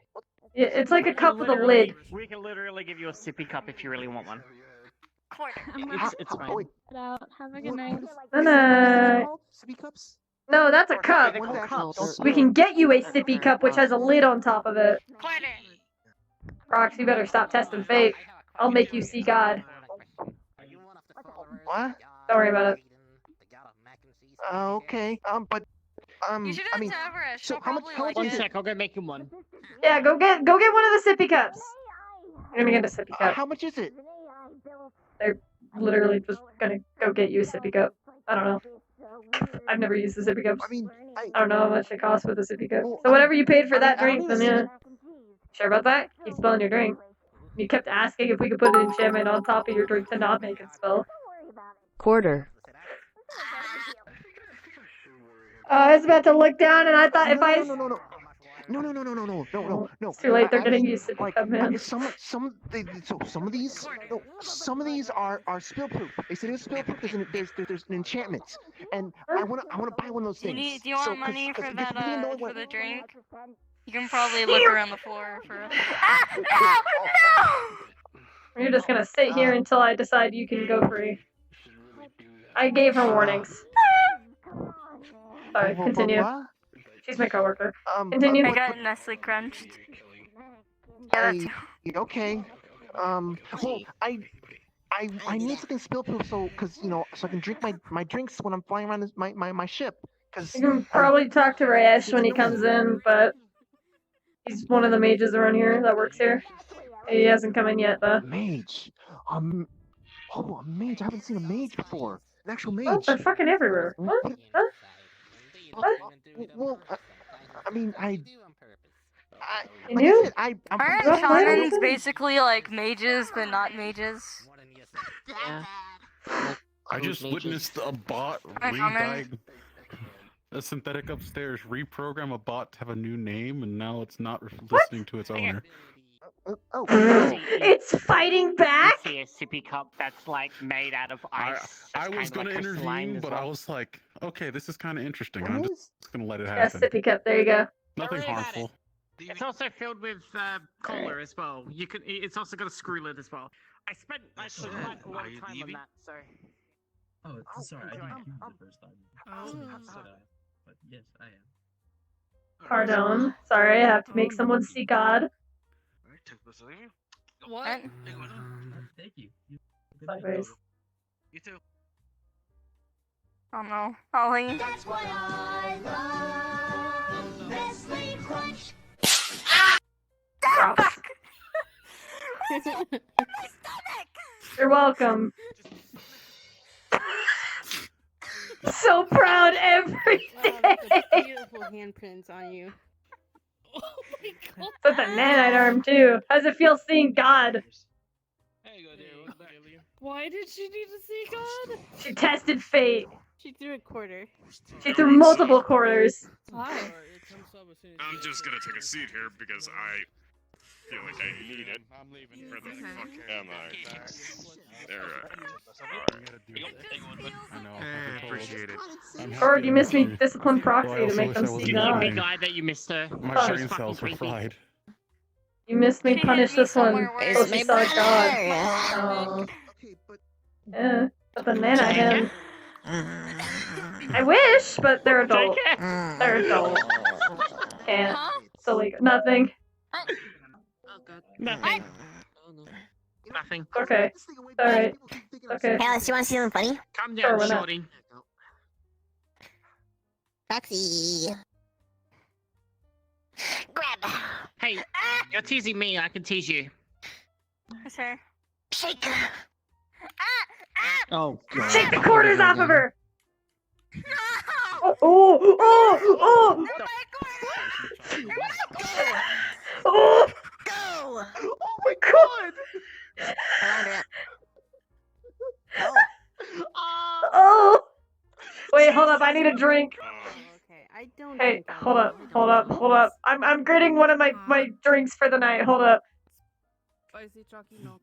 Yeah, it's like a cup with a lid. We can literally give you a sippy cup if you really want one. quarter. It's fine. Have a good night. Sippy cups? No, that's a cup. We can get you a sippy cup which has a lid on top of it. Rox, you better stop testing fate. I'll make you see God. What? Don't worry about it. Okay. You should I mean, have Everest. so how much One is it? sec, I'll go make him one. Yeah, go get one of the sippy cups. You're gonna get a sippy cup. How much is it? They're literally just gonna go get you a sippy cup. I don't know. I've never used the sippy cups. I don't know how much it costs with a sippy cup. So whatever you paid for that drink, then yeah. Sure about that? Keep spilling your drink. You kept asking if we could put it in champagne on top of your drink to not make it spill. Quarter. I was about to look down and I thought if I... No. It's too late, they're getting used to the cup, man. Some of these are spill proof. They said it's spill proof. There's an enchantment, and I wanna buy one of those things. Do you want money for that for the drink? You can probably look around the floor for it. No! You're just gonna sit here until I decide you can go free. I gave her warnings. Sorry, continue. She's my coworker. Continue. I got Nestle crunched. Yeah, that's... Okay. Well, I need something spill proof so I can drink my drinks when I'm flying around my ship. You can probably talk to Rayesh when he comes in, but he's one of the mages around here that works here. He hasn't come in yet, though. Mage. A mage. I haven't seen a mage before. An actual mage. Oh, they're fucking everywhere. What? Huh? What? Well, I mean, You knew? I'm Aren't shamans basically like mages, but not mages? Yeah. I just witnessed a bot a synthetic upstairs reprogram a bot to have a new name, and now it's not listening to its owner. It's fighting back? You see a sippy cup that's like made out of ice. I was gonna intervene, but I was like, okay, this is kind of interesting. I'm just gonna let it Yeah, happen. sippy cup, there you go. Nothing harmful. It's also filled with cola as well. It's also got a screw lid as well. I spent actually quite a lot of time on that, so. Oh, sorry, I didn't hear the first time. But yes, I am. Pardon. Sorry, I have to make someone see God. What? Thank you. Sideways. You too. Oh no, Ollie. That's what I love. Nestle Crunch. You're welcome. So proud every Wow, that's day. a beautiful handprints on you. Oh my god. With a nanite arm too. How does it feel seeing God? Why did she need to see God? She tested fate. She threw a quarter. She threw multiple quarters. Why? I'm just gonna take a seat here because I feel like I need it. I'm leaving. Where the fuck am I? There I know. I appreciate it. Or you missed me discipline proxy to make them see God. Be glad that you missed her. My She was brain fucking cells were creepy. fried. You missed me punish this one. So she saw God. Oh. Yeah, but the nanite him. I wish, but they're adult. They're adult. Can't. So like nothing. Nothing. Nothing. Okay. Alright. Okay. Hey, Alice, you want to see something funny? Calm Sure, down, why not? shorty. Proxy. Grab. Hey, you're teasing me. I can tease you. Sir. Shake. Oh, God. Take the quarters off of her! Oh! Oh! Go! Oh my god! Oh! Wait, hold up, I need a drink. Okay, I don't. Hey, drink hold alcohol. up. I'm gritting one of my drinks for the night. Hold up. Spicy chalky milk.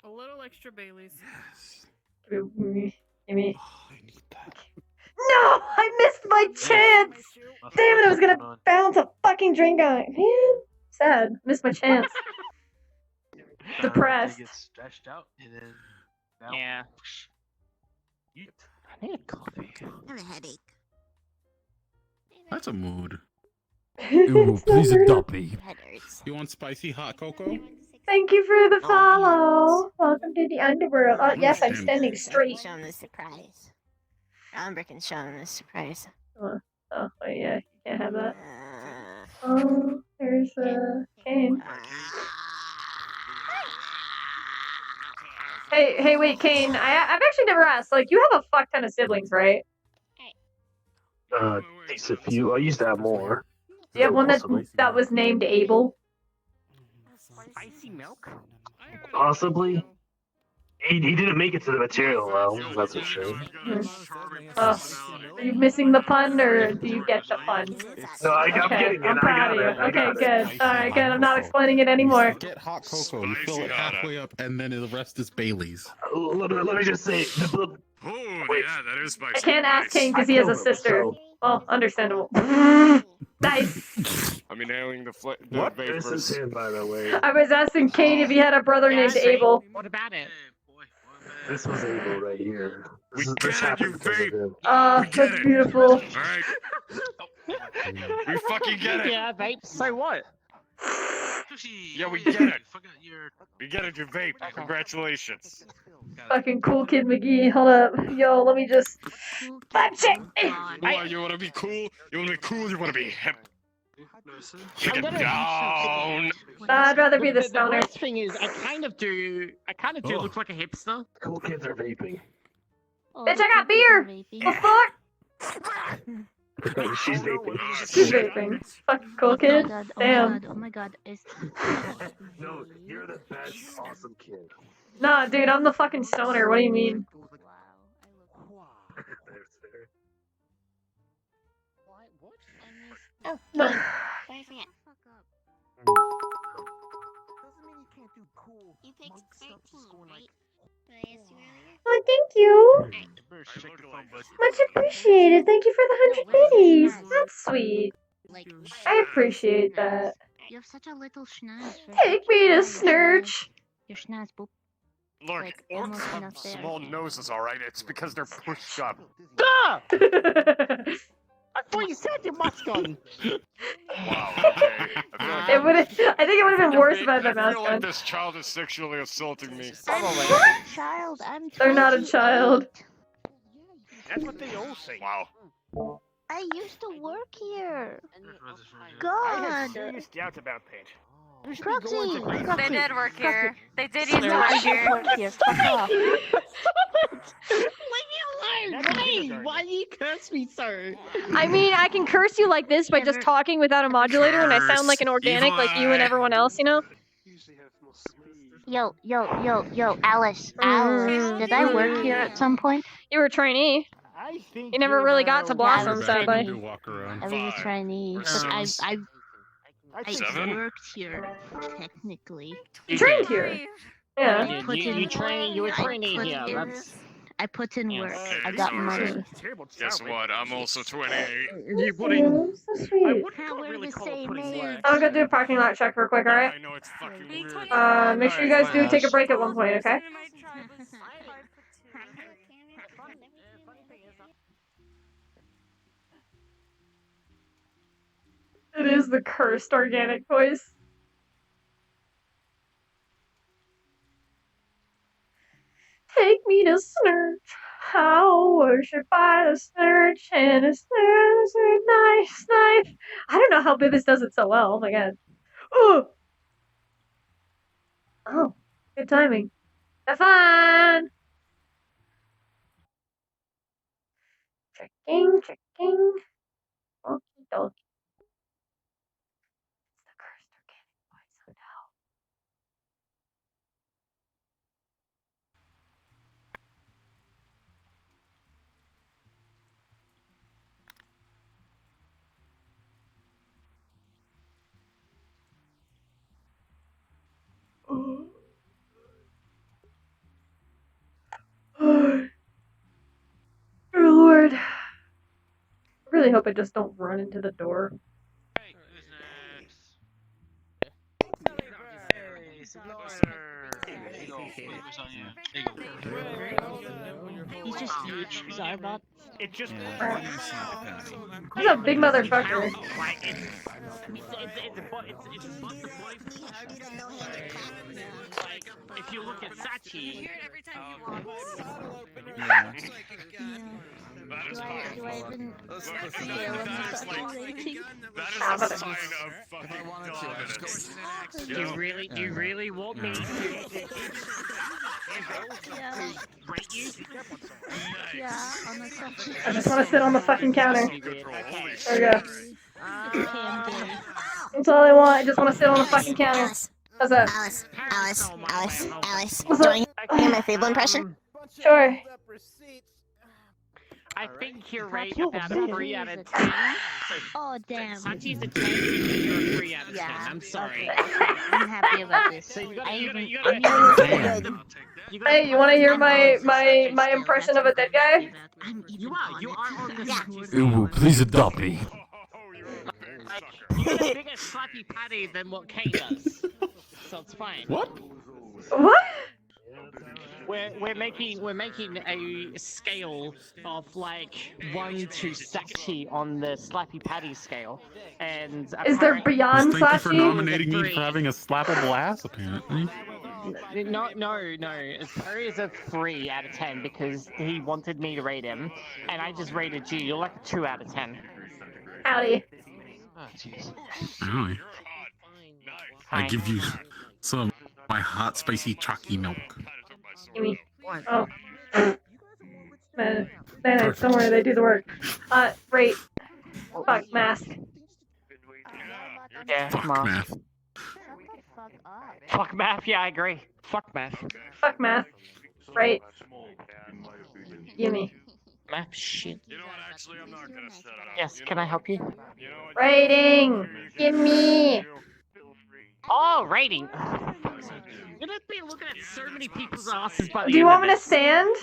A little extra Bailey's. Give me. No! I missed my chance! Damn it, I was gonna bounce a fucking drink on it. Man, sad. Missed my chance. Depressed. Get stretched out and then. Yeah. I need a coffee. I have a headache. That's a mood. Ooh, please adopt me. Head hurts. You want spicy hot cocoa? Thank you for the follow. Welcome to the underworld. Oh, yes, I'm standing straight. Show him the surprise. Umber can show him the surprise. Oh, yeah, you can't have that. Oh, there's Kane. Hey, wait, Kane. I've actually never asked. Like, you have a fuck ton of siblings, right? Decent few. I used to have more. Do you have one Possibly. that was named Abel? Spicy milk? Possibly. He didn't make it to the material well. That's a shame. Are you missing the pun, or do you get the pun? No, I'm getting it. I'm proud of you. Okay, good. Alright, good. I'm not explaining it anymore. Get hot cocoa. You fill it halfway up, and then the rest is Bailey's. Let me just say. Oh, yeah, that is spicy. I can't ask Kane because he has a sister. Well, understandable. Nice. I'm inhaling the What? vapors. This is him, by the way. I was asking Kane if he had a brother named Abel. What about it? This was Abel right here. This get it, happened you because of him. That's beautiful. Alright. We fucking get it. Yeah, babe. So what? Yeah, we get it. We get it, you vape. Congratulations. Fucking cool kid McGee. Hold up. Yo, let me just. Fact check. Oh, you wanna be cool? You wanna be cool? You wanna be hip? Take it down. I'd rather be the stoner. worst thing is, I kind of do look like a hipster. Cool kids are vaping. Bitch, I got beer. The fuck? She's vaping. She's vaping. Fucking cool kid. Damn. Oh my god, No, you're the best awesome kid. Nah, dude, I'm the fucking stoner. What do you mean? Oh, No. why is that? You picked 13, right? Did I ask you earlier? Oh, thank you. Much appreciated. Thank you for the 100 biddies. That's sweet. Like, I appreciate that. you have such a little schnoz. Take me to Snurch. Your schnoz, boop. Look, Like, orcs almost have enough there. small noses, alright? It's because they're pushed up. Ah! I thought you said your mask on. Wow, okay. It would. I think it would have been worse if I had my I mask feel like on. this child is sexually assaulting me. I'm not a child. I'm They're not a 28. child. That's what they all say. Wow. I used to work here. I God. have serious doubts about that. Croxy! They did work here. They did used to No, work I here. don't work here. Fuck off. Leave me alone! Why? Why do you curse me so? I mean, I can curse you like this by just talking without a modulator, and I sound like an organic, like you and everyone else, you know? Yo, Alice. Alice, did I work here at some point? You were a trainee. You never really got to blossom, sadly. I was a trainee, but I worked here technically. You trained here. Yeah. You were trainee here. I put in work. I got money. Guess what? I'm also 28. You putting? So sweet. We're the same age. I'm gonna do a parking lot check real quick, alright? I know it's fucking weird. Make sure you guys do take a break at one point, okay? It is the cursed organic voice. Take me to Snurch. I'll worship by the Snurch and a Snurch knife. I don't know how Bibis does it so well. Oh my god. Oh! Oh, good timing. Have fun! Checking. Okie dokie. It's the cursed organic voice, oh no. Oh Lord. I really hope I just don't run into the door. He's just huge. Zarbot. It just. He's a big motherfucker. If you look at Sachi, That is Do I even That Ah, is a sign of fucking dominance. you really want me to rate you? Yeah, on the second. I just want to sit on the fucking counter. There we go. That's all I want. I just want to sit on the fucking counter. How's that? Alice. What's up? Doing my Fable impression? Sure. I think you're right about a 3 out of 10. Oh, damn. Sachi's a 10, you're a 3 out of 10. I'm sorry. I'm happy about this. So you gotta Hey, you want to hear my impression of a dead guy? You are on the Ooh, please adopt me. You got a bigger slappy patty than what Kay does. So it's fine. What? What? We're making a scale of like 1 to Sachi on the slappy patty scale, and Is there beyond Thank you for Sachi? nominating me for having a slappable ass, apparently. No. Terry is a 3 out of 10 because he wanted me to rate him, and I just rated you. You're like a 2 out of 10. Howdy. Oh jeez. Really? I give you some of my hot, spicy chalky milk. Gimme. Oh. Man, don't worry, they do the work. Rate. Fuck, mask. Yeah, Fuck math. math. Fuck math. Yeah, I agree. Fuck math. Fuck math. Rate. Gimme. Math shit. You know what, actually, I'm not gonna set it up. Yes, can I help you? You know what? Rating. Gimme. Oh, rating. You're gonna be looking at so many people's asses by the Do you end want of me to this. stand?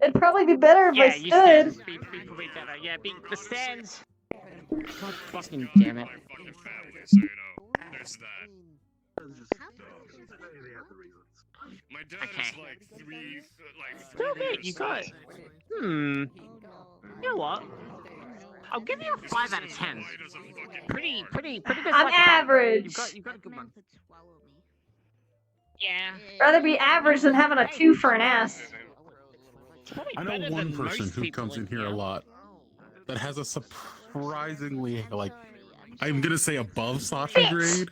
It'd probably be better if Yeah, I you stood. stand. Be probably better. Yeah, the stands. God fucking damn it. Fucking family, so you know, there's that. My dad is like three Okay, meters you got it. tall. You know what? I'll give you a 5 out of 10. Pretty good. I'm average. You got a good one. Yeah. Rather be average than having a 2 for an ass. I know one person who comes in here a lot that has a surprisingly, like, I'm gonna say above Sasha grade.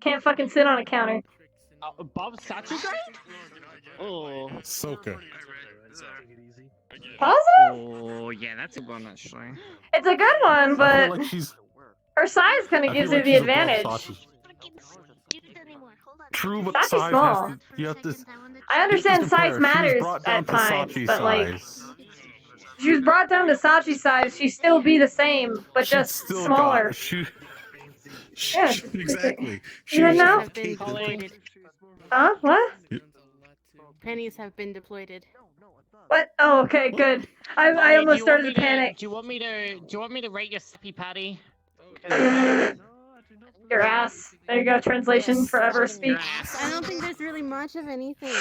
Can't fucking sit on a counter. Above Saturday? Oh. Soka. Positive? Oh, yeah, that's a one actually. It's a good one, I but feel like she's. her size kind of I gives feel her like the she's above advantage. Sachi. True, but Sachi's size small. has to. You have to. I understand Just compare. size matters She's brought down at to times, Sachi's but like, size. if she was brought down to Sachi's size, she'd still be the same, but She'd just still smaller. got. Yeah, exactly. You didn't know? Have been deployed. Huh? What? Pennies have been deployed. What? Oh, okay, good. I Molly, almost started to panic. Do you want me to rate your sippy patty? Your ass. There you go. Translation forever speak. I don't think there's really much of anything.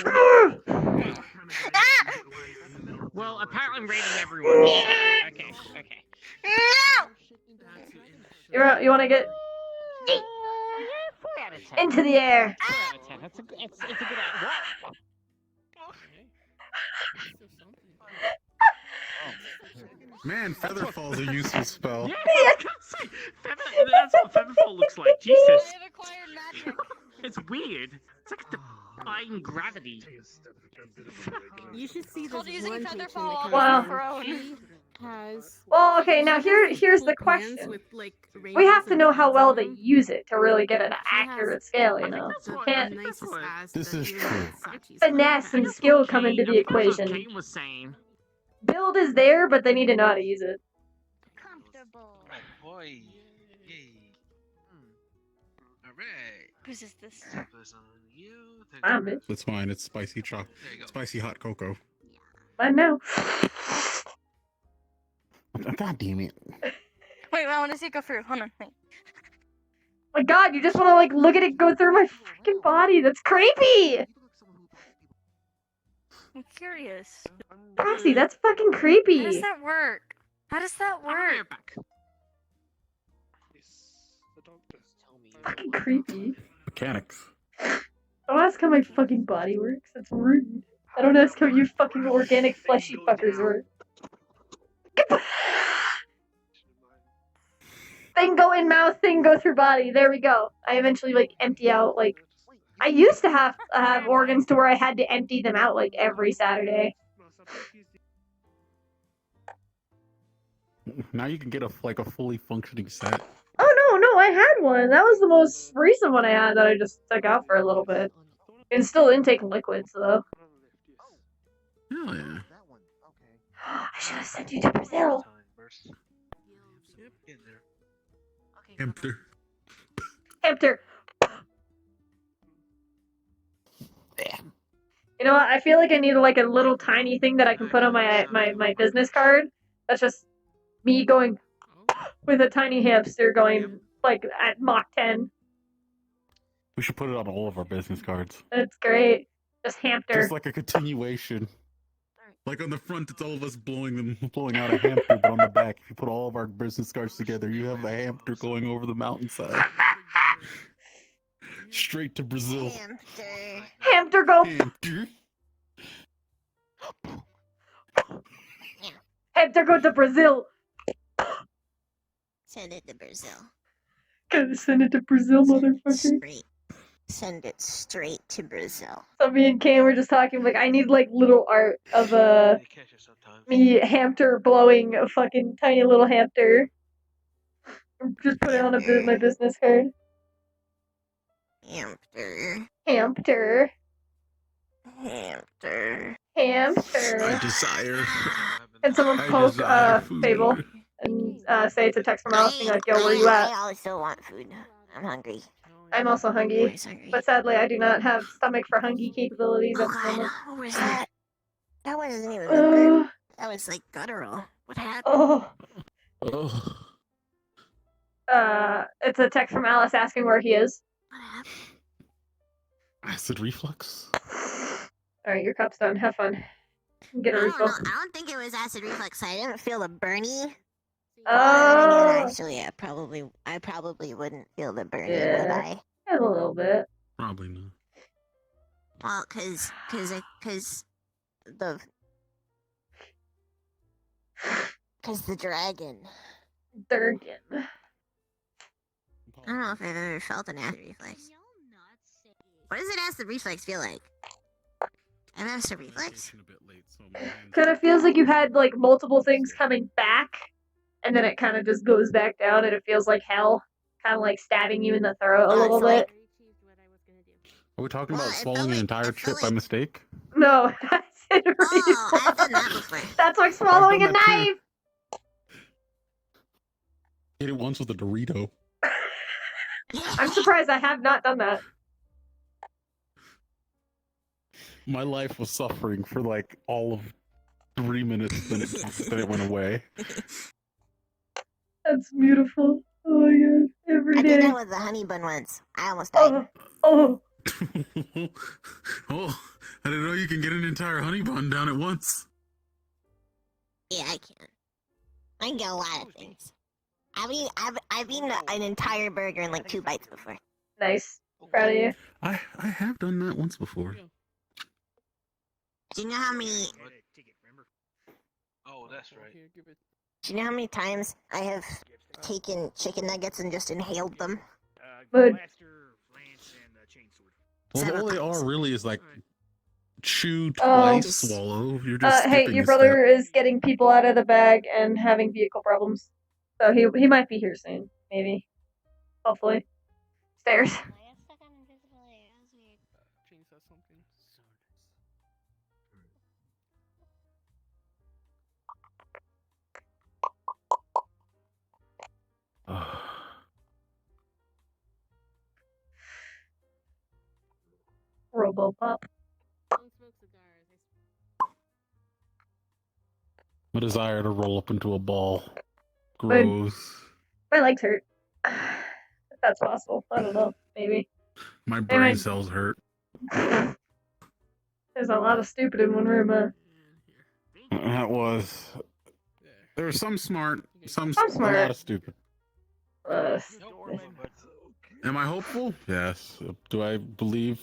Well, apparently I'm rating everyone. Okay. You want to get 4 out of 10. into the air? 4 out of 10. It's a good what? Man, Featherfall's a useful spell. Yeah, I was gonna say, that's what Featherfall looks like. Jesus. It's weird. It's like defying gravity. You should see this one using patron that Featherfall comes Wow. in. Throne. She has. Well, okay, now she has here's full the plans question. with, like, We rainbows have to and know how beads well on they them. use it to really get an She has accurate scale, you know? That's what, Can't nicest ass This that is even true. Sachi's finesse and skill come into the equation. Kane was saying. Build is there, but they need to know how to use it. Comfortable. Right, boy. Yay. Alright. Whose is this? Focus on you. Mine, bitch. That's fine. It's spicy spicy hot cocoa. I know. God damn it. Wait, I want to see it go through. Hold on, wait. My God, you just want to like look at it go through my freaking body. That's creepy. I'm curious. Foxy, that's fucking creepy. How does that work? How does that work? Fucking creepy. Mechanics. Don't ask how my fucking body works. That's rude. I don't ask how you fucking organic fleshy fuckers work. Thing go in mouth, thing go through body. There we go. I eventually like empty out like. I used to have organs to where I had to empty them out like every Saturday. Now you can get a fully functioning set. Oh no, I had one. That was the most recent one I had that I just took out for a little bit. It's still intake liquids though. Hell yeah. I should have sent you to Brazil. Hamster. Hamster. You know what? I feel like I need like a little tiny thing that I can put on my business card. That's just me going with a tiny hamster going like at Mach 10. We should put it on all of our business cards. That's great. Just hamster. Just like a continuation. Like on the front, it's all of us blowing out a hamster, but on the back, if you put all of our business cards together, you have a hamster going over the mountainside. Straight to Brazil. Hamster go. Hamster. Hamster go to Brazil. Send it to Brazil. Gotta send it to Brazil, motherfucker. Straight. Send it straight to Brazil. So me and Kane were just talking like I need like little art of me hamster blowing a fucking tiny little hamster. Just put it on my business card. Hamster. Hamster. Hamster. Hamster. I desire. And someone poke Fable and say it's a text from Alice being like, yo, where you at? I also want food. I'm hungry. I'm also hungry. But sadly I do not have stomach for hungry capabilities at the moment. What was that? That wasn't even good. That was like guttural. What happened? Oh. It's a text from Alice asking where he is. What happened? Acid reflux? Alright, your cup's done. Have fun. Get a I don't refill. know. I don't think it was acid reflux. I didn't feel the burny. Oh. Actually, I probably wouldn't feel the burning, Yeah. would I? A little bit. Probably not. Well, cause the dragon. Durgan. I don't know if I've ever felt an acid reflex. What does an acid reflex feel like? An acid reflex? Kind of feels like you had like multiple things coming back, and then it kind of just goes back down, and it feels like hell, kind of like stabbing you in the throat a little bit. Are we talking about swallowing an entire chip by mistake? No, acid Oh, I've done that before. That's like swallowing a I've done that knife. Hit it once with a Dorito. I'm surprised I have not done that. My life was suffering for like all of 3 minutes, then it went away. That's beautiful. Oh my god, every I day. did that with the honey bun once. I almost died. Oh. Oh, I didn't know you can get an entire honey bun down at once. Yeah, I can. I can get a lot of things. I've eaten an entire burger in like 2 bites before. Nice. Proud of you. I have done that once before. Do you know how many? Oh, that's right. Do you know how many times I have taken chicken nuggets and just inhaled them? But Well, all they are really is like chew twice, swallow. You're just hey, skipping your a brother step. is getting people out of the bag and having vehicle problems, so he might be here soon. Maybe, hopefully, stairs. Robopop. My desire to roll up into a ball grows. My legs hurt. If that's possible. I don't know. Maybe. My brain cells hurt. There's a lot of stupid in one room, huh? That was. There was some smart, some smart. a lot of stupid. Am I hopeful? Yes. Do I believe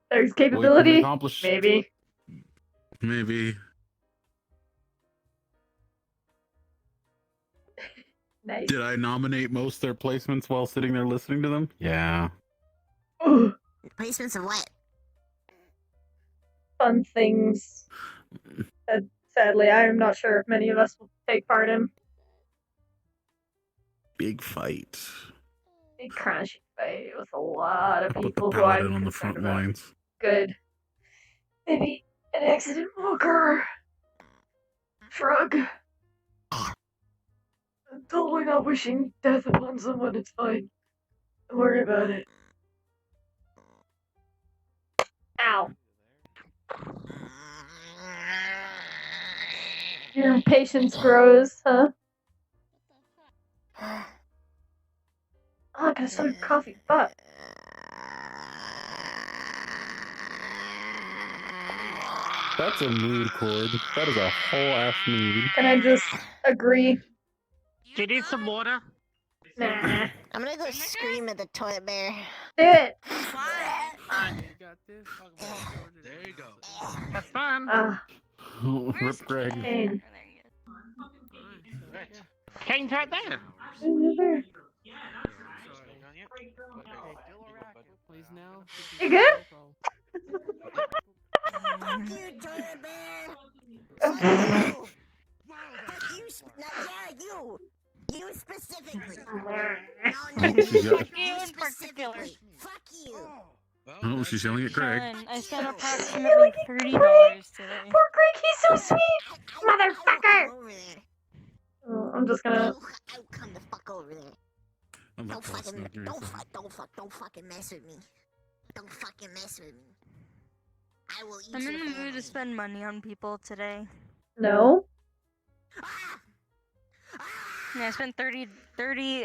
There's we can capability. accomplish? Maybe. Maybe. Nice. Did I nominate most of their placements while sitting there listening to them? Yeah. Placements of what? Fun things that sadly I am not sure if many of us will take part in. Big fight. Big crashing fight with a lot of Put the people who paladin I'm on the concerned front about. lines. Good. Maybe an accident will occur. Shrug. I'm totally not wishing death upon someone, it's fine. Don't worry about it. Ow. Your impatience grows, huh? Oh, I got a soda coffee, fuck. That's a mood chord. That is a whole ass mood. Can I just agree? Do you need some water? Nah. I'm gonna go scream at the toilet bear. Do it! There you go. That's fun. Rip Greg. Pain. Kane's right there. You good? Fuck you, toilet bear! Fuck you! Fuck you! Yeah, you! You specifically! No, She's yelling. You in particular. Fuck you! Oh, she's yelling at Greg. I spent approximately $30 today. Poor Greg, he's so sweet! Motherfucker! Oh, I'm just gonna... I'll come the fuck over there. Don't fucking mess with me. Don't fucking mess with me. I will eat I'm your in the mood family. to spend money on people today. No? Yeah, I spent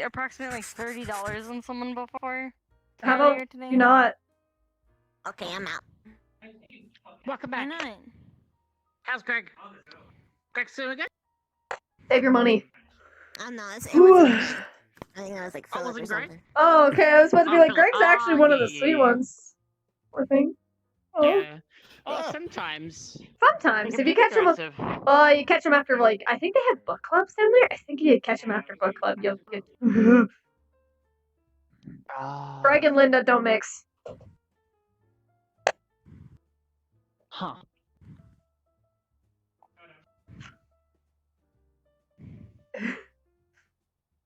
approximately $30 on someone before. How earlier about today. you not? Okay, I'm out. Welcome back. Why not? How's Greg? Greg's doing good? Save your money. Oh no, it wasn't. I think I was like Philip or wasn't Greg? something. Oh, okay, I was about to be like, Philip. Greg's actually one of the Yeah, sweet yeah. ones. Poor thing. Oh. Yeah. Oh, sometimes. Sometimes, They if can you be catch him, aggressive. you catch him after like I think they have book clubs down there. I think you catch him after book club. You'll get. Greg and Linda don't mix. Huh.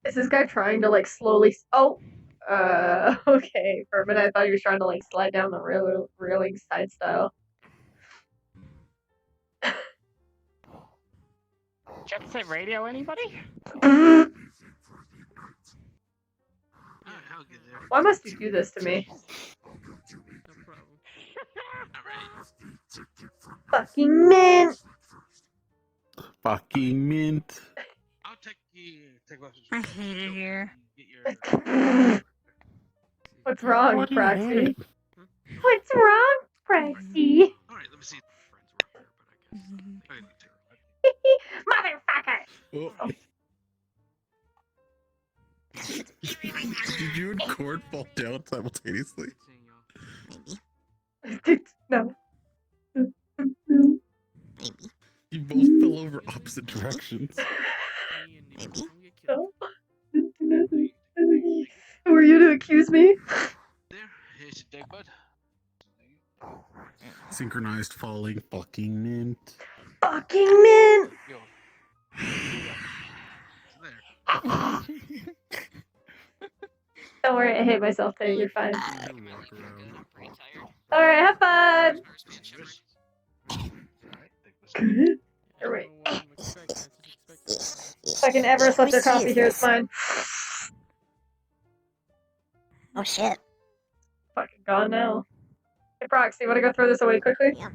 Is this guy trying to like slowly? Oh, okay. For a minute, I thought he was trying to like slide down the railing side style. Jet set radio, anybody? Why must you do this to me? Fucking mint. Fucking mint. I'll take I hate it here. What's wrong, Praxy? What's wrong, Praxy? Alright, let me see. Motherfucker! Oh. Did you and Cord fall down simultaneously? No. Maybe. You both fell over opposite directions. Maybe. No. Who are you to accuse me? Here's your dead bud. Synchronized falling. Fucking mint. Fucking mint! Don't worry, I hate myself today. You're fine. Alright, have fun! Alright. Fucking Everest left their coffee here, it's mine. Oh shit. Fucking gone now. Hey, Proxy, wanna go throw this away quickly? Yeah.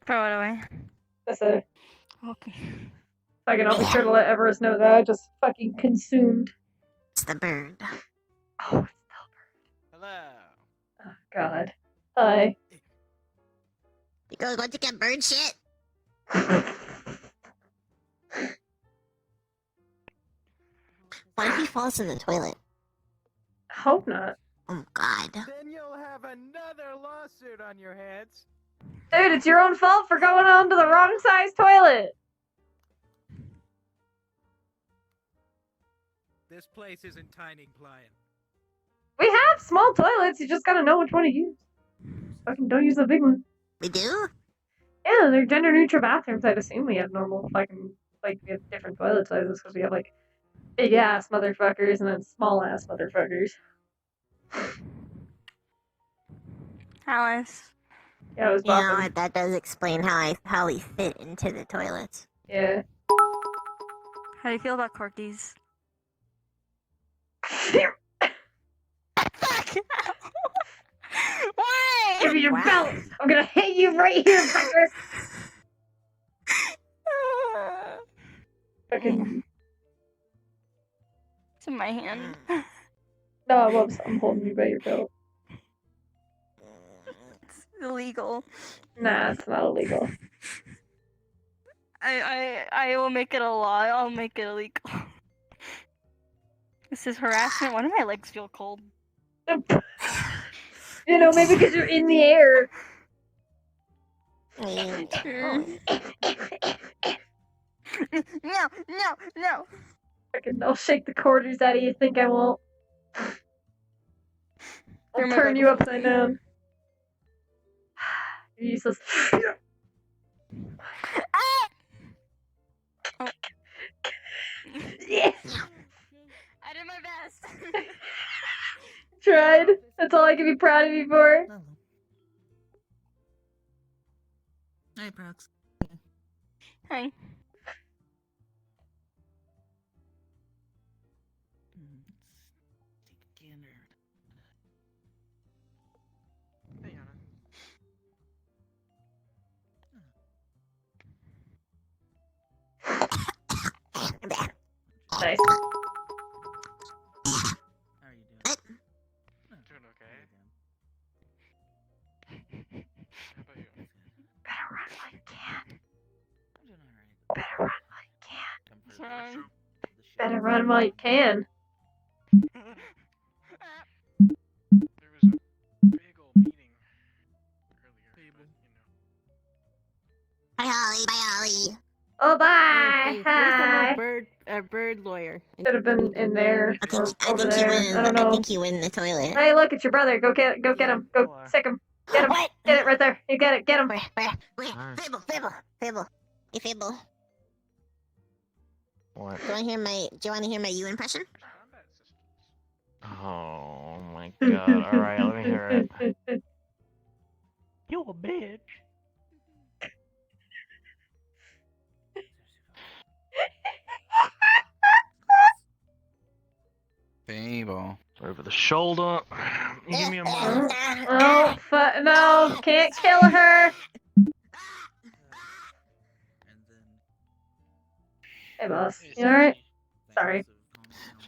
Throw it away. That's a. Okay. Fucking, I'll be sure to let Everest know that I just fucking consumed. It's the bird. Oh, it's Hello. Oh, God. Hi. You go to get bird shit? What if he falls in the toilet? Hope not. Oh God. Then you'll have another lawsuit on your hands. Dude, it's your own fault for going on to the wrong size toilet. This place isn't tiny, client. We have small toilets, you just gotta know which one to use. Fucking don't use the big one. We do? Yeah, they're gender neutral bathrooms. I'd assume we have normal fucking, like, we have different toilet sizes because we have, like, big ass motherfuckers and then small ass motherfuckers. Alice. Yeah, I was You know bopping. what? That does explain how we fit into the toilets. Yeah. How do you feel about corgis? Why? Give me your belt! I'm gonna hit you right here, fucker! Fucking. It's in my hand. No, I'm holding you by your belt. It's illegal. Nah, it's not illegal. I will make it a law. I'll make it illegal. This is harassment. Why do my legs feel cold? You know, maybe because you're in the air. No. Fucking, I'll shake the quarters out of you. Think I won't? I'll turn you upside down. You're useless. Oh. Yeah. I did my best. Tried. That's all I can be proud of you for. Hey, Prox. Hi. Nice. How are you doing? Doing okay. How about you? Better run while you can. I'm doing alright. Better run while you can. Come for the show. Better run while you can. There was a big old meeting earlier, but, you know. Bye, Holly. Bye, Holly. Oh, bye. Hi. Bird lawyer. Should have been in there or over I there. I don't know. think he went in the toilet. Hey, look, it's your brother. Go get him. Go sick him. Get him. Get it right there. You get it. Get him. Where? Fable. Hey, Fable. What? Do you want to hear my you impression? Oh my god. Alright, let me hear it. You a bitch. Fable. Over the shoulder. You give me a moment. Oh, no. Can't kill her. Hey, boss. You alright? Sorry.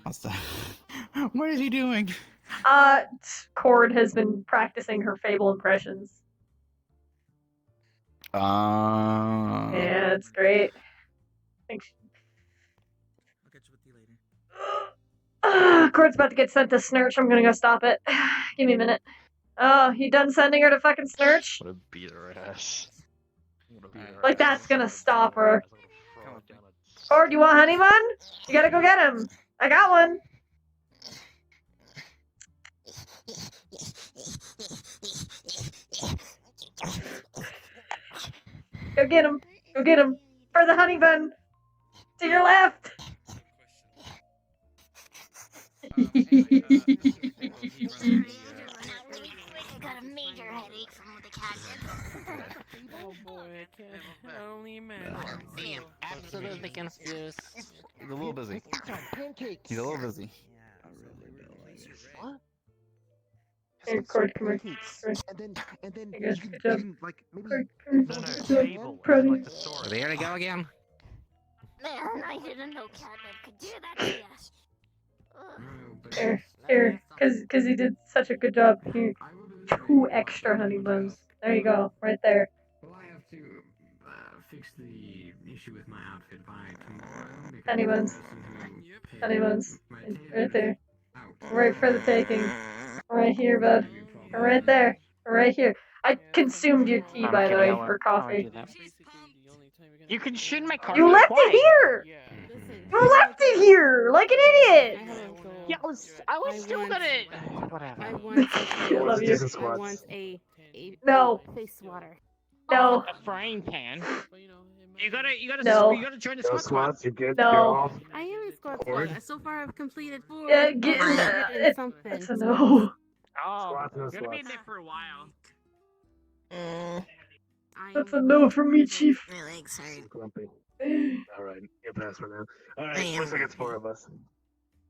What's that? What is he doing? Cord has been practicing her Fable impressions. Yeah, it's great. Thanks. I'll catch up with you later. Cord's about to get sent to Snurch. I'm gonna go stop it. Give me a minute. Oh, you done sending her to fucking Snurch? What a beat her ass. Like, that's gonna stop her. Cord, you want honey bun? You gotta go get him. I got one. Go get him. Go get him. For the honey bun. To your left. I got a major headache from the cat. Oh boy, I can't only imagine. I am absolutely confused. He's a little busy. He's a little busy. What? Here, Cord, come here. And then Hey, guys, good job. like maybe Fable. Proud of Like you. the story. There you go again. Man, I didn't know catnip could do that to us. Here, cause he did such a good job. Here, 2 extra honey buns. There you go, right there. Well, I have to fix the issue with my outfit by tomorrow. Honey buns. Honey buns. Right there. Right for the taking. Right here, bud. Right there. Right here. I consumed your tea, by the way, for coffee. You consumed my coffee. You left Why? it here! You left it here! Like an idiot! Yeah, I was still gonna. Whatever. I want I love you. I want a No. face water. No. A frying pan. You gotta No. you gotta join the squad. You good? No. You're off. I am in squad Cord? squad. So far, I've completed 4. Yeah, and something. it's a no. Oh, Squats, no you're gonna be in squats. there for a while. That's a no from me, Chief. My legs hurt. Grumpy. Alright, you're past for now. Alright, looks like it's 4 of us.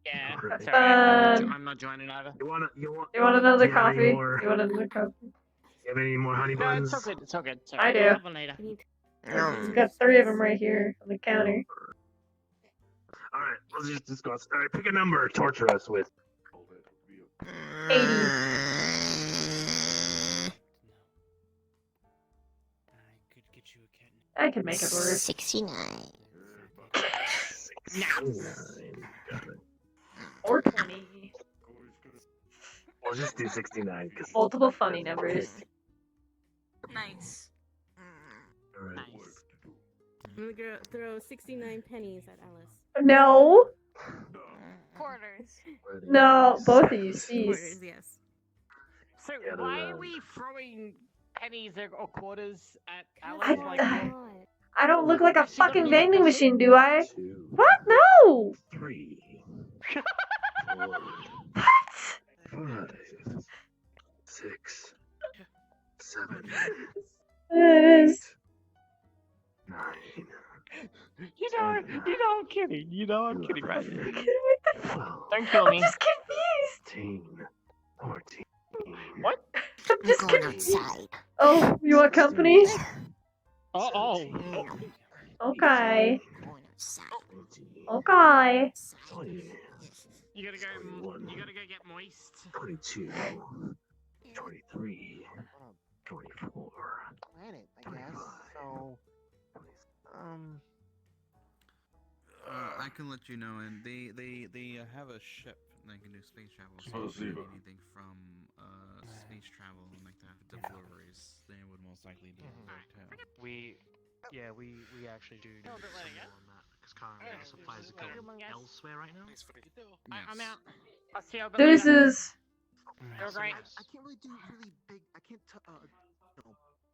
Yeah, Alright. that's alright. I'm not joining either. You want You want another do you have any coffee? more- You want another coffee? You have any more honey No, buns? it's all good. It's all good. It's all I good. do. We'll have one later. We've got 3 of them right here on the counter. Alright, let's just discuss. Alright, pick a number. Torture us with. 80. I can make it work. 69. Or 20. We'll just do 69. Cause... Multiple funny numbers. Nice. Alright. I'm gonna throw 69 pennies at Alice. No. Quarters. No, both of you Quarters, cease. yes. So Yeah, why they're, are we throwing pennies or quarters at I- Alice? Like, I don't look like a She got fucking me vending a machine, do I? 2, What? No! 3, 4, What? 5, 6, 7, It is. 9. you know I'm kidding. You know I'm kidding, right? 12, Don't kill me. I'm just confused. 13, 14. What? I'm just going confused. outside. Oh, you want company? Oh. Okay. Going outside. Okay. 20, You gotta go. 21, You gotta go get moist. 22, 23, 24, Planet, I 25. guess. So, I can let you know, and they have a ship that can do space travel. So if you need anything from space travel and like that deliveries, they would most likely be able to. We actually do some more on that because currently our supplies are going elsewhere right now. I'm out. I'll see you. Deuces. Right. I can't really do really big. I can't,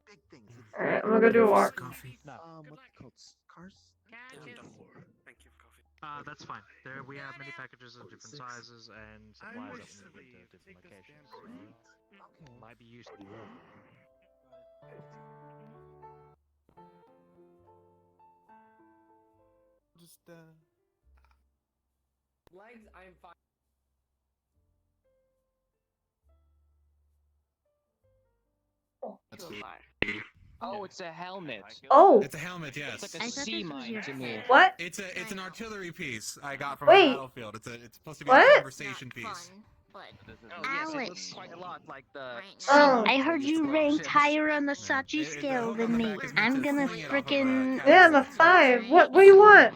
big things. Alright, I'm gonna go do a walk. Coffee. What's it called? Cars? Thank you for coffee. That's fine. There we have many packages of different sizes and supplies that we need to different locations. So might be useful. Just Legs, I'm fine. That's Oh, it's a helmet. Oh. It's a helmet, yes. It's like a sea mine to me. What? It's an artillery piece I got from Wait. a battlefield. It's supposed to be What? a conversation piece. Oh, yes, it Alex. looks quite a lot like the. Oh. I heard you ranked higher on the Sachi scale than me. I'm gonna frickin' Yeah, I'm a 5. What do you want?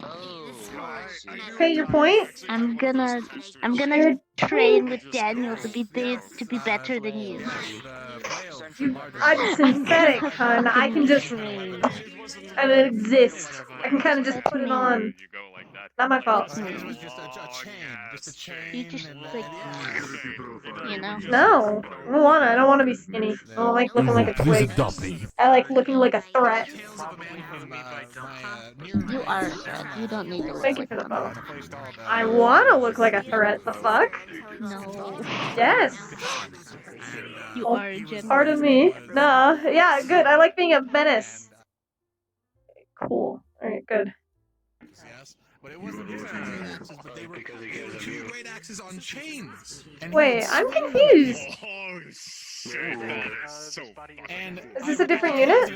Pay your point? I'm gonna train with Daniel to be better than you. I'm synthetic, hun. I can just exist. I can kind of just put it on. Not my fault. It was just a chain. You just like, you know. No, I don't want to be skinny. I don't like looking like a twig. I like looking like a threat. You are a threat. You don't need to look Thank you like for the one. vote. I want to look like a threat. The fuck? No. Yes. You are a general. Pardon me. Nah. Yeah, good. I like being a menace. Cool. Alright, good. Yes, but it wasn't great axes, but they were two great axes on chains. And Wait, I'm confused. Oh shit, that is so And Is this a different unit?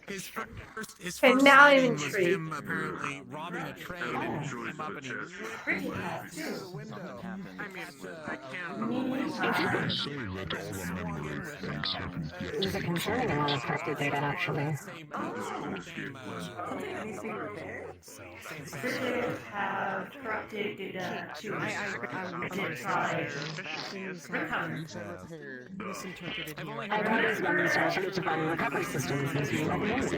His first Okay, now I'm sighting was intrigued. him apparently robbing a train and he came up and he ripped it out through the window. I mean, I can't. There's a concern around this part of data, actually. Have corrupted data to I don't understand these measures to run recovery systems as you have noticed.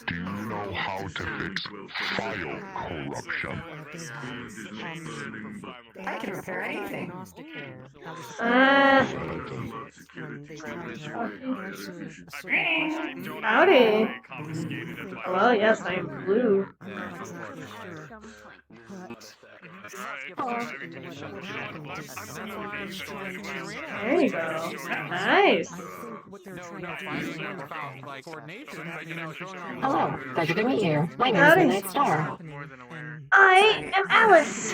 Do you know how to fix file corruption? I can repair anything. Howdy. Hello, yes, I am blue. There you go. Nice. Hello, pleasure to meet you. My name is Midnight Star. I am Alice.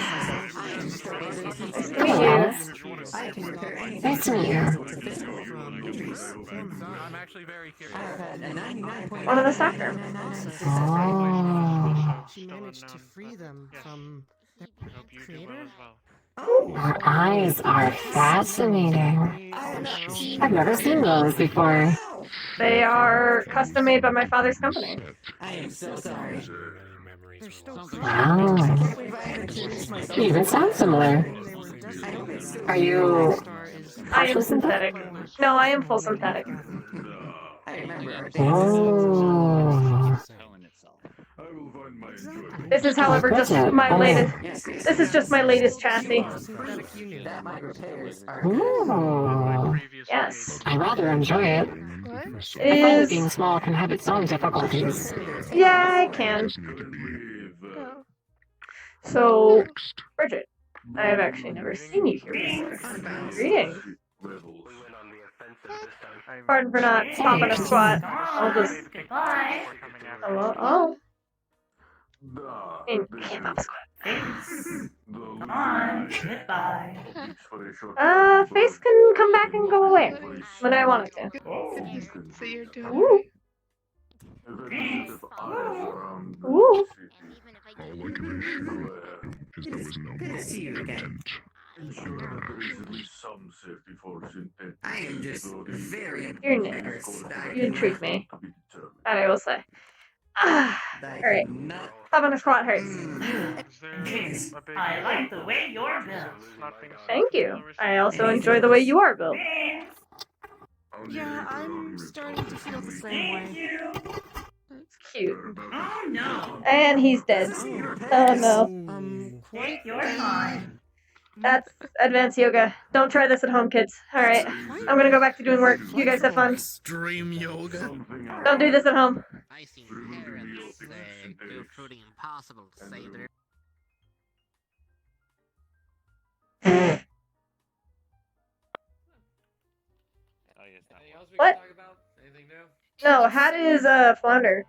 Nice to meet you. I'm actually very curious. One of the soccer. Oh. She managed to free them from their creator. Your eyes are fascinating. I've never seen those before. They are custom made by my father's company. I am so sorry. Wow. You even sound similar. Are you I am synthetic. No, I am full synthetic. Oh. This is, however, just my latest. This is just my latest chassis. Ooh. Yes. I rather enjoy it. I find that being small can have its own difficulties. Yeah, I can. So, Bridget, I have actually never seen you here before. Greetings. Pardon for not stopping a squat. I'll just. Hello? Oh. In hip-hop squat. Come on, goodbye. Face can come back and go away when I want it to. So you're doing Ooh. Ooh. All I can assure is there was no malcontent. I am just very You're nice. You intrigue me. That I will say. Alright. Stopping a squat hurts. I like the way you're built. Thank you. I also enjoy the way you are built. Yeah, I'm starting to feel the same way. It's cute. Oh no. And he's dead. Oh no. Take your time. That's advanced yoga. Don't try this at home, kids. Alright. I'm gonna go back to doing work. You guys have fun. Extreme yoga. Don't do this at home. I see parents go through the impossible to save their. What? No, Hat is Flounder.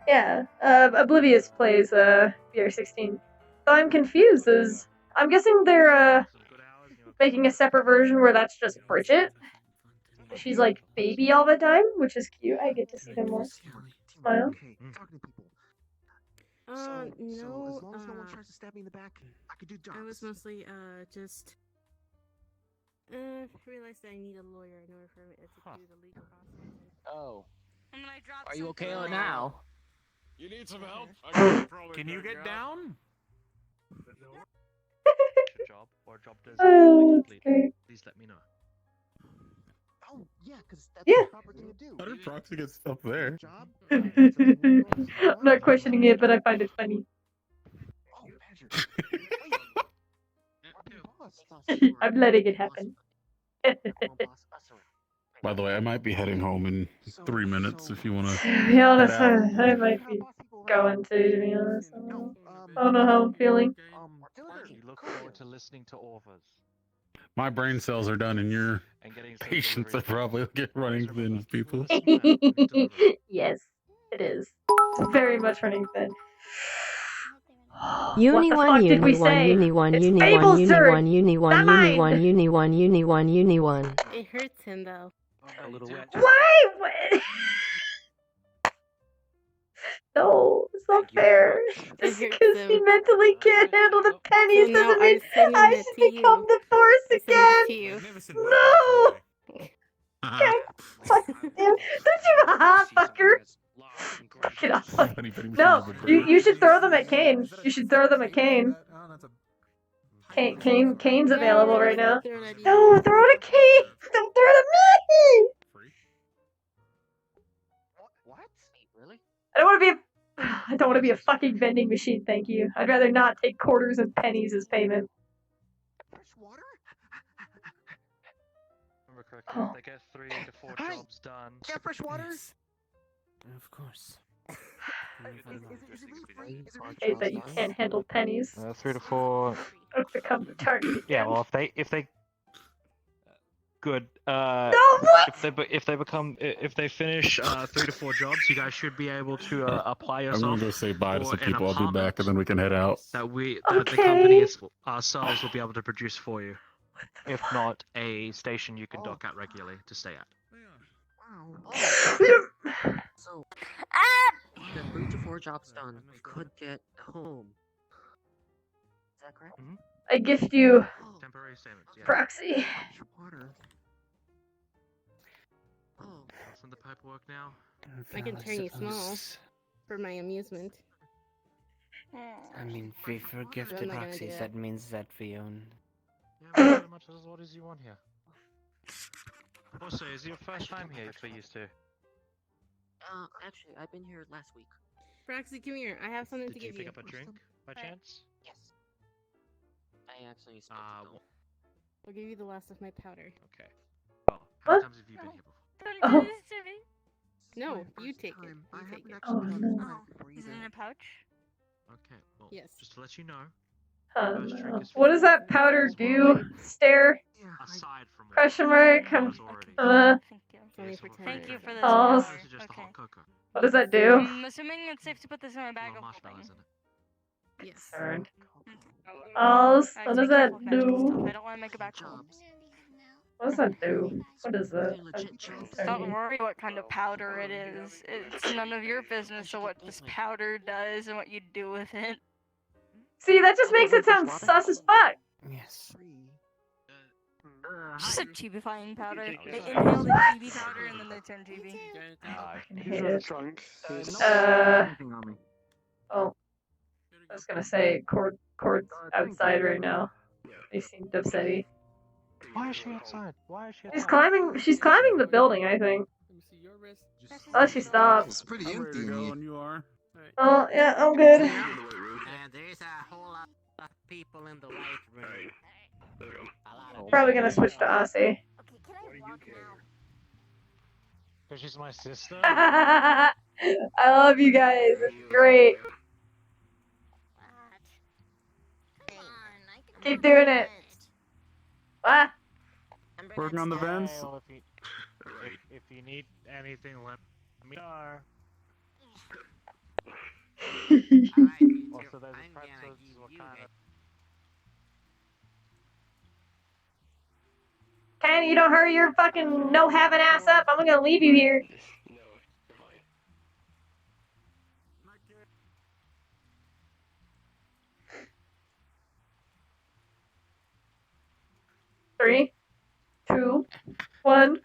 Yeah, Oblivious plays VR16. So I'm confused as I'm guessing they're making a separate version where that's just Bridget. She's like baby all the time, which is cute. I get to see them more. Smile. Okay, talking to people. So as No, long as no one tries to stab me in the back, I could do jobs. I was mostly, just, realized that I need a lawyer in order for me to do the legal process. Oh. And then I dropped Are you something okay on now? You need some help? Can you get down? Job or job does Oh, complete, please let me know. Oh, yeah, because that's Yeah. the proper thing to do. How did Proxy get stuff there? Job? I'm not questioning it, but I find it funny. Oh, Patrick. Wait. I'm letting it happen. By the way, I might be heading home in 3 minutes if you want to. To be honest, I might be going to be honest. I don't know how I'm feeling. You look forward to listening to Orvas. My brain cells are done, and your And getting some patients are delivery. probably get running thin with people. Yes, it is. It's very much running thin. Uni What the one, fuck did uni we one, say? uni one, It's uni Fable's one, uni turn. one, uni one, Not uni mine. one, uni one, uni one, uni one. It hurts him, though. A little wet. Why? What? No, it's not fair. Just because he mentally can't handle the pennies So now doesn't mean I'm sending I it should to become you. the force I send again. it to you. No. Okay. Fuck you. Don't you fucker. Get off. No, you should throw them at Kane. You should throw them at Kane. Kane's available right now. No, throw it at Kane. Don't throw it at me. What? Really? I don't want to be a fucking vending machine, thank you. I'd rather not take quarters and pennies as payment. Fresh water? Remember correctly, if they get 3 to 4 jobs done. Get fresh water? Of course. Is it really free? Is it really Hate that you can't handle pennies. 3 to 4. Don't become the target again. Yeah, well, if they good. No, what? If they finish 3 to 4 jobs, you guys should be able to apply I'm yourself. gonna go say bye to for some an people. I'll be apartment back, and then we can head out. that the company ourselves will be able to produce for you. If not, a station you can dock at regularly to stay at. So, the 3 to 4 jobs done, we could get home. Is that correct? I gift you Temporary statements, yeah. proxy. What's in the paperwork now? I can turn you small for my amusement. I mean, for gift I'm to not gonna proxies, do it. that means that we own. Yeah, pretty much as what is you want here. Also, is it your first time here for you two? Actually, I've been here last week. Proxy, come here. I have something Did to you give pick you. up a drink by chance? Yes. I actually spoke to them. I'll give you the last of my powder. Okay. Oh, how many times have you been here before? Oh. No, you take it. I You take haven't it. actually done this Oh, before is it either. in a pouch? Okay, well, Yes. just to let you know, Um, first drink is what does that powder do? Stare? aside from Question mark? Thank you for this Oh. powder. Okay. What does that do? I'm assuming it's safe to put this in my bag of holding. Yes. Oh, I what have to does be careful that catching do? stuff. I don't want to make a bag full. What does that do? What is that? Don't worry what kind of powder it is. It's none of your business of what this powder does and what you do with it. See, that just makes it sound sus as fuck. Yes. Just a TB-fying powder. They inhale the TB powder and then they turn TB. Hate it. Trunk. Oh. I was gonna say, Cord's outside right now. They seemed upsetty. Why is she outside? Why is she She's climbing the building, I think. Oh, she stopped. It's pretty I'm ready empty to in go here. when you are. Oh, yeah, I'm good. there's a whole lot of people in the right room. Let's go. Probably gonna switch to Aussie. Because she's my sister? I love you guys. It's great. Keep doing it. What? Working on the vents. Well, if you need anything, let me know. Also, there's a pretzels, what kind of... Ken, you don't hurry your fucking no having ass up. I'm gonna leave you here. Three, 2, 1.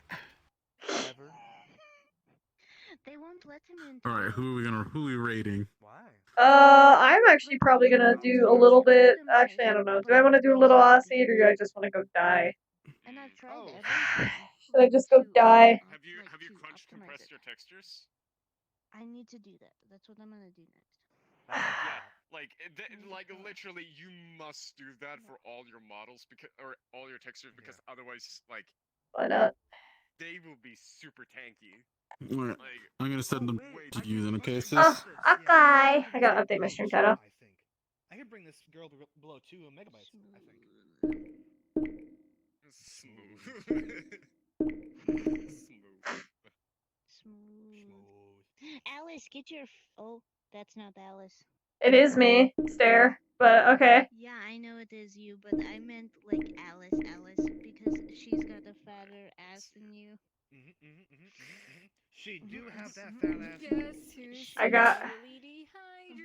They won't let him in. All right, who are we rating? I'm actually probably gonna do a little bit. Actually, I don't know. Do I want to do a little Aussie or do I just want to go die? And I've tried everything. Should I just go die? Have you crunch compressed your textures? I need to do that. That's what I'm gonna do next. Yeah, like literally, you must do that for all your models or all your textures because otherwise, like, Why not? they will be super tanky. All right, I'm gonna send them to you then, okay, sis? Oh, okay. I gotta update my stream title. I could bring this girl below 2 megabytes, I think. Smooth. Smooth. Alice, get your. Oh, that's not Alice. It is me, Stare, but okay. Yeah, I know it is you, but I meant like Alice, because she's got a fatter ass than you. She do have that fat ass. Yes, I got.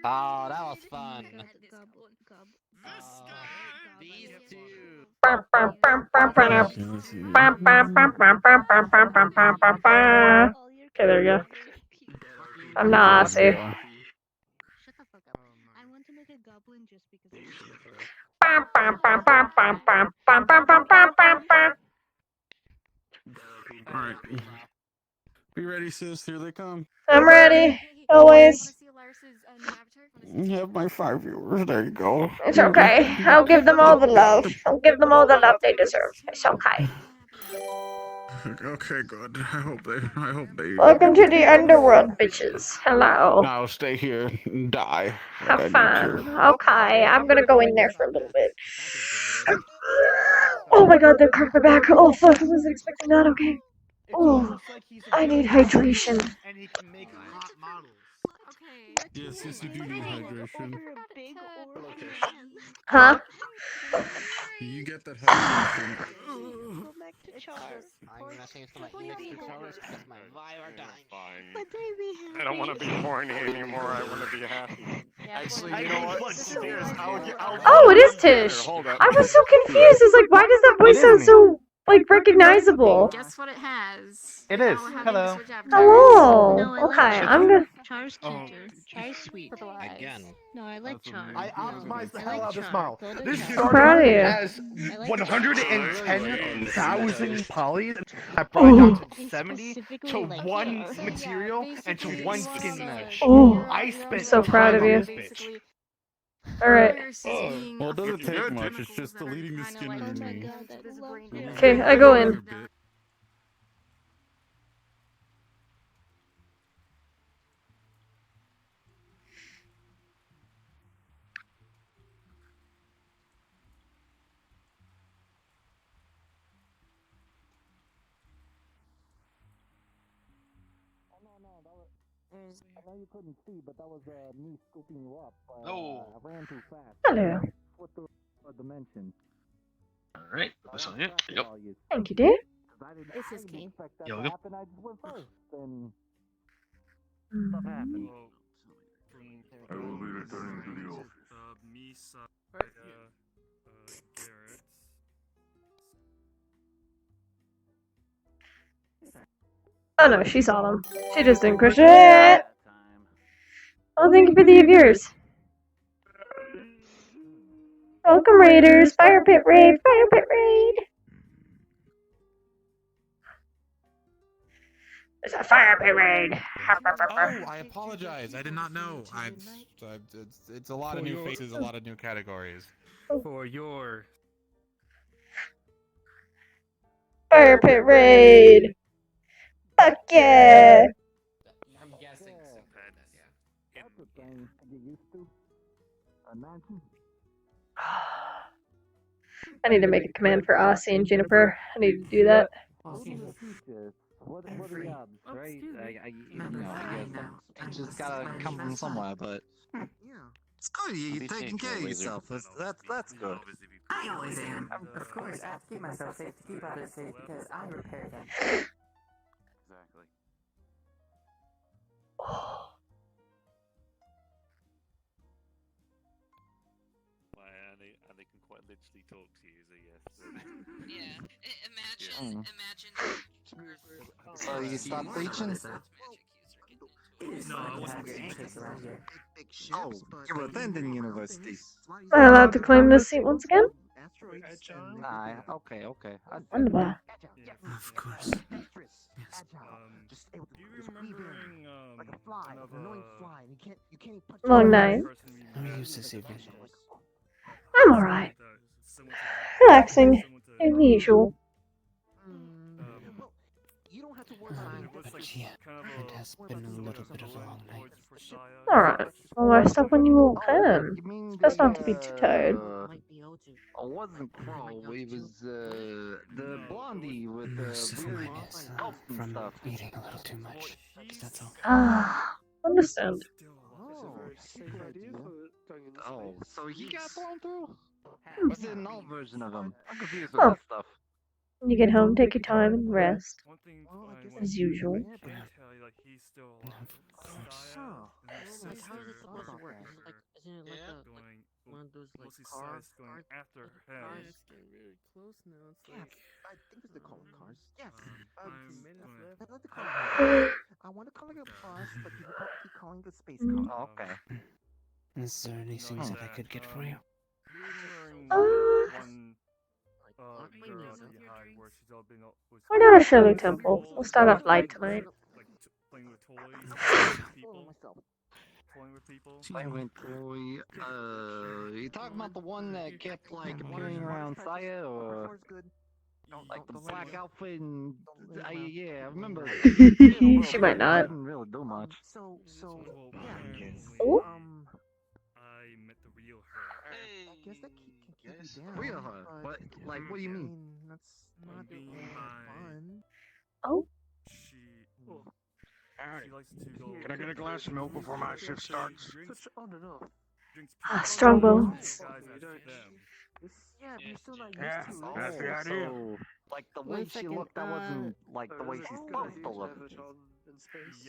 Oh, that was fun. These two. Okay, there you go. I'm not Aussie. Shut the fuck up. I want to make a goblin just because. All right. Be ready, sis. Here they come. I'm ready. Always. Have my 5 viewers. There you go. It's okay. I'll give them all the love. I'll give them all the love they deserve. It's okay. Okay, good. I hope they. Welcome to the underworld, bitches. Hello. Now stay here and die. Have fun. Okay, I'm gonna go in there for a little bit. Oh my god, that cracked my back. Oh fuck, I wasn't expecting that. Okay. Oh, I need hydration. And he can make hot models. Yes, yes, you do need hydration. Huh? You get that hydration. Go back to Char. I'm gonna change to my next controllers because my vibe are dying. Fine. I don't want to be horny anymore. I want to be happy. Actually, you know what? Oh, it is Tish. I was so confused. I was like, why does that voice sound so like recognizable? Guess what it has? It is. Hello. Hello. Okay, I'm gonna. Char's cuter. Char's sweet. Again. No, I like Char. I optimized the I hell like out of this Char. model. Go to This Char. Proud of starter you. has I like 110,000 polys. I brought it down to 70 to like one Char. material and to one skin mesh. Ooh, I spent I'm so proud of time on you. this bitch. Alright. Well, it doesn't take much. It's just deleting the skin underneath. Okay, I go in. I know you couldn't see, but that was me scooping you up. Oh. I ran too fast. Hello. What the dimension? Alright, put this on you. Yep. Thank you, dear. This is Kane. Yo, go. I just went first, and Mm. stuff happened. I will be returning to the office. Misa, Garrett. Oh no, she saw them. She just didn't push it. Oh, thank you for the viewers. Welcome, Raiders. Fire Pit Raid. Fire Pit Raid. It's a fire parade. Oh, I apologize. I did not know. It's a lot of new faces, a lot of new categories. For your Fire parade. Fuck yeah. I'm guessing so. That's a thing to get used to. Imagine. I need to make a command for Aussie and Juniper. I need to do that. What are the odds, right? It's just gotta come from somewhere, but Yeah. It's good. You're taking care of yourself. That's good. I always am. Of course, I have to keep myself safe to keep others safe because I repair them. Exactly. And they can quite literally talk to you, so yes. imagine. So you stop preaching? No, I wasn't around here. Oh, you're attending university. Am I allowed to claim this seat once again? Nah, okay. Wonderful. Of course. Yes. You remembering like a fly, an annoying fly, and you can't punch. Long night. I'm used to saving. I'm alright. Relaxing, as usual. You don't have to worry about But yeah, it has been a little bit of a long night. Alright. I'll rest up when you walk in. It's best not to be too tired. It wasn't Crow, it was the blondie with the weird elf and From stuff. eating a little too much. That's all. Ah, understand. Oh, so he got thrown through? Hmm. What's the null version of him? I'm confused with Well, that stuff. when you get home, take your time and rest. One thing As usual. I can tell you, like he's still alive. Like, how is it supposed to work? Isn't it like one of those like cars going after him. It's getting really close now. It's like I think it's the call cars. yeah. I'd like to call it. I want to call it a bus, but people keep calling it a space car. Oh, okay. Is there any things that I could get for you? We're not a Shirley Temple. We'll start off light tonight. Playing with toys, playing with people. Playing with toy. You talking about the one that kept like appearing around Saya, or like the black outfit? And yeah, I remember. She might not. Didn't really do much. So yeah. Ooh. I met the real her. I guess that can keep you down. Real her, but like, what do you mean? That's not fun. Oh. She likes to go. Can I get a glass of milk before my shift starts? Such on and off. Ah, strong bones. Yeah, but you're still not used Yeah, to it. that's the idea. So, like the way she looked, that wasn't like the way she's supposed to look.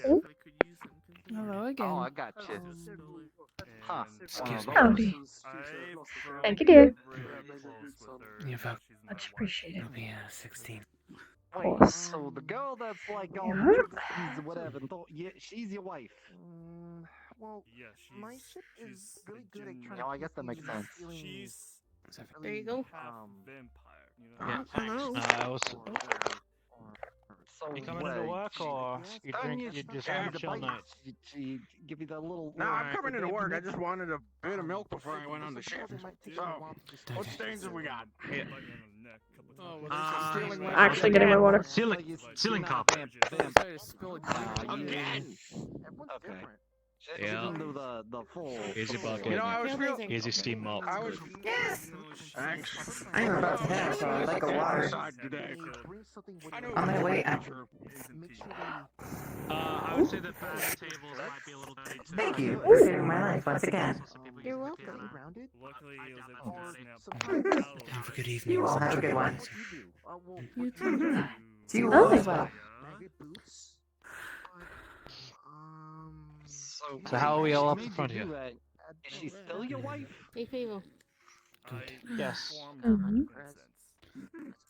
Ooh. Hello again. Oh, I got you. Huh. Excuse me. Howdy. Thank you, dear. You're welcome. Much appreciated. It'll be 16. Of course. So the girl that's like all Yeah. tricksy or whatever, she's your wife. Well, Yeah, my ship is really good at trying No, I to guess keep that makes you sense. feeling She's There you go. vampire, you know. Yeah. Hello. So You coming into work or you just having a chill night? She give you that little. No, I'm coming into work. I just wanted a bit of milk before I went on the shift. So, what stains have we got? Yeah. Actually getting my water. Ceiling carpet. Again. Okay. Yeah. Do the full. Here's your bucket. You know, I was feeling. Here's your steam mop. I was. Yes. Thanks. I am about to pass, so I'd like a water. Outside today. On my way out. I would say the tables might be a little dirty too. Thank you for saving my life once again. You're welcome. Luckily, it was able to snap. Have a good evening. You all have a good one. You too. You Oh, all as well. So how are we all up in front here? Is she still your wife? Hey, people. Yes. Mm-hmm.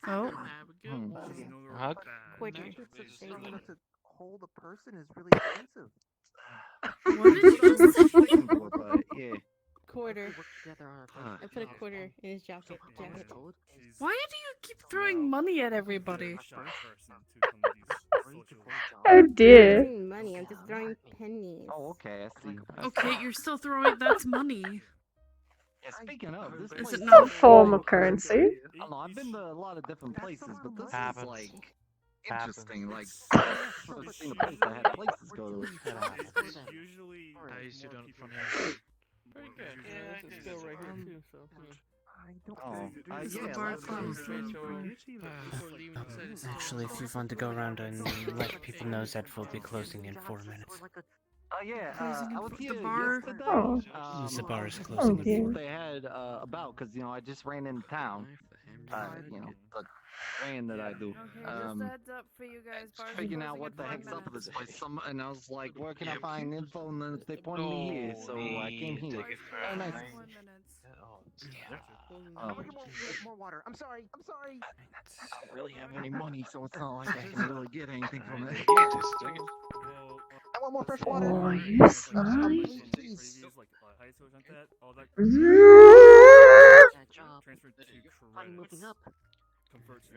Oh. Hug? Quarter. To hold a person is really expensive. What did you just say? Yeah. Quarter. I put a quarter in his jacket. Why do you keep throwing money at everybody? Oh dear. Money, I'm just throwing pennies. Oh, okay, I see. Okay, you're still throwing. That's money. Yeah, speaking of, this Is place it It's a not? form of currency. I don't know, I've been to a lot of different places, but this is like interesting. Like, I've never seen a place that had places go to. Usually, Nice, you're more doing it people funny. have- Very good. Yeah, it's still right here too. So. Oh, Is the yeah, bar let's closed? Actually, if you want to go around and let people know that we'll be closing in 4 minutes. Yeah, Closing in I was the here bar? yesterday. Oh. The bar is Oh closing To in see dear. what they had about, because, you know, I just ran into town. You know, the ran that I do. Okay, just a heads up for you guys. Bars Figuring closing out in what the 4 heck's up with minutes. this place. And I was like, where can I find info? And then they pointed me here, so I came here. Oh, nice. 4 minutes. Oh. More water. I'm sorry. I'm sorry. I don't really have any money, so it's not like I can really get anything from it. Well, I want more fresh water. Oh, you slime. Please. Transferred to credits. Convert to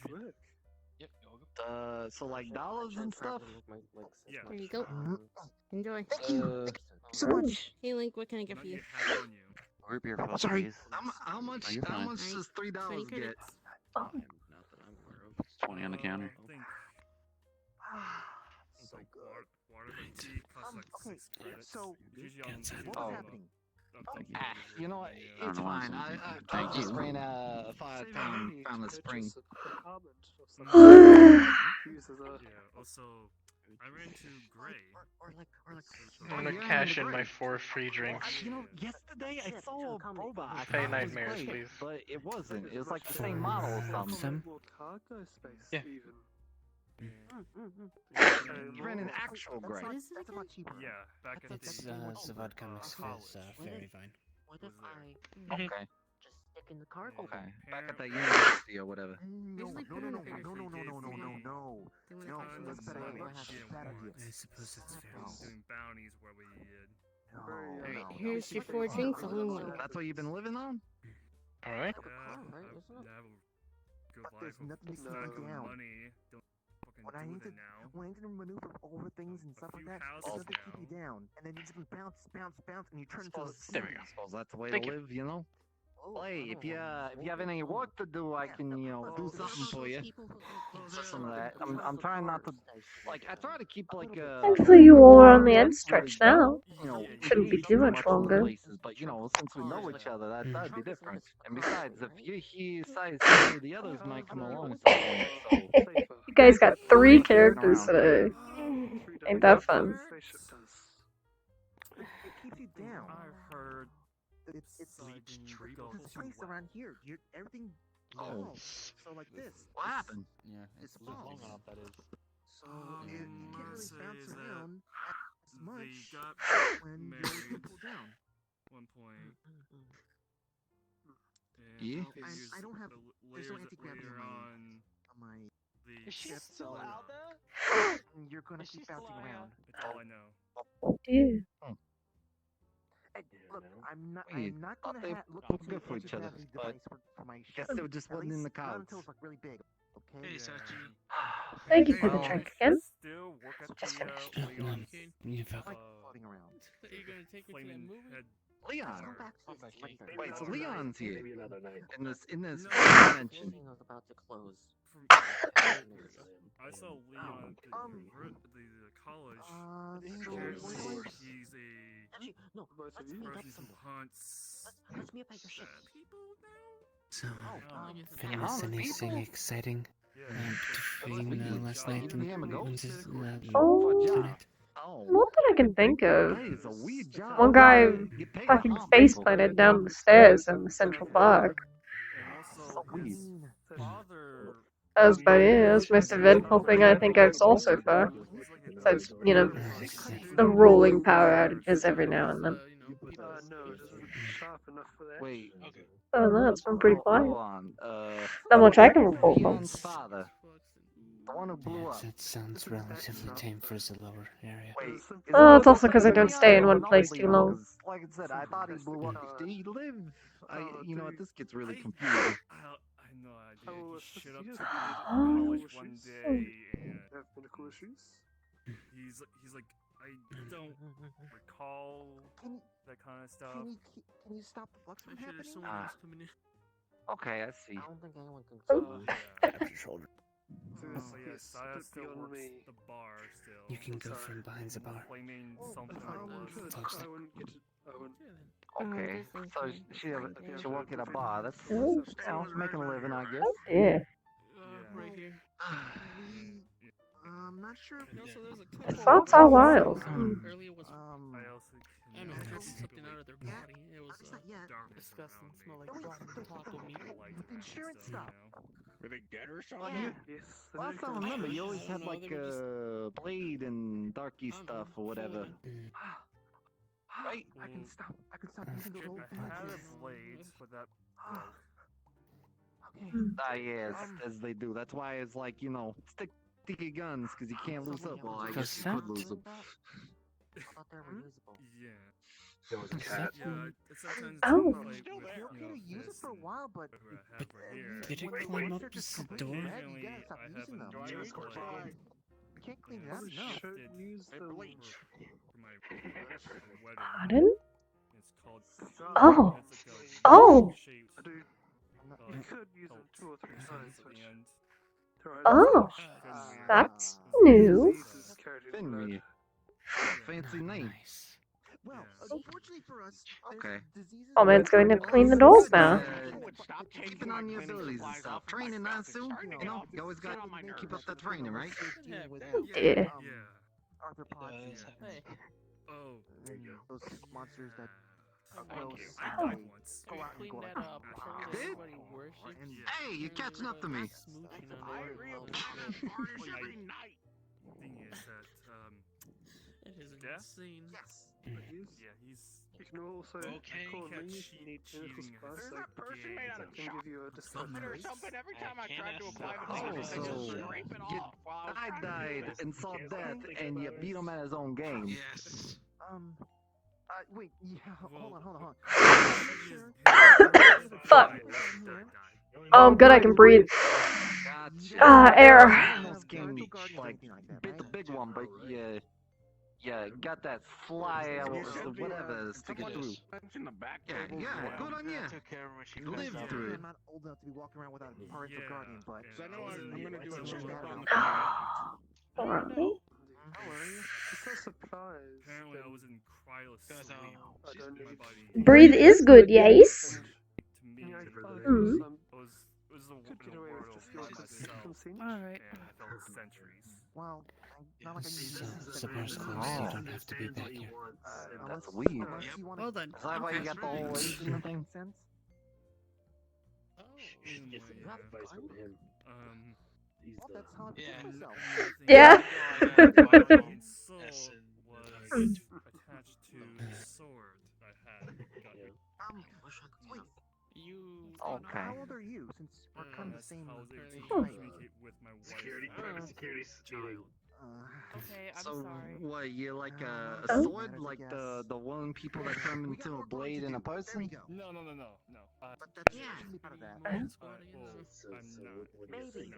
credits. So like dollars and stuff? Yeah. There you go. Enjoy. Thank you so much. Hey Link, what can I get for you? Root beer I'm sorry. How much does $3 get? Credits. Oh. 20 on the counter. So good. Water for tea costs like Okay. 6 credits. So, Usually what was happening? You know what? I don't It's know why fine. something- I Thank just you. ran a fire found the spring. Yeah, also, I ran into Gray. I'm gonna cash in my 4 free drinks. You know, yesterday I saw a robot. I Pay thought it was nightmares, great, please. but it wasn't. It was like the same model or something. Some? Yeah. You ran an actual Gray. That's a lot cheaper. Yeah, back at It's, the the vodka mix is very fine. What if I Okay. just stick in the card? Okay. Back at that university or whatever. No. That's a bad idea. Bad idea. I suppose it's fair. doing bounties where we No. Here's your 4 drinks, all in one. That's what you've been living on? Alright. have a good life There's of nothing to lack slow of down. money. Don't fucking When I do need to, it now. when I need to maneuver over things and stuff like that, houses it's to keep now. you down, and then you just bounce, and you turn into a There we go. Suppose that's the way Thank to you. live, you know? Hey, if you have any work to do, I can, you know, do something for you. Just some of that. I'm trying not to, like, I try to keep like Thankfully, you all are on the end stretch now. you know, Shouldn't be too much on longer. places, but you know, since we know each other, that'd be different. And besides, if you're here, say the others might come along at some point. So You guys got 3 characters today. Ain't that fun? It keeps you down. I heard It's Leech tree there's a place around here. Everything Oh. falls. So like this. what happened? Yeah, It's Long falls. enough, that is. So it can't really say bounce that around as they much got when married you're pulled down. one point. Yeah. I don't have. There's no Layers anti-gravity later on my the Is she ship, still so out there? You're gonna Is she keep still bouncing around? around. That's all I know. Oh dear. Hey, look, I'm not. Wait, I'm not thought gonna they look were into good an for each other, anti-gravity but device for my guess ship. they just At wasn't in the least not cards. until it's like really big. Okay. Hey, Sachi. Thank you for the Well, drink again. Still work at Just the finished. Leon's You felt Like floating around. You're gonna take her to that flaming movie? head. Leon. Go back to this later. Wait, so Leon's here in this No. dimension. Thing was about to close. I saw Leon at the college. So He's a Actually, no. Let's meet up person somewhere. who hunts Let's meet up at your ship. sad people now. so. Oh, Witness anything exciting between last night and this, Oh, tonight? Oh, not that I can think of. that is a weird job. One guy Get paid to fucking harm face people. planted down the stairs in the Central Park. And also So weird. his father. That was about it. That was the most eventful thing I think I've saw so far. Besides, you know, the rolling power outages every now and then. Wait. Oh no, it's been pretty quiet. Hold on. Not much I can report on. Leon's father. The one who blew up. That sounds relatively tame for the lower area. Wait. is Oh, that it's also because I don't Leon stay in or one place too Leon? long. 'Cause, like I said, I thought he blew up. Did he live? You know what? This gets really confusing. I know I did. He showed up to Oh, college one day and He's like, I don't recall that kind of stuff. Can you stop the flux from happening? Okay, I see. I don't think anyone can. But yeah, Saya still works the bar still. You can go from behind the bar. Claiming something was. Okay, so she work at a bar. That's making a living, I guess. Yeah. Right here. I'm not sure. It sounds all wild. Earlier was I don't know, drinking something out of their body. It was disgusting. Smelled like rotten taco meat. Insurance stuff. Were they dead or something? Last time I remember, you always had like blade and darky stuff or whatever. Right? I can stop using those old I had a blade, but that Yes, as they do. That's why it's like, you know, stick to your guns, because you can't lose up. Well, I guess you could lose them. I thought they were reusable. Yeah. There was a cat. Sometimes Oh. it's Still there. Okay to use it for a while, but Did it climb up the door? You gotta stop using them. You can't clean it up enough. Use the bleach. Pardon? It's called. Oh. Oh. You could use it 2 or 3 times at the end. Oh. That's new. Finry. Fancy name. Well, unfortunately for us, okay. Oh, man's going to clean the dolls now. Keeping on your abilities and stuff. Training, I assume. You know, you always got to keep up that training, right? Yeah. Arthur Potts. Hey. Oh. Those monsters that I go died once. Clean that up. Everybody worships. Hey, you're catching up to me. Thing is that, It is yeah? insane. Yes. Yeah, he's. You can also call me if you need clinical supplies, like I can give you a discount. Every time I tried to apply Oh, so I died and saw death, and you beat him at his own game. Yes. Wait, yeah, hold on. Fuck. Oh, good, I can breathe. Air. Almost gave me, like, bit the big one, but yeah, got that fly out, whatever, sticking through. Yeah, good on you. Live through it. I'm not old enough to be walking around without a parental guardian, but I know I'm gonna do a checkup on Alright. Because supplies. Apparently, I was in cryo sleep. Breathe is good, yes. To me, it was the world by myself. Alright. And I felt centuries. well, not like I The bar's closed, you don't have to be back here. That's weird. Well then. Is that why you got the whole Asian thing? That's how I put myself. Yeah. Soul was attached to the sword I had. Wait. Okay. How old are you? Since we're kind of the same. I was able to communicate with my wife. Security. Okay, I'm So sorry. what? You're like a Oh. sword, like the one people that turn into a blade in a person? No. But that's part of that. I'm not. Maybe.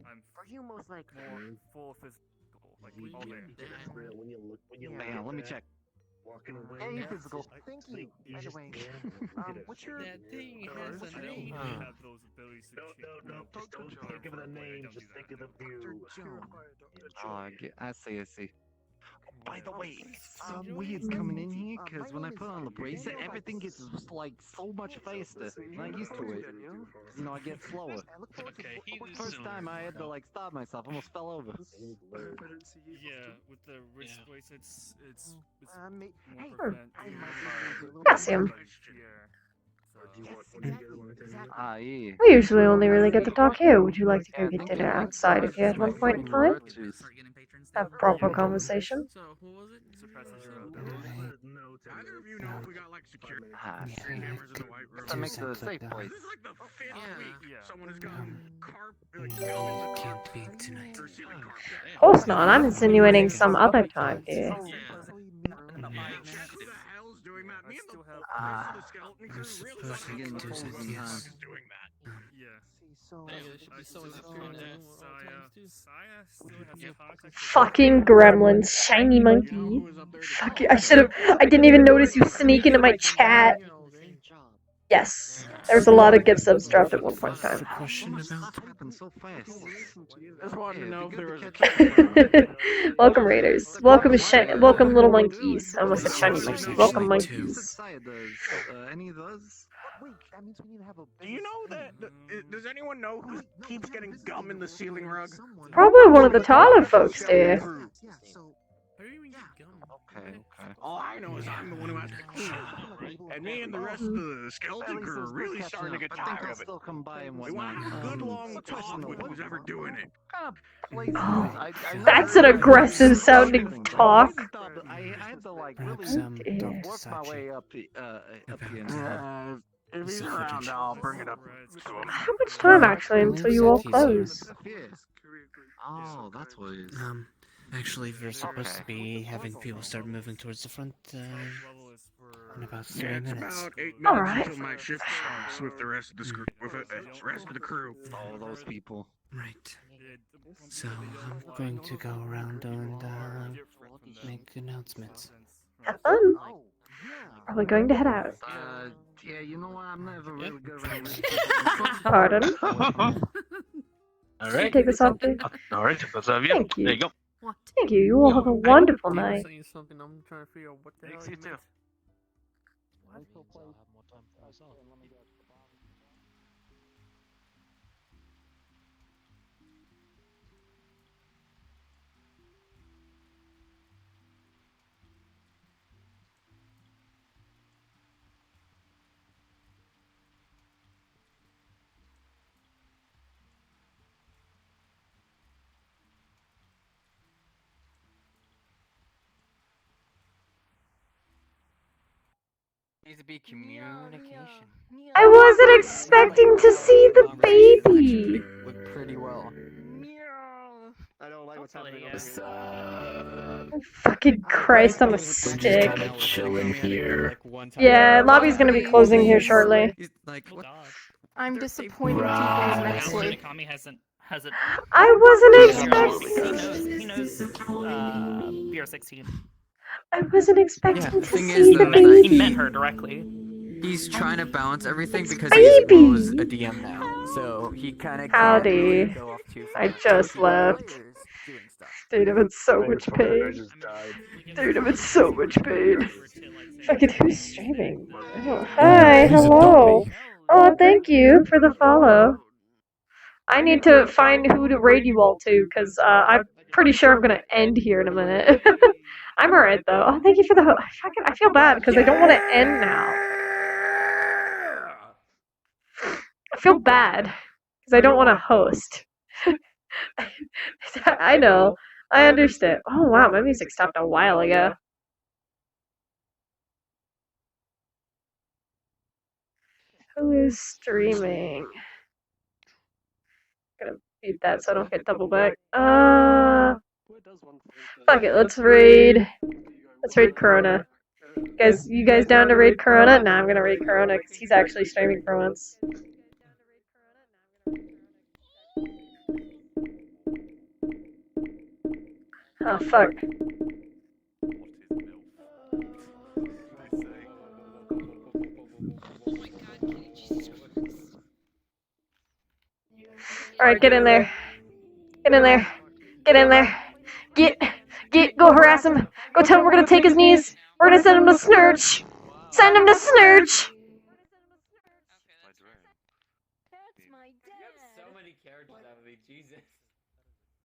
I'm Are you most like more full physical, like all there. Man, let me check. Any physical? Thank you. Anyway, what's your? That thing has a name. I have those abilities to Don't give it a name, just think of the view. Oh, I see. By the way, it's so weird coming in here, because when I put on the bracelet, everything gets, like, so much faster. I'm not used to it. You know, I get slower. First time I had to, like, stop myself, almost fell over. Yeah, with the wrist bracelets, it's Hey, more Potassium. Yeah. We usually only really get to talk here. Would you like to go get dinner outside if you had one point in time? Have proper conversation. So, who was it? Either of you know if we got like security cameras in the white room? To make the safe place. This is like the 5th week someone has gotten Can't be tonight. Of course not. I'm insinuating some other time here. the skeleton crew really supposed to fucking do full that, of yes. is doing that. Yeah. So, I still have Saya still has contact with Fucking gremlins, shiny monkey. Fuck you. I didn't even notice you sneak into my chat. Yes. There's a lot of gift subs dropped at one point in time. Question about happened so fast. Just wanted to know if there was Welcome Raiders. Welcome little monkeys. I almost said shiny monkeys. Welcome monkeys. Any of those? wait, that means we need to have a. Do you know that? Does anyone know who keeps getting gum in the ceiling rug? Probably one of the taller folks there. Yeah, so. Okay. All I know is I'm the one who has to clean it. And me and the rest of the skeleton crew are really starting to get tired of it. Still come by and We whatnot. want a good long talk with who's ever doing it. That's an aggressive sounding talk. I had to like really Dr. work my Sachi, way up here and stuff. If he's around, I'll bring it up to him. How much time actually until you all close? Oh, that's what it is. Actually, we're supposed to be having people start moving towards the front in about 3 Yeah, it's minutes. about 8 minutes Alright. until my shift starts with the rest of the crew. All those people. Right. So I'm going to go around and make announcements. Have fun. Probably going to head out. Yeah, you know what? I'm never really good around this. Pardon? Alright. Take this off, dude. Alright, let's have you. Thank you. There you go. Thank you. You all have a wonderful He was night. saying something. I'm trying to figure out what the hell he meant. Needs to be communication. I wasn't expecting to see the baby. Went pretty well. I don't like what's happening over here. Fucking Christ on a stick. Chilling here. Yeah, lobby's gonna be closing here shortly. I'm disappointed people immensely. Kami hasn't. I wasn't expecting. He knows. BR16. I wasn't expecting Yeah, to the thing see is, the though, baby. He met her directly. He's trying to balance everything because baby. he's a DM now, so he kind of Howdy. go off too far. I just left. Dude, I'm in so much pain. Dude, I'm in so much pain. Fucking who's streaming? Oh, hi, hello. Oh, thank you for the follow. I need to find who to raid you all to, because I'm pretty sure I'm gonna end here in a minute. I'm alright though. Oh, thank you for the I feel bad because I don't want to end now. I feel bad because I don't want to host. I know. I understand. Oh wow, my music stopped a while ago. Who is streaming? Gonna beat that so I don't get double back. Fuck it, let's raid. Let's raid Corona. You guys down to raid Corona? Nah, I'm gonna raid Corona because he's actually streaming for once. Oh fuck. Alright, get in there. Get in there. Get in there. Go harass him. Go tell him we're gonna take his knees. We're gonna send him to Snurch. Send him to Snurch. So many characters out of me, Jesus.